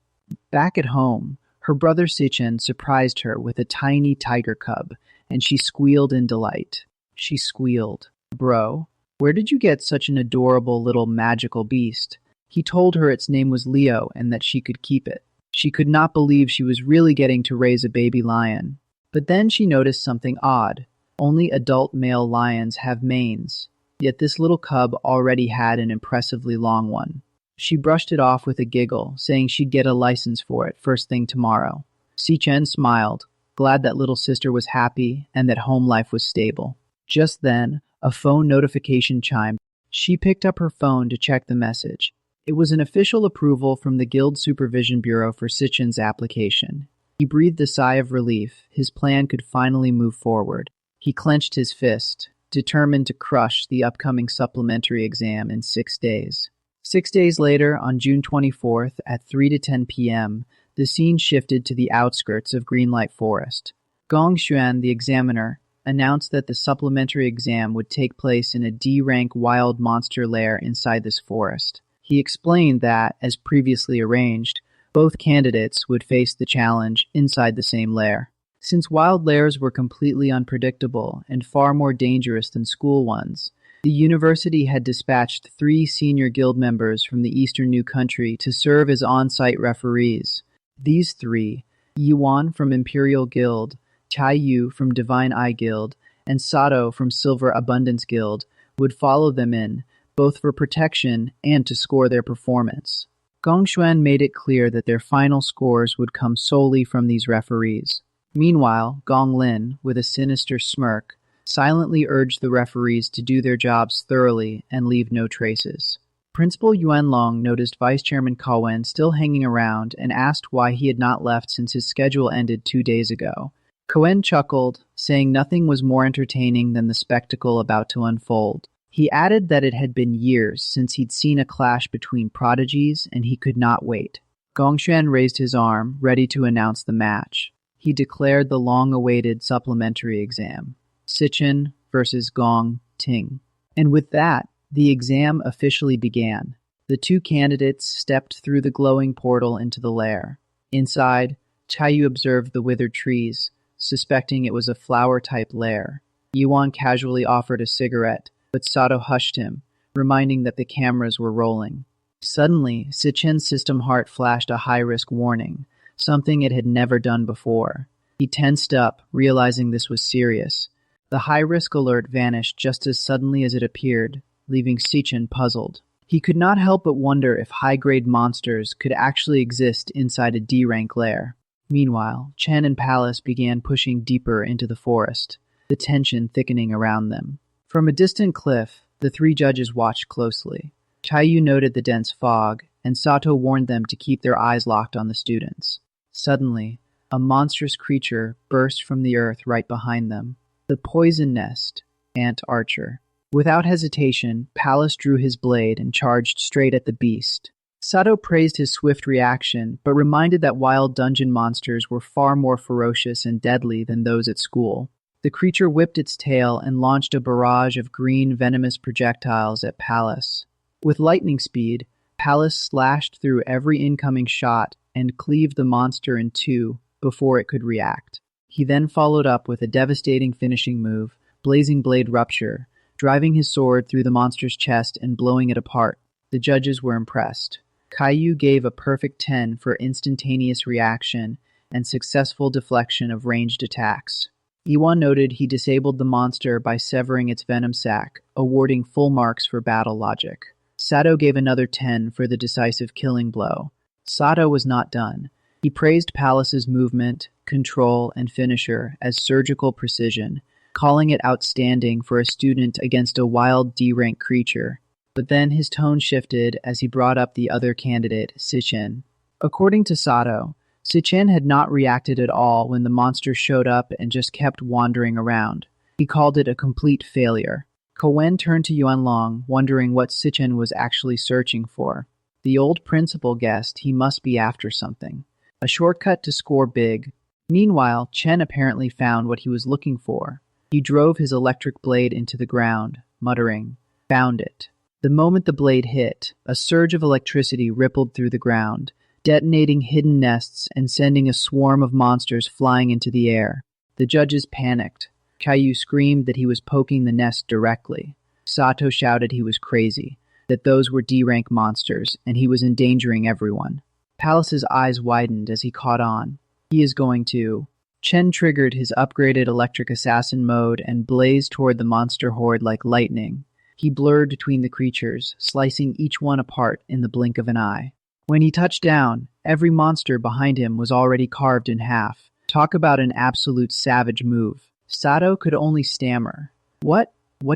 Back at home, her brother Si Chen surprised her with a tiny tiger cub, and she squealed in delight. She squealed, "Bro, where did you get such an adorable little magical beast?" He told her its name was Leo and that she could keep it. She could not believe she was really getting to raise a baby lion. But then she noticed something odd. Only adult male lions have manes, yet this little cub already had an impressively long one. She brushed it off with a giggle, saying she'd get a license for it first thing tomorrow. Si Chen smiled, glad that little sister was happy and that home life was stable. Just then, a phone notification chimed. She picked up her phone to check the message. It was an official approval from the Guild Supervision Bureau for Si Chen's application. He breathed a sigh of relief. His plan could finally move forward. He clenched his fist, determined to crush the upcoming supplementary exam in 6 days. 6 days later, on June 24th at 3 to 10 p.m., the scene shifted to the outskirts of Greenlight Forest. Gong Cheng, the examiner, announced that the supplementary exam would take place in a D-rank wild monster lair inside this forest. He explained that, as previously arranged, both candidates would face the challenge inside the same lair. Since wild lairs were completely unpredictable and far more dangerous than school ones, the university had dispatched 3 senior guild members from the Eastern New Country to serve as on-site referees. These 3, Yuan from Imperial Guild, Chai Yu from Divine Eye Guild, and Sato from Silver Abundance Guild, would follow them in, both for protection and to score their performance. Gong Cheng made it clear that their final scores would come solely from these referees. Meanwhile, Gong Lin, with a sinister smirk, silently urged the referees to do their jobs thoroughly and leave no traces. Principal Yuanlong noticed Vice Chairman Kawen still hanging around and asked why he had not left since his schedule ended 2 days ago. Kawen chuckled, saying nothing was more entertaining than the spectacle about to unfold. He added that it had been years since he'd seen a clash between prodigies and he could not wait. Gongxuan raised his arm, ready to announce the match. He declared the long-awaited supplementary exam. Si Chen versus Gong Ting. And with that, the exam officially began. The 2 candidates stepped through the glowing portal into the lair. Inside, Chayu observed the withered trees, suspecting it was a flower-type lair. Yuan casually offered a cigarette, but Sato hushed him, reminding that the cameras were rolling. Suddenly, Si Chen's system heart flashed a high-risk warning, something it had never done before. He tensed up, realizing this was serious. The high-risk alert vanished just as suddenly as it appeared, leaving Si Chen puzzled. He could not help but wonder if high-grade monsters could actually exist inside a D-rank lair. Meanwhile, Chen and Palace began pushing deeper into the forest, the tension thickening around them. From a distant cliff, the three judges watched closely. Chaiyu noted the dense fog, and Sato warned them to keep their eyes locked on the students. Suddenly, a monstrous creature burst from the earth right behind them. The poison nest, Ant Archer. Without hesitation, Palace drew his blade and charged straight at the beast. Sato praised his swift reaction, but reminded that wild dungeon monsters were far more ferocious and deadly than those at school. The creature whipped its tail and launched a barrage of green, venomous projectiles at Palace. With lightning speed, Palace slashed through every incoming shot and cleaved the monster in two before it could react. He then followed up with a devastating finishing move, Blazing Blade Rupture, driving his sword through the monster's chest and blowing it apart. The judges were impressed. Caillou gave a perfect 10 for instantaneous reaction and successful deflection of ranged attacks. Iwan noted he disabled the monster by severing its venom sac, awarding full marks for battle logic. Sato gave another 10 for the decisive killing blow. Sato was not done. He praised Palace's movement, control, and finisher as surgical precision, calling it outstanding for a student against a wild D-rank creature. But then his tone shifted as he brought up the other candidate, Si Chen. According to Sato, Si Chen had not reacted at all when the monster showed up and just kept wandering around. He called it a complete failure. Kowen turned to Yuanlong, wondering what Si Chen was actually searching for. The old principal guessed he must be after something. A shortcut to score big. Meanwhile, Chen apparently found what he was looking for. He drove his electric blade into the ground, muttering, "Found it." The moment the blade hit, a surge of electricity rippled through the ground, detonating hidden nests and sending a swarm of monsters flying into the air. The judges panicked. Caillou screamed that he was poking the nest directly. Sato shouted he was crazy, that those were D-rank monsters, and he was endangering everyone. Palace's eyes widened as he caught on. He is going to... Chen triggered his upgraded electric assassin mode and blazed toward the monster horde like lightning. He blurred between the creatures, slicing each one apart in the blink of an eye. When he touched down, every monster behind him was already carved in half. Talk about an absolute savage move. Sato could only stammer. What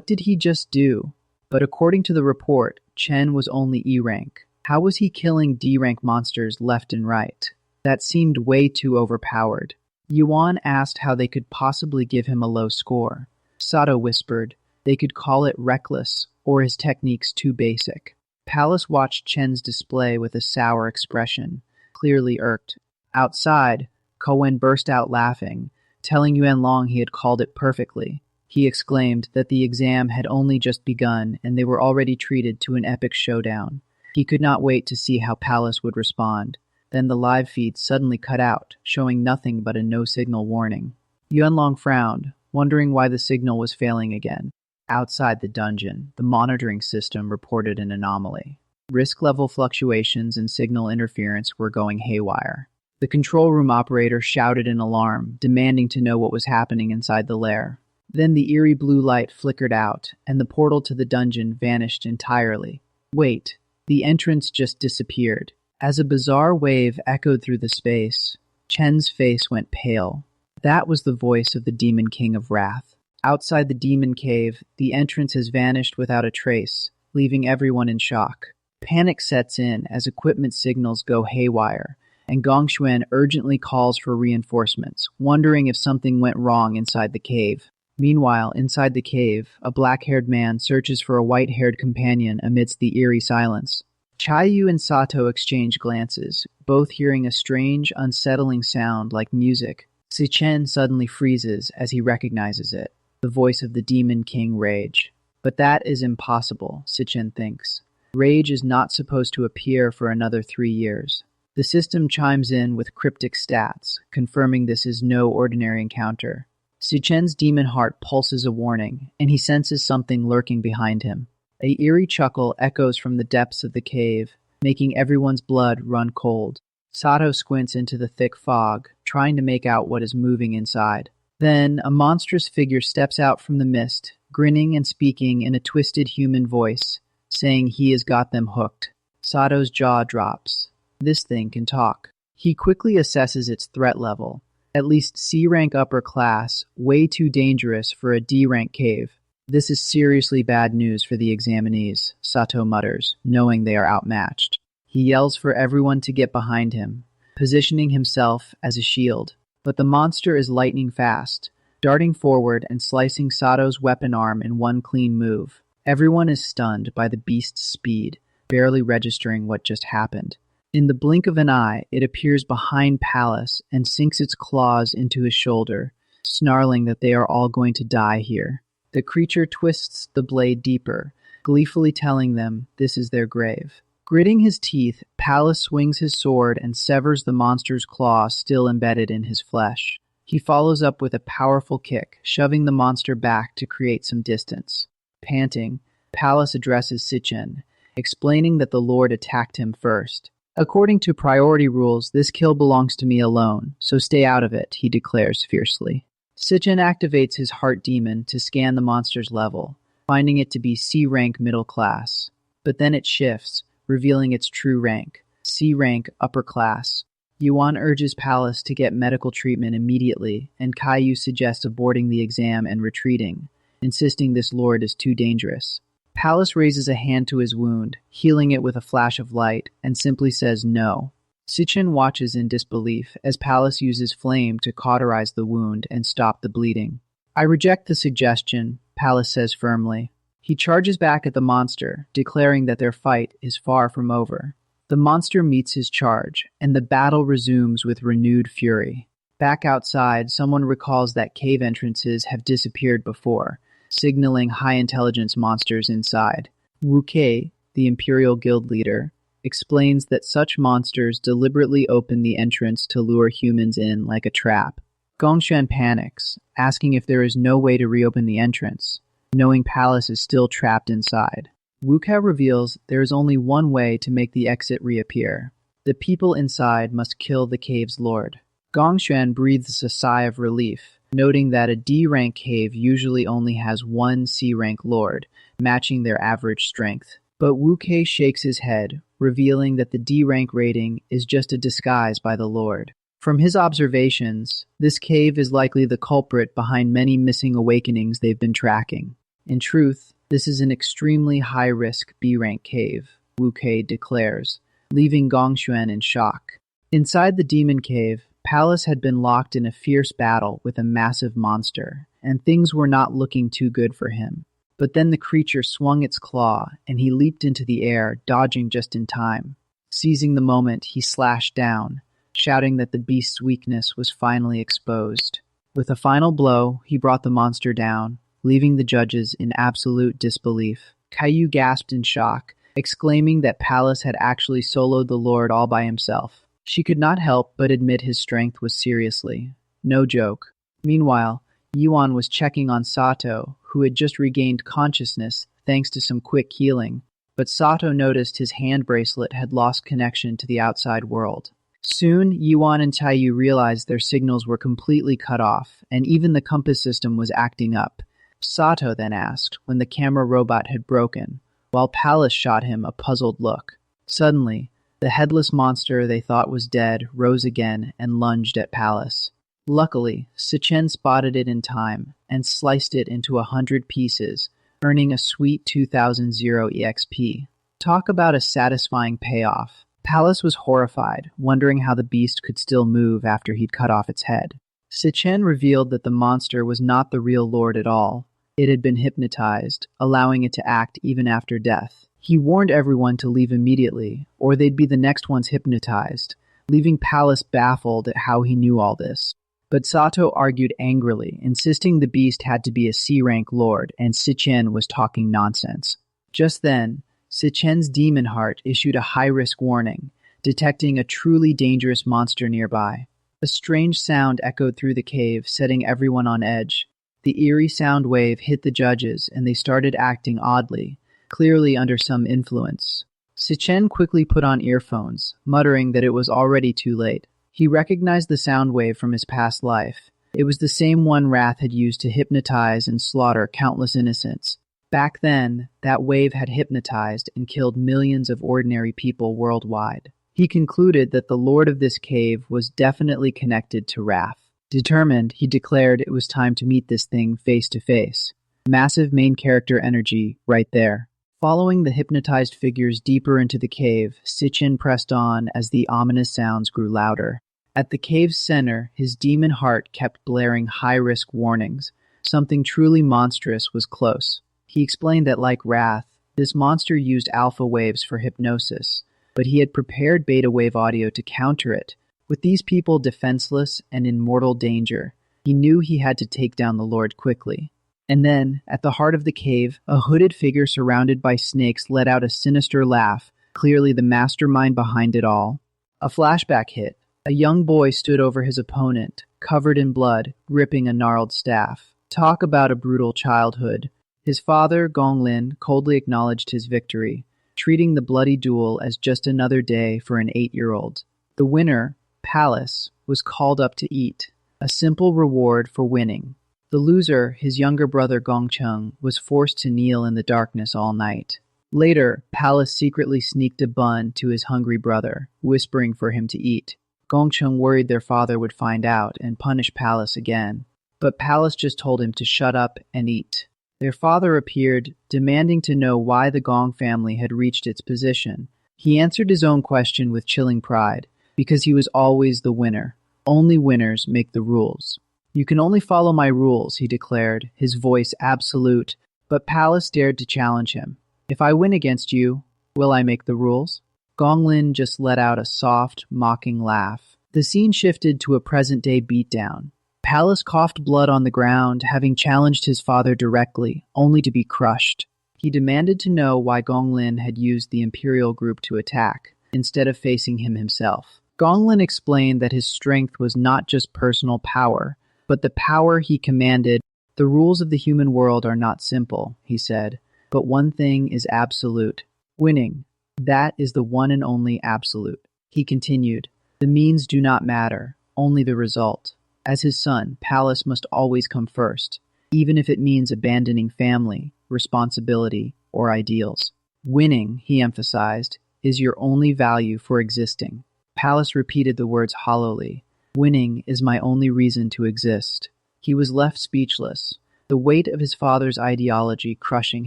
did he just do? But according to the report, Chen was only E-rank. How was he killing D-rank monsters left and right? That seemed way too overpowered. Yuan asked how they could possibly give him a low score. Sato whispered, they could call it reckless, or his techniques too basic. Palace watched Chen's display with a sour expression, clearly irked. Outside, Kowen burst out laughing, telling Yuanlong he had called it perfectly. He exclaimed that the exam had only just begun and they were already treated to an epic showdown. He could not wait to see how Palace would respond. Then the live feed suddenly cut out, showing nothing but a no-signal warning. Yuanlong frowned, wondering why the signal was failing again. Outside the dungeon, the monitoring system reported an anomaly. Risk level fluctuations and signal interference were going haywire. The control room operator shouted in alarm, demanding to know what was happening inside the lair. Then the eerie blue light flickered out, and the portal to the dungeon vanished entirely. Wait, the entrance just disappeared. As a bizarre wave echoed through the space, Chen's face went pale. That was the voice of the Demon King of Wrath. Outside the demon cave, the entrance has vanished without a trace, leaving everyone in shock. Panic sets in as equipment signals go haywire, and Gongcheng urgently calls for reinforcements, wondering if something went wrong inside the cave. Meanwhile, inside the cave, a black-haired man searches for a white-haired companion amidst the eerie silence. Chaiyu and Sato exchange glances, both hearing a strange, unsettling sound like music. Si Chen suddenly freezes as he recognizes it, the voice of the Demon King Rage. But that is impossible, Si Chen thinks. Rage is not supposed to appear for another 3 years. The system chimes in with cryptic stats, confirming this is no ordinary encounter. Si Chen's demon heart pulses a warning, and he senses something lurking behind him. A eerie chuckle echoes from the depths of the cave, making everyone's blood run cold. Sato squints into the thick fog, trying to make out what is moving inside. Then, a monstrous figure steps out from the mist, grinning and speaking in a twisted human voice, saying he has got them hooked. Sato's jaw drops. This thing can talk. He quickly assesses its threat level. At least C-rank upper class, way too dangerous for a D-rank cave. This is seriously bad news for the examinees, Sato mutters, knowing they are outmatched. He yells for everyone to get behind him, positioning himself as a shield. But the monster is lightning fast, darting forward and slicing Sato's weapon arm in one clean move. Everyone is stunned by the beast's speed, barely registering what just happened. In the blink of an eye, it appears behind Palace and sinks its claws into his shoulder, snarling that they are all going to die here. The creature twists the blade deeper, gleefully telling them this is their grave. Gritting his teeth, Palace swings his sword and severs the monster's claw still embedded in his flesh. He follows up with a powerful kick, shoving the monster back to create some distance. Panting, Palace addresses Si Chen, explaining that the Lord attacked him first. According to priority rules, this kill belongs to me alone, so stay out of it, he declares fiercely. Si Chen activates his heart demon to scan the monster's level, finding it to be C-rank middle class. But then it shifts, revealing its true rank, C-rank upper class. Yuan urges Palace to get medical treatment immediately, and Caillou suggests aborting the exam and retreating, insisting this lord is too dangerous. Palace raises a hand to his wound, healing it with a flash of light, and simply says no. Si Chen watches in disbelief as Palace uses flame to cauterize the wound and stop the bleeding. I reject the suggestion, Palace says firmly. He charges back at the monster, declaring that their fight is far from over. The monster meets his charge, and the battle resumes with renewed fury. Back outside, someone recalls that cave entrances have disappeared before, signaling high-intelligence monsters inside. Wu Kei, the Imperial Guild leader, explains that such monsters deliberately open the entrance to lure humans in like a trap. Gong Cheng panics, asking if there is no way to reopen the entrance, knowing Palace is still trapped inside. Wu Kei reveals there is only one way to make the exit reappear. The people inside must kill the cave's lord. Gong Cheng breathes a sigh of relief, noting that a D-rank cave usually only has one C-rank lord, matching their average strength. But Wu Kei shakes his head, revealing that the D-rank rating is just a disguise by the lord. From his observations, this cave is likely the culprit behind many missing awakenings they've been tracking. In truth, this is an extremely high-risk B-rank cave, Wu Kei declares, leaving Gong Cheng in shock. Inside the demon cave, Palace had been locked in a fierce battle with a massive monster, and things were not looking too good for him. But then the creature swung its claw, and he leaped into the air, dodging just in time. Seizing the moment, he slashed down, shouting that the beast's weakness was finally exposed. With a final blow, he brought the monster down, leaving the judges in absolute disbelief. Caillou gasped in shock, exclaiming that Palace had actually soloed the Lord all by himself. She could not help but admit his strength was seriously no joke. Meanwhile, Yuan was checking on Sato, who had just regained consciousness thanks to some quick healing, but Sato noticed his hand bracelet had lost connection to the outside world. Soon, Yuan and Caillou realized their signals were completely cut off, and even the compass system was acting up. Sato then asked when the camera robot had broken, while Palace shot him a puzzled look. Suddenly, the headless monster they thought was dead rose again and lunged at Palace. Luckily, Si Chen spotted it in time and sliced it into 100 pieces, earning a sweet 2000 EXP. Talk about a satisfying payoff. Palace was horrified, wondering how the beast could still move after he'd cut off its head. Si Chen revealed that the monster was not the real lord at all. It had been hypnotized, allowing it to act even after death. He warned everyone to leave immediately, or they'd be the next ones hypnotized, leaving Palace baffled at how he knew all this. But Sato argued angrily, insisting the beast had to be a C-rank lord, and Si Chen was talking nonsense. Just then, Si Chen's demon heart issued a high-risk warning, detecting a truly dangerous monster nearby. A strange sound echoed through the cave, setting everyone on edge. The eerie sound wave hit the judges, and they started acting oddly, clearly under some influence. Si Chen quickly put on earphones, muttering that it was already too late. He recognized the sound wave from his past life. It was the same one Wrath had used to hypnotize and slaughter countless innocents. Back then, that wave had hypnotized and killed millions of ordinary people worldwide. He concluded that the lord of this cave was definitely connected to Wrath. Determined, he declared it was time to meet this thing face to face. Massive main character energy right there. Following the hypnotized figures deeper into the cave, Si Chen pressed on as the ominous sounds grew louder. At the cave's center, his demon heart kept blaring high-risk warnings. Something truly monstrous was close. He explained that, like Wrath, this monster used alpha waves for hypnosis, but he had prepared beta wave audio to counter it. With these people defenseless and in mortal danger, he knew he had to take down the Lord quickly. And then, at the heart of the cave, a hooded figure surrounded by snakes let out a sinister laugh, clearly the mastermind behind it all. A flashback hit. A young boy stood over his opponent, covered in blood, gripping a gnarled staff. Talk about a brutal childhood. His father, Gong Lin, coldly acknowledged his victory, treating the bloody duel as just another day for an 8-year-old. The winner, Palace, was called up to eat, a simple reward for winning. The loser, his younger brother Gong Cheng, was forced to kneel in the darkness all night. Later, Palace secretly sneaked a bun to his hungry brother, whispering for him to eat. Gong Cheng worried their father would find out and punish Palace again, but Palace just told him to shut up and eat. Their father appeared, demanding to know why the Gong family had reached its position. He answered his own question with chilling pride, because he was always the winner. Only winners make the rules. You can only follow my rules, he declared, his voice absolute, but Palace dared to challenge him. If I win against you, will I make the rules? Gong Lin just let out a soft, mocking laugh. The scene shifted to a present-day beatdown. Palace coughed blood on the ground, having challenged his father directly, only to be crushed. He demanded to know why Gong Lin had used the Imperial group to attack, instead of facing him himself. Gong Lin explained that his strength was not just personal power, but the power he commanded. The rules of the human world are not simple, he said, but one thing is absolute. Winning. That is the one and only absolute. He continued, the means do not matter, only the result. As his son, Palace must always come first, even if it means abandoning family, responsibility, or ideals. Winning, he emphasized, is your only value for existing. Palace repeated the words hollowly. Winning is my only reason to exist. He was left speechless, the weight of his father's ideology crushing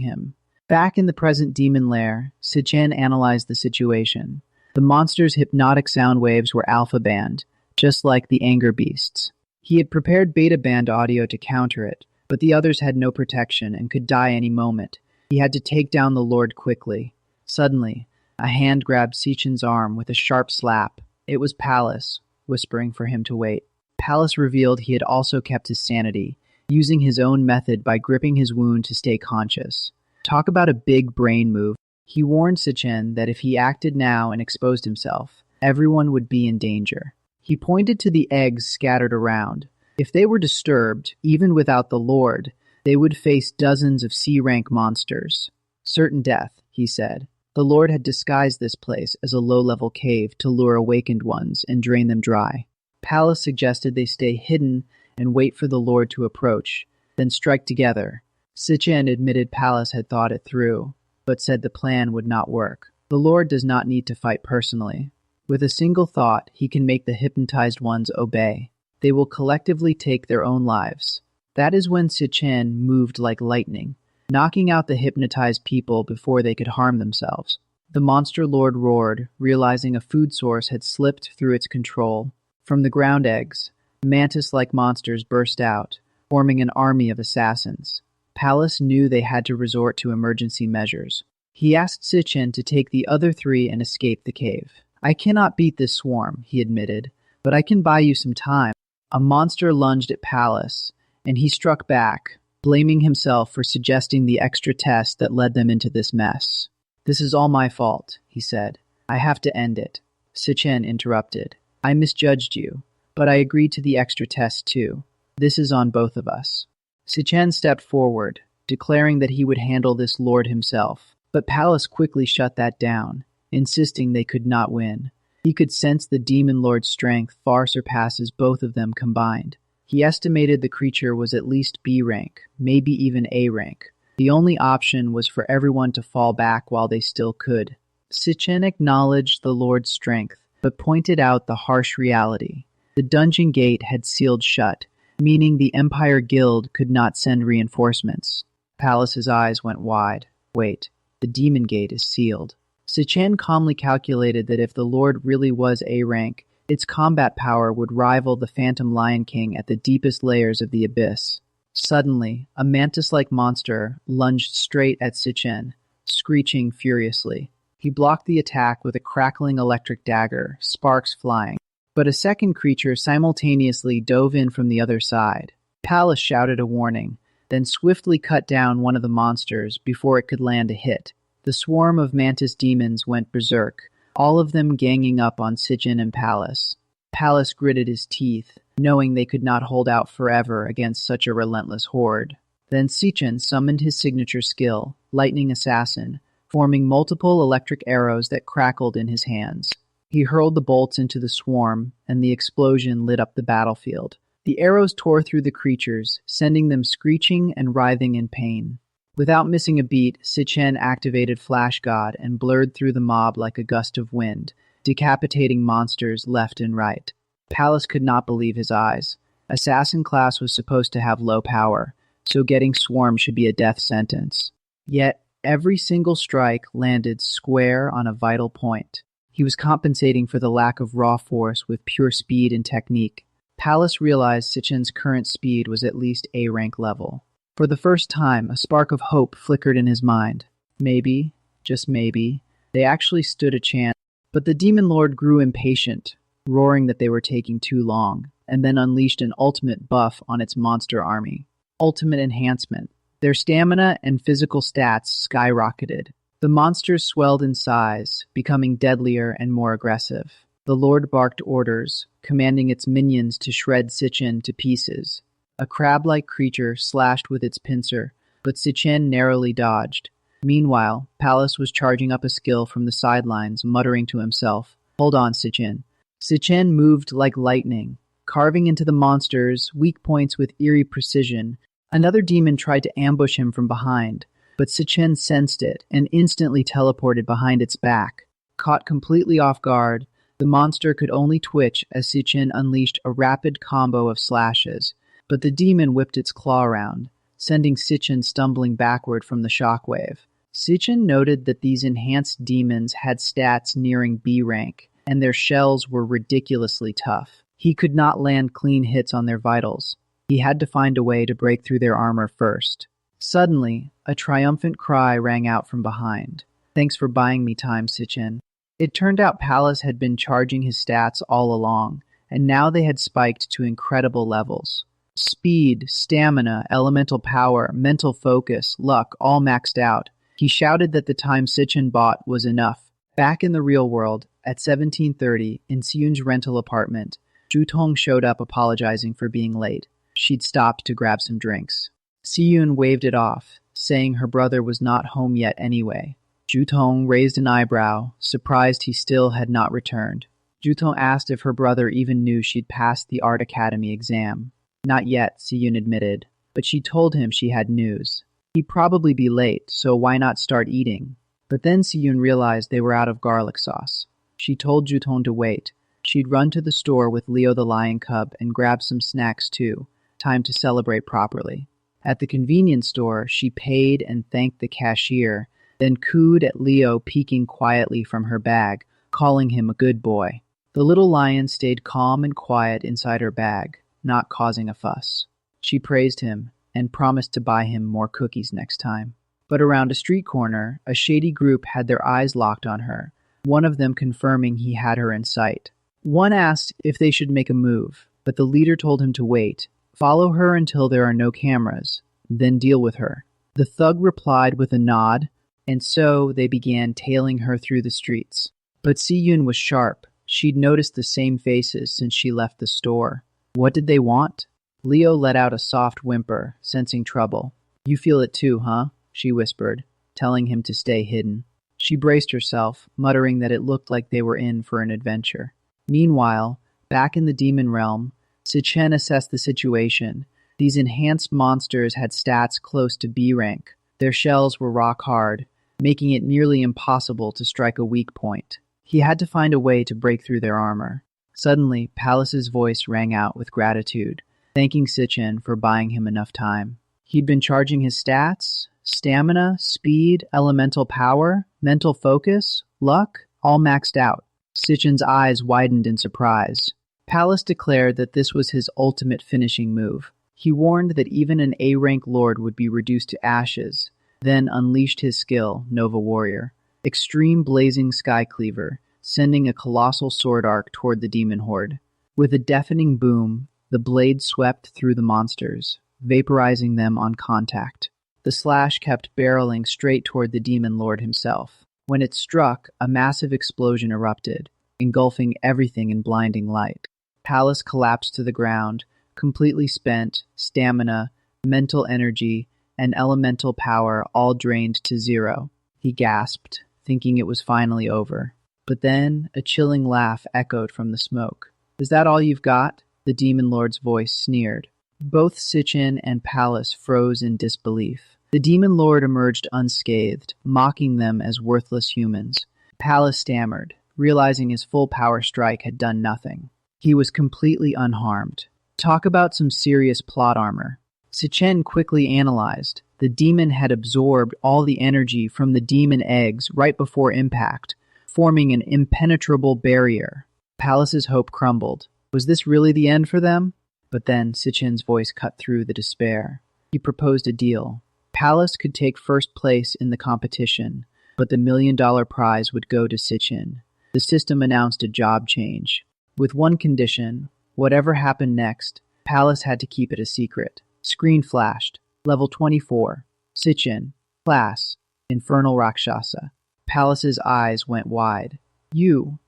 him. Back in the present demon lair, Si Chen analyzed the situation. The monster's hypnotic sound waves were alpha band, just like the anger beasts. He had prepared beta band audio to counter it, but the others had no protection and could die any moment. He had to take down the Lord quickly. Suddenly, a hand grabbed Si Chen's arm with a sharp slap. It was Palace, whispering for him to wait. Palace revealed he had also kept his sanity, using his own method by gripping his wound to stay conscious. Talk about a big brain move. He warned Si Chen that if he acted now and exposed himself, everyone would be in danger. He pointed to the eggs scattered around. If they were disturbed, even without the Lord, they would face dozens of C-rank monsters. Certain death, he said. The Lord had disguised this place as a low-level cave to lure awakened ones and drain them dry. Palace suggested they stay hidden and wait for the Lord to approach, then strike together. Si Chen admitted Palace had thought it through, but said the plan would not work. The Lord does not need to fight personally. With a single thought, he can make the hypnotized ones obey. They will collectively take their own lives. That is when Si Chen moved like lightning, knocking out the hypnotized people before they could harm themselves. The monster lord roared, realizing a food source had slipped through its control. From the ground eggs, mantis-like monsters burst out, forming an army of assassins. Palace knew they had to resort to emergency measures. He asked Si Chen to take the other 3 and escape the cave. I cannot beat this swarm, he admitted, but I can buy you some time. A monster lunged at Palace, and he struck back, blaming himself for suggesting the extra test that led them into this mess. This is all my fault, he said. I have to end it. Si Chen interrupted. I misjudged you. but I agreed to the extra test too. This is on both of us. Si Chen stepped forward, declaring that he would handle this lord himself, but Pallas quickly shut that down, insisting they could not win. He could sense the demon lord's strength far surpasses both of them combined. He estimated the creature was at least B rank, maybe even A rank. The only option was for everyone to fall back while they still could. Si Chen acknowledged the lord's strength, but pointed out the harsh reality. The dungeon gate had sealed shut, meaning the Empire Guild could not send reinforcements. Pallas's eyes went wide. Wait, the demon gate is sealed. Si Chen calmly calculated that if the Lord really was A rank, its combat power would rival the Phantom Lion King at the deepest layers of the abyss. Suddenly, a mantis-like monster lunged straight at Si Chen, screeching furiously. He blocked the attack with a crackling electric dagger, sparks flying. But a second creature simultaneously dove in from the other side. Pallas shouted a warning, then swiftly cut down one of the monsters before it could land a hit. The swarm of mantis demons went berserk, all of them ganging up on Si Chen and Pallas. Pallas gritted his teeth, knowing they could not hold out forever against such a relentless horde. Then Si Chen summoned his signature skill, Lightning Assassin, forming multiple electric arrows that crackled in his hands. He hurled the bolts into the swarm, and the explosion lit up the battlefield. The arrows tore through the creatures, sending them screeching and writhing in pain. Without missing a beat, Si Chen activated Flash God and blurred through the mob like a gust of wind, decapitating monsters left and right. Pallas could not believe his eyes. Assassin class was supposed to have low power, so getting swarmed should be a death sentence. Yet, every single strike landed square on a vital point. He was compensating for the lack of raw force with pure speed and technique. Pallas realized Si Chen's current speed was at least A rank level. For the first time, a spark of hope flickered in his mind. Maybe, just maybe, they actually stood a chance. But the demon lord grew impatient, roaring that they were taking too long, and then unleashed an ultimate buff on its monster army. Ultimate enhancement. Their stamina and physical stats skyrocketed. The monsters swelled in size, becoming deadlier and more aggressive. The Lord barked orders, commanding its minions to shred Si Chen to pieces. A crab-like creature slashed with its pincer, but Si Chen narrowly dodged. Meanwhile, Pallas was charging up a skill from the sidelines, muttering to himself, "Hold on, Si Chen." Si Chen moved like lightning, carving into the monsters' weak points with eerie precision. Another demon tried to ambush him from behind, but Si Chen sensed it and instantly teleported behind its back. Caught completely off guard, the monster could only twitch as Si Chen unleashed a rapid combo of slashes, but the demon whipped its claw around, sending Si Chen stumbling backward from the shockwave. Si Chen noted that these enhanced demons had stats nearing B rank, and their shells were ridiculously tough. He could not land clean hits on their vitals. He had to find a way to break through their armor first. Suddenly, a triumphant cry rang out from behind. "Thanks for buying me time, Si Chen." It turned out Pallas had been charging his stats all along, and now they had spiked to incredible levels. Speed, stamina, elemental power, mental focus, luck, all maxed out. He shouted that the time Si Chen bought was enough. Back in the real world, at 17:30, in Siyun's rental apartment, Jutong showed up apologizing for being late. She'd stopped to grab some drinks. Siyun waved it off, saying her brother was not home yet anyway. Jutong raised an eyebrow, surprised he still had not returned. Jutong asked if her brother even knew she'd passed the Art Academy exam. Not yet, Siyun admitted, but she told him she had news. He'd probably be late, so why not start eating? But then Siyun realized they were out of garlic sauce. She told Jutong to wait. She'd run to the store with Leo the lion cub and grab some snacks too. Time to celebrate properly. At the convenience store, she paid and thanked the cashier, then cooed at Leo peeking quietly from her bag, calling him a good boy. The little lion stayed calm and quiet inside her bag, not causing a fuss. She praised him and promised to buy him more cookies next time. But around a street corner, a shady group had their eyes locked on her, one of them confirming he had her in sight. One asked if they should make a move, but the leader told him to wait. Follow her until there are no cameras, then deal with her. The thug replied with a nod, and so they began tailing her through the streets. But Siyun was sharp. She'd noticed the same faces since she left the store. What did they want? Leo let out a soft whimper, sensing trouble. You feel it too, huh? She whispered, telling him to stay hidden. She braced herself, muttering that it looked like they were in for an adventure. Meanwhile, back in the demon realm, Si Chen assessed the situation. These enhanced monsters had stats close to B rank. Their shells were rock hard, making it nearly impossible to strike a weak point. He had to find a way to break through their armor. Suddenly, Palace's voice rang out with gratitude, thanking Si Chen for buying him enough time. He'd been charging his stats, stamina, speed, elemental power, mental focus, luck, all maxed out. Si Chen's eyes widened in surprise. Palace declared that this was his ultimate finishing move. He warned that even an A-rank lord would be reduced to ashes, then unleashed his skill, Nova Warrior. Extreme Blazing Sky Cleaver, sending a colossal sword arc toward the demon horde. With a deafening boom, the blade swept through the monsters, vaporizing them on contact. The slash kept barreling straight toward the demon lord himself. When it struck, a massive explosion erupted, engulfing everything in blinding light. Palace collapsed to the ground, completely spent, stamina, mental energy, and elemental power all drained to zero. He gasped, thinking it was finally over. But then, a chilling laugh echoed from the smoke. Is that all you've got? The demon lord's voice sneered. Both Si Chen and Palace froze in disbelief. The demon lord emerged unscathed, mocking them as worthless humans. Palace stammered, realizing his full power strike had done nothing. He was completely unharmed. Talk about some serious plot armor. Si Chen quickly analyzed. The demon had absorbed all the energy from the demon eggs right before impact, forming an impenetrable barrier. Palace's hope crumbled. Was this really the end for them? But then Si Chen's voice cut through the despair. He proposed a deal. Palace could take first place in the competition, but the $1 million prize would go to Si Chen. The system announced a job change. With one condition, whatever happened next, Palace had to keep it a secret. Screen flashed. Level 24. Si Chen. Class. Infernal Rakshasa. Palace's eyes went wide. You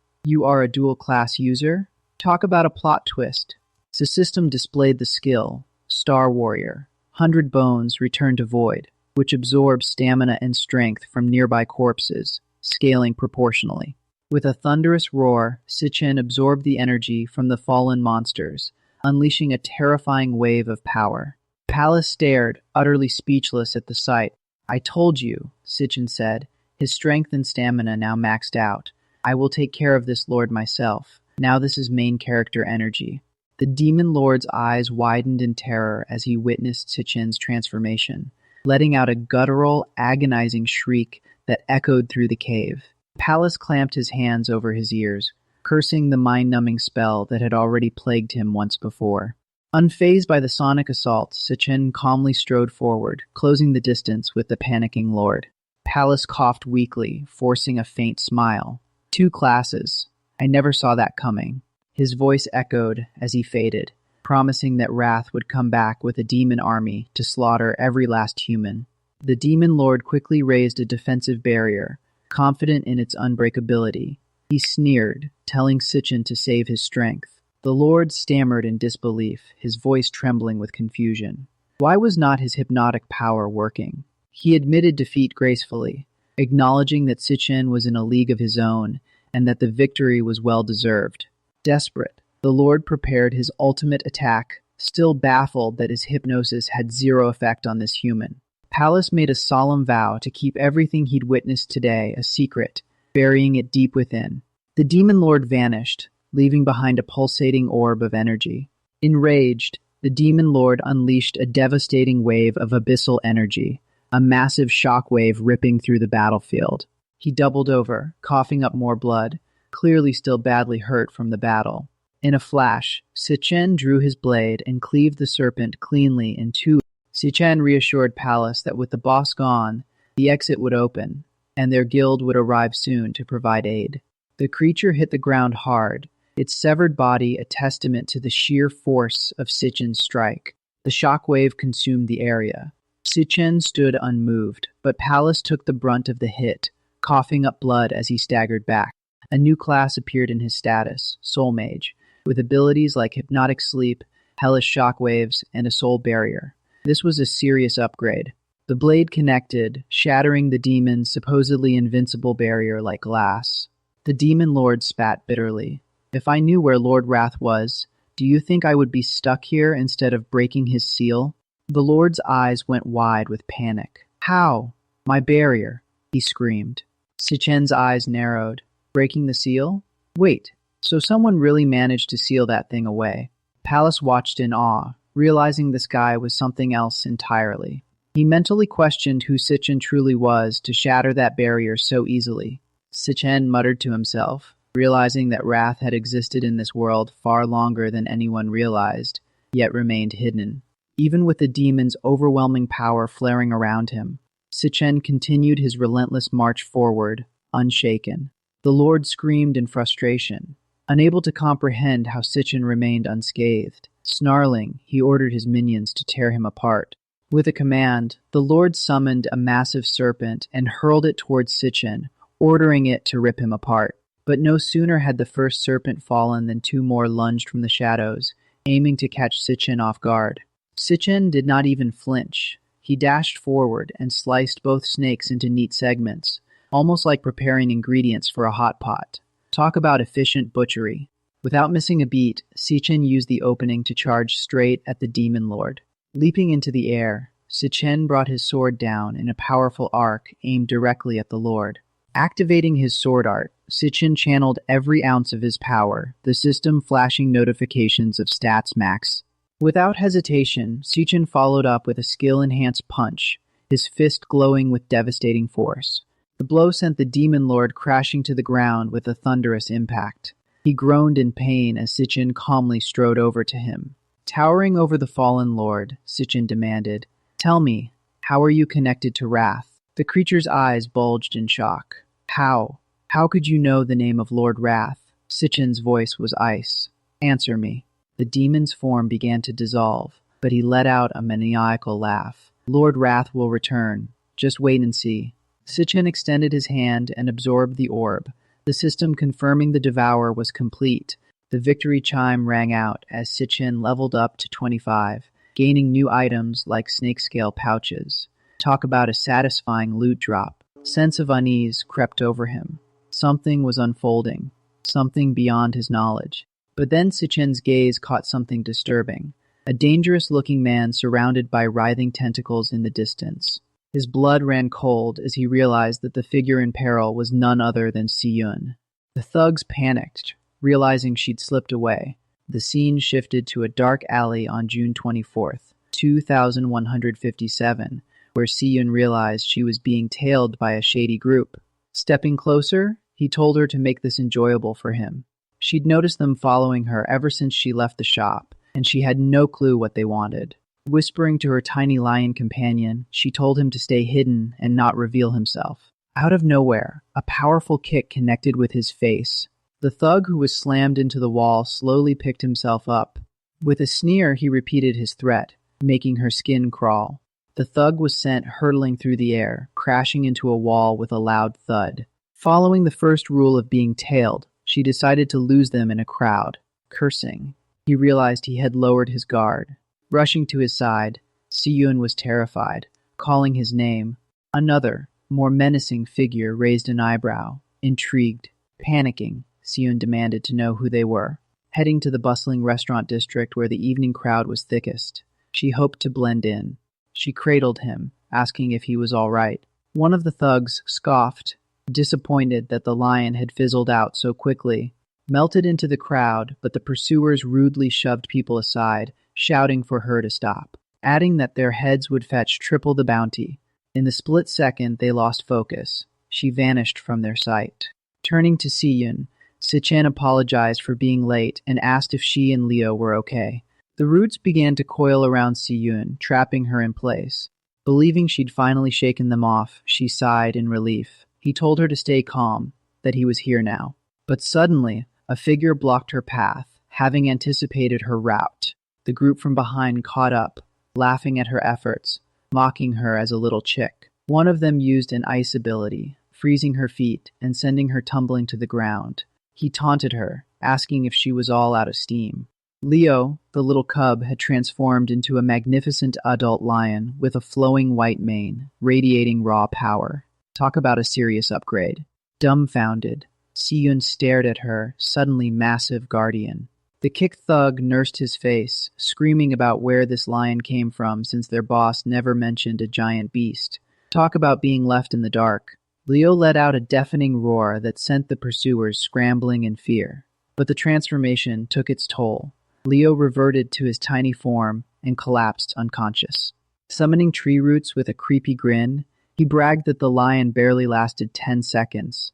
are a dual-class user? Talk about a plot twist. The system displayed the skill, Star Warrior. 100 bones return to void, which absorbs stamina and strength from nearby corpses, scaling proportionally. With a thunderous roar, Si Chen absorbed the energy from the fallen monsters, unleashing a terrifying wave of power. Palace stared, utterly speechless at the sight. I told you, Si Chen said, his strength and stamina now maxed out. I will take care of this lord myself. Now this is main character energy. The demon lord's eyes widened in terror as he witnessed Si Chen's transformation, letting out a guttural, agonizing shriek that echoed through the cave. Palace clamped his hands over his ears, cursing the mind-numbing spell that had already plagued him once before. Unfazed by the sonic assault, Si Chen calmly strode forward, closing the distance with the panicking lord. Palace coughed weakly, forcing a faint smile. 2 classes. I never saw that coming. His voice echoed as he faded, promising that Wrath would come back with a demon army to slaughter every last human. The demon lord quickly raised a defensive barrier, confident in its unbreakability. He sneered, telling Si Chen to save his strength. The lord stammered in disbelief, his voice trembling with confusion. Why was not his hypnotic power working? He admitted defeat gracefully, acknowledging that Si Chen was in a league of his own and that the victory was well-deserved. Desperate, the lord prepared his ultimate attack, still baffled that his hypnosis had zero effect on this human. Palace made a solemn vow to keep everything he'd witnessed today a secret, burying it deep within. The demon lord vanished, leaving behind a pulsating orb of energy. Enraged, the demon lord unleashed a devastating wave of abyssal energy, a massive shockwave ripping through the battlefield. He doubled over, coughing up more blood, clearly still badly hurt from the battle. In a flash, Si Chen drew his blade and cleaved the serpent cleanly in 2. Si Chen reassured Palace that with the boss gone, the exit would open, and their guild would arrive soon to provide aid. The creature hit the ground hard, its severed body a testament to the sheer force of Si Chen's strike. The shockwave consumed the area. Si Chen stood unmoved, but Palace took the brunt of the hit, coughing up blood as he staggered back. A new class appeared in his status, Soul Mage, with abilities like Hypnotic Sleep, Hellish Shockwaves, and a Soul Barrier. This was a serious upgrade. The blade connected, shattering the demon's supposedly invincible barrier like glass. The Demon Lord spat bitterly. If I knew where Lord Wrath was, do you think I would be stuck here instead of breaking his seal? The Lord's eyes went wide with panic. How? My barrier, he screamed. Si Chen's eyes narrowed. Breaking the seal? Wait, so someone really managed to seal that thing away. Palace watched in awe, realizing this guy was something else entirely. He mentally questioned who Si Chen truly was to shatter that barrier so easily. Si Chen muttered to himself, realizing that Wrath had existed in this world far longer than anyone realized, yet remained hidden. Even with the demon's overwhelming power flaring around him, Si Chen continued his relentless march forward, unshaken. The Lord screamed in frustration, unable to comprehend how Si Chen remained unscathed. Snarling, he ordered his minions to tear him apart. With a command, the Lord summoned a massive serpent and hurled it towards Si Chen, ordering it to rip him apart. But no sooner had the first serpent fallen than two more lunged from the shadows, aiming to catch Si Chen off guard. Si Chen did not even flinch. He dashed forward and sliced both snakes into neat segments, almost like preparing ingredients for a hot pot. Talk about efficient butchery. Without missing a beat, Si Chen used the opening to charge straight at the Demon Lord. Leaping into the air, Si Chen brought his sword down in a powerful arc aimed directly at the Lord. Activating his sword art, Si Chen channeled every ounce of his power, the system flashing notifications of stats max. Without hesitation, Si Chen followed up with a skill-enhanced punch, his fist glowing with devastating force. The blow sent the Demon Lord crashing to the ground with a thunderous impact. He groaned in pain as Si Chen calmly strode over to him. Towering over the fallen Lord, Si Chen demanded, "Tell me, how are you connected to Wrath?" The creature's eyes bulged in shock. How? How could you know the name of Lord Wrath? Si Chen's voice was ice. Answer me. The demon's form began to dissolve, but he let out a maniacal laugh. Lord Wrath will return. Just wait and see. Si Chen extended his hand and absorbed the orb. The system confirming the Devourer was complete. The victory chime rang out as Si Chen leveled up to 25, gaining new items like snakescale pouches. Talk about a satisfying loot drop. Sense of unease crept over him. Something was unfolding, something beyond his knowledge. But then Si Chen's gaze caught something disturbing. A dangerous-looking man surrounded by writhing tentacles in the distance. His blood ran cold as he realized that the figure in peril was none other than Si Chen. The thugs panicked, realizing she'd slipped away. The scene shifted to a dark alley on June 24th, 2157, where Si Chen realized she was being tailed by a shady group. Stepping closer, he told her to make this enjoyable for him. She'd noticed them following her ever since she left the shop, and she had no clue what they wanted. Whispering to her tiny lion companion, she told him to stay hidden and not reveal himself. Out of nowhere, a powerful kick connected with his face. The thug who was slammed into the wall slowly picked himself up. With a sneer, he repeated his threat, making her skin crawl. The thug was sent hurtling through the air, crashing into a wall with a loud thud. Following the first rule of being tailed, she decided to lose them in a crowd. Cursing, he realized he had lowered his guard. Rushing to his side, Si Chen was terrified, calling his name. Another, more menacing figure raised an eyebrow. Intrigued, panicking, Si Chen demanded to know who they were. Heading to the bustling restaurant district where the evening crowd was thickest, she hoped to blend in. She cradled him, asking if he was all right. One of the thugs scoffed, disappointed that the lion had fizzled out so quickly. Melted into the crowd, but the pursuers rudely shoved people aside, shouting for her to stop, adding that their heads would fetch triple the bounty. In the split second, they lost focus. She vanished from their sight. Turning to Si Chen, Si Chen apologized for being late and asked if she and Leo were okay. The roots began to coil around Si Chen, trapping her in place. Believing she'd finally shaken them off, she sighed in relief. He told her to stay calm, that he was here now. But suddenly, a figure blocked her path, having anticipated her route. The group from behind caught up, laughing at her efforts, mocking her as a little chick. One of them used an ice ability, freezing her feet and sending her tumbling to the ground. He taunted her, asking if she was all out of steam. Leo, the little cub, had transformed into a magnificent adult lion with a flowing white mane, radiating raw power. Talk about a serious upgrade. Dumbfounded, Si-Yun stared at her, suddenly massive guardian. The kick thug nursed his face, screaming about where this lion came from since their boss never mentioned a giant beast. Talk about being left in the dark. Leo let out a deafening roar that sent the pursuers scrambling in fear. But the transformation took its toll. Leo reverted to his tiny form and collapsed unconscious. Summoning tree roots with a creepy grin, he bragged that the lion barely lasted 10 seconds.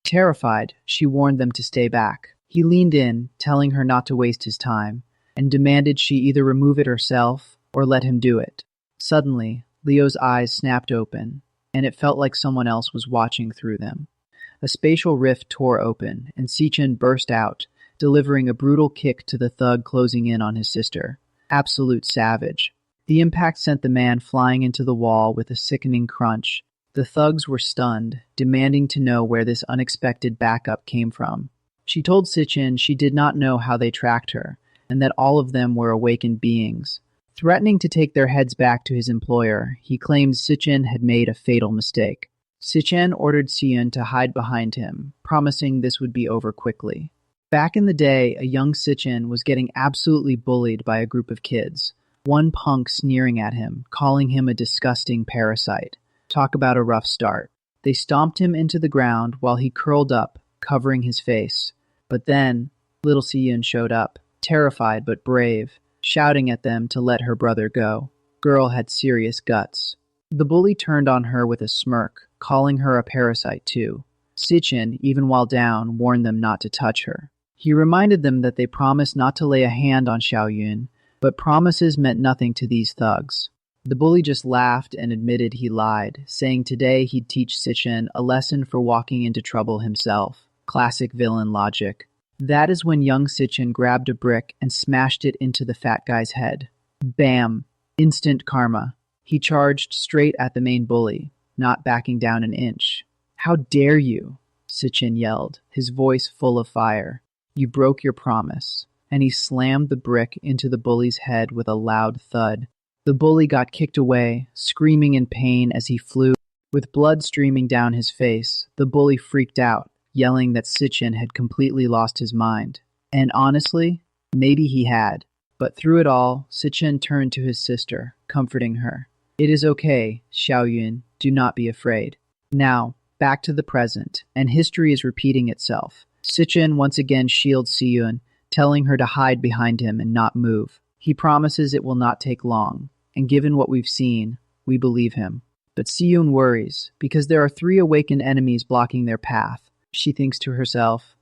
Terrified, she warned them to stay back. He leaned in, telling her not to waste his time, and demanded she either remove it herself or let him do it. Suddenly, Leo's eyes snapped open, and it felt like someone else was watching through them. A spatial rift tore open, and Si Chen burst out, delivering a brutal kick to the thug closing in on his sister. Absolute savage. The impact sent the man flying into the wall with a sickening crunch. The thugs were stunned, demanding to know where this unexpected backup came from. She told Si Chen she did not know how they tracked her, and that all of them were awakened beings. Threatening to take their heads back to his employer, he claimed Si Chen had made a fatal mistake. Si Chen ordered Si-Yun to hide behind him, promising this would be over quickly. Back in the day, a young Si Chen was getting absolutely bullied by a group of kids. One punk sneering at him, calling him a disgusting parasite. Talk about a rough start. They stomped him into the ground while he curled up, covering his face. But then, little Si-Yun showed up, terrified but brave, shouting at them to let her brother go. Girl had serious guts. The bully turned on her with a smirk, calling her a parasite too. Si Chen, even while down, warned them not to touch her. He reminded them that they promised not to lay a hand on Xiaoyun, but promises meant nothing to these thugs. The bully just laughed and admitted he lied, saying today he'd teach Si Chen a lesson for walking into trouble himself. Classic villain logic. That is when young Si Chen grabbed a brick and smashed it into the fat guy's head. Bam! Instant karma. He charged straight at the main bully, not backing down an inch. How dare you? Si Chen yelled, his voice full of fire. You broke your promise. And he slammed the brick into the bully's head with a loud thud. The bully got kicked away, screaming in pain as he flew. With blood streaming down his face, the bully freaked out, yelling that Si Chen had completely lost his mind. And honestly, maybe he had. But through it all, Si Chen turned to his sister, comforting her. It is okay, Xiaoyun, do not be afraid. Now, back to the present, and history is repeating itself. Si Chen once again shields Si-Yun, telling her to hide behind him and not move. He promises it will not take long, and given what we've seen, we believe him. But Si-Yun worries, because there are 3 awakened enemies blocking their path. She thinks to herself,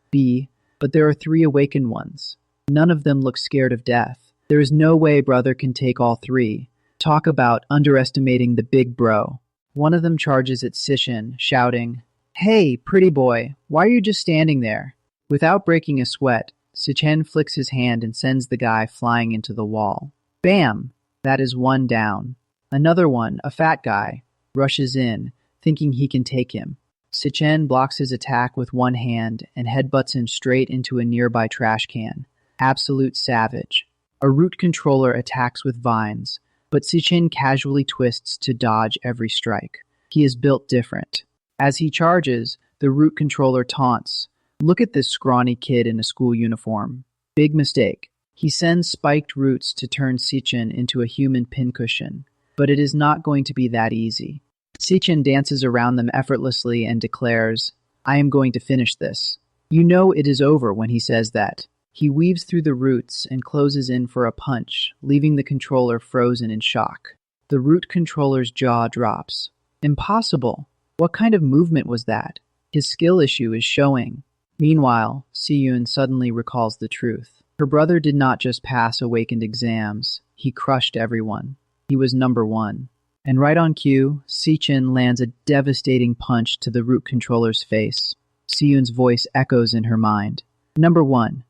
but there are 3 awakened ones. None of them look scared of death. There is no way brother can take all 3. Talk about underestimating the big bro. One of them charges at Si Chen, shouting, Hey, pretty boy, why are you just standing there? Without breaking a sweat, Si Chen flicks his hand and sends the guy flying into the wall. Bam! That is 1 down. Another one, a fat guy, rushes in, thinking he can take him. Si Chen blocks his attack with one hand and headbutts him straight into a nearby trash can. Absolute savage. A root controller attacks with vines, but Si Chen casually twists to dodge every strike. He is built different. As he charges, the root controller taunts. Look at this scrawny kid in a school uniform. Big mistake. He sends spiked roots to turn Si Chen into a human pincushion, but it is not going to be that easy. Si Chen dances around them effortlessly and declares, I am going to finish this. You know it is over when he says that. He weaves through the roots and closes in for a punch, leaving the controller frozen in shock. The root controller's jaw drops. Impossible! What kind of movement was that? His skill issue is showing. Meanwhile, Si-Yun suddenly recalls the truth. Her brother did not just pass awakened exams, he crushed everyone. He was number 1. And right on cue, Si Chen lands a devastating punch to the root controller's face. Si-Yun's voice echoes in her mind. Number 1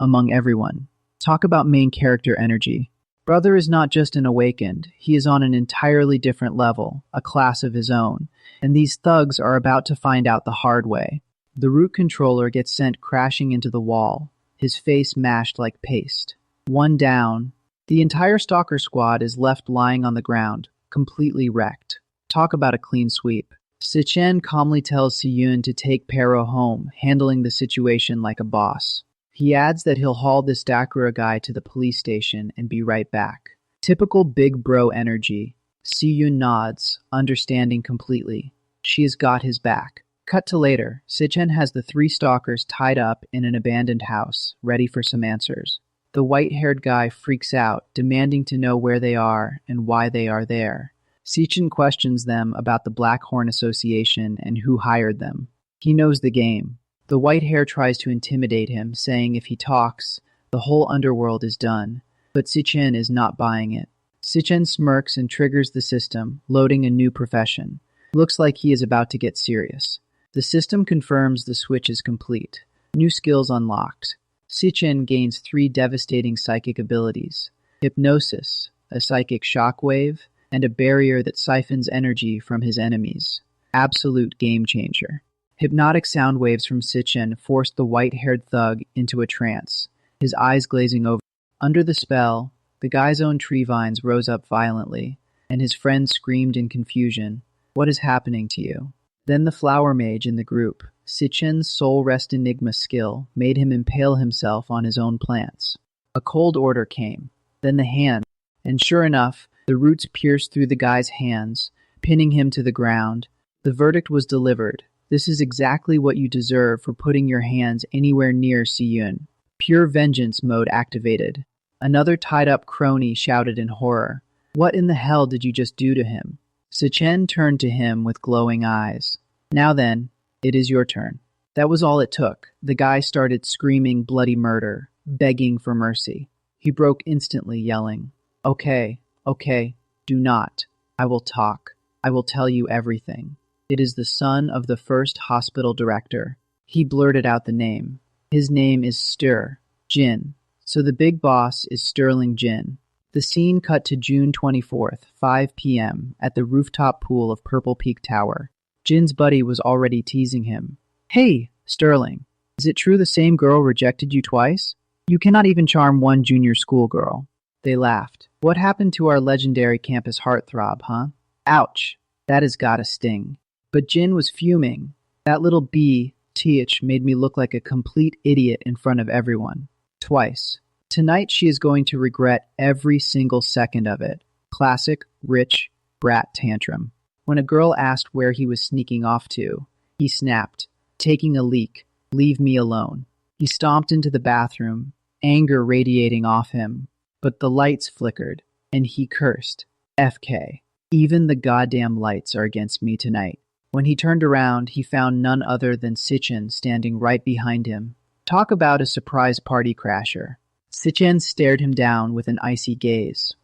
among everyone. Talk about main character energy. Brother is not just an awakened, he is on an entirely different level, a class of his own, and these thugs are about to find out the hard way. The root controller gets sent crashing into the wall, his face mashed like paste. One down. The entire stalker squad is left lying on the ground, completely wrecked. Talk about a clean sweep. Si Chen calmly tells Si Yun to take Pero home, handling the situation like a boss. He adds that he'll haul this Dakura guy to the police station and be right back. Typical big bro energy. Si Yun nods, understanding completely. She has got his back. Cut to later. Si Chen has the 3 stalkers tied up in an abandoned house, ready for some answers. The white-haired guy freaks out, demanding to know where they are and why they are there. Si Chen questions them about the Black Horn Association and who hired them. He knows the game. The white hair tries to intimidate him, saying if he talks, the whole underworld is done. But Si Chen is not buying it. Si Chen smirks and triggers the system, loading a new profession. Looks like he is about to get serious. The system confirms the switch is complete. New skills unlocked. Si Chen gains 3 devastating psychic abilities. Hypnosis, a psychic shockwave, and a barrier that siphons energy from his enemies. Absolute game changer. Hypnotic sound waves from Si Chen forced the white-haired thug into a trance, his eyes glazing over. Under the spell, the guy's own tree vines rose up violently, and his friends screamed in confusion, "What is happening to you?" Then the flower mage in the group, Si Chen's soul rest enigma skill, made him impale himself on his own plants. A cold order came, then the hand, and sure enough, the roots pierced through the guy's hands, pinning him to the ground. The verdict was delivered. This is exactly what you deserve for putting your hands anywhere near Si Yun. Pure vengeance mode activated. Another tied-up crony shouted in horror. What in the hell did you just do to him? Si Chen turned to him with glowing eyes. Now then, it is your turn. That was all it took. The guy started screaming bloody murder, begging for mercy. He broke instantly, yelling, Okay, do not. I will talk. I will tell you everything. It is the son of the first hospital director. He blurted out the name. His name is Jin. So the big boss is Sterling Jin. The scene cut to June 24th, 5 p.m. at the rooftop pool of Purple Peak Tower. Jin's buddy was already teasing him. Hey, Sterling, is it true the same girl rejected you twice? You cannot even charm one junior school girl. They laughed. What happened to our legendary campus heartthrob, huh? Ouch, that has gotta sting. But Jin was fuming. That little th made me look like a complete idiot in front of everyone. Twice. Tonight she is going to regret every single second of it. Classic, rich, brat tantrum. When a girl asked where he was sneaking off to, he snapped, taking a leak, leave me alone. He stomped into the bathroom, anger radiating off him. But the lights flickered, and he cursed. FK. Even the goddamn lights are against me tonight. When he turned around, he found none other than Si Chen standing right behind him. Talk about a surprise party crasher. Si Chen stared him down with an icy gaze.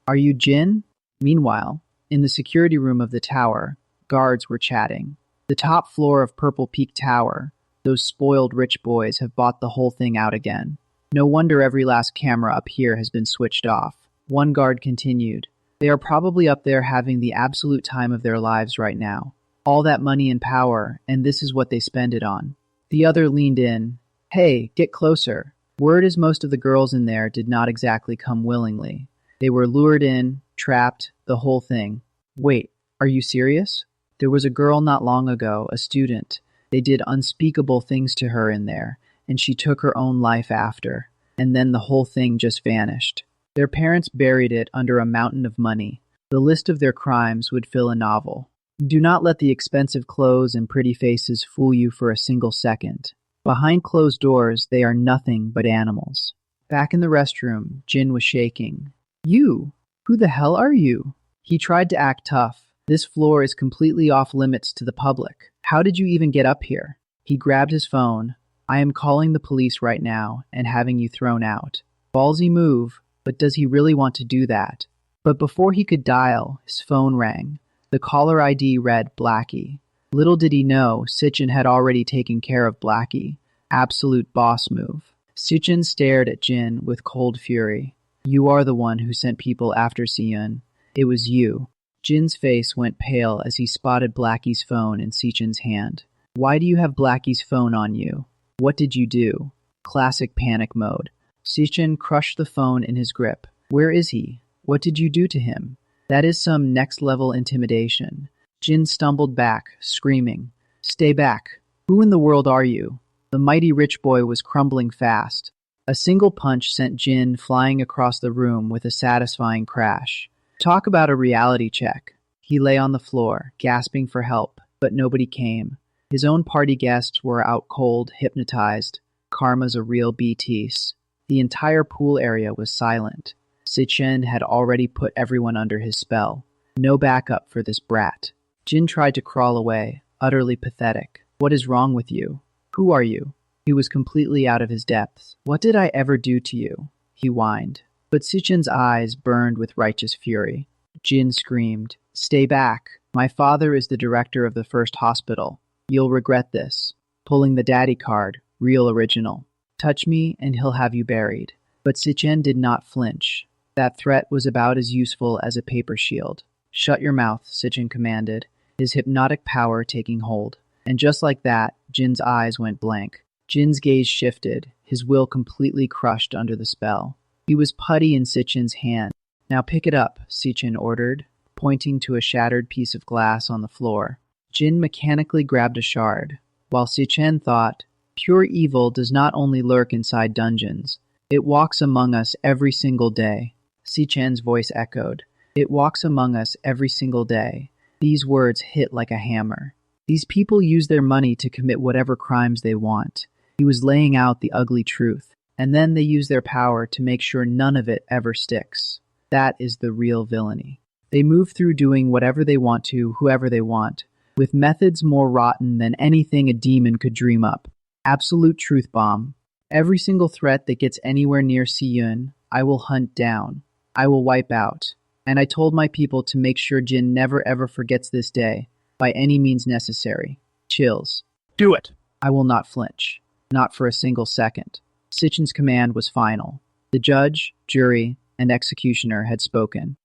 Are you Jin? Meanwhile, in the security room of the tower, guards were chatting. The top floor of Purple Peak Tower, those spoiled rich boys have bought the whole thing out again. No wonder every last camera up here has been switched off. One guard continued. They are probably up there having the absolute time of their lives right now. All that money and power, and this is what they spend it on. The other leaned in. Hey, get closer. Word is most of the girls in there did not exactly come willingly. They were lured in, trapped, the whole thing. Wait, are you serious? There was a girl not long ago, a student. They did unspeakable things to her in there, and she took her own life after. And then the whole thing just vanished. Their parents buried it under a mountain of money. The list of their crimes would fill a novel. Do not let the expensive clothes and pretty faces fool you for a single second. Behind closed doors, they are nothing but animals. Back in the restroom, Jin was shaking. You? Who the hell are you? He tried to act tough. This floor is completely off limits to the public. How did you even get up here? He grabbed his phone. I am calling the police right now and having you thrown out. Ballsy move, but does he really want to do that? But before he could dial, his phone rang. The caller ID read Blackie. Little did he know, Si Chen had already taken care of Blackie. Absolute boss move. Si Chen stared at Jin with cold fury. You are the one who sent people after Si Chen. It was you. Jin's face went pale as he spotted Blackie's phone in Si Chen's hand. Why do you have Blackie's phone on you? What did you do? Classic panic mode. Si Chen crushed the phone in his grip. Where is he? What did you do to him? That is some next-level intimidation. Jin stumbled back, screaming. Stay back. Who in the world are you? The mighty rich boy was crumbling fast. A single punch sent Jin flying across the room with a satisfying crash. Talk about a reality check. He lay on the floor, gasping for help, but nobody came. His own party guests were out cold, hypnotized. Karma's a real beast. The entire pool area was silent. Si Chen had already put everyone under his spell. No backup for this brat. Jin tried to crawl away, utterly pathetic. What is wrong with you? Who are you? He was completely out of his depths. What did I ever do to you? He whined. But Si Chen's eyes burned with righteous fury. Jin screamed, Stay back. My father is the director of the first hospital. You'll regret this. Pulling the daddy card, real original. Touch me and he'll have you buried. But Si Chen did not flinch. That threat was about as useful as a paper shield. Shut your mouth, Si Chen commanded, his hypnotic power taking hold. And just like that, Jin's eyes went blank. Jin's gaze shifted, his will completely crushed under the spell. He was putty in Si Chen's hand. Now pick it up, Si Chen ordered, pointing to a shattered piece of glass on the floor. Jin mechanically grabbed a shard, while Si Chen thought, pure evil does not only lurk inside dungeons. It walks among us every single day. Si Chen's voice echoed. It walks among us every single day. These words hit like a hammer. These people use their money to commit whatever crimes they want. He was laying out the ugly truth. And then they use their power to make sure none of it ever sticks. That is the real villainy. They move through doing whatever they want to, whoever they want, with methods more rotten than anything a demon could dream up. Absolute truth bomb. Every single threat that gets anywhere near Si Chen, I will hunt down. I will wipe out. And I told my people to make sure Jin never ever forgets this day, by any means necessary. Chills.
Do it.
I will not flinch. Not for a single second. Si Chen's command was final. The judge, jury, and executioner had spoken.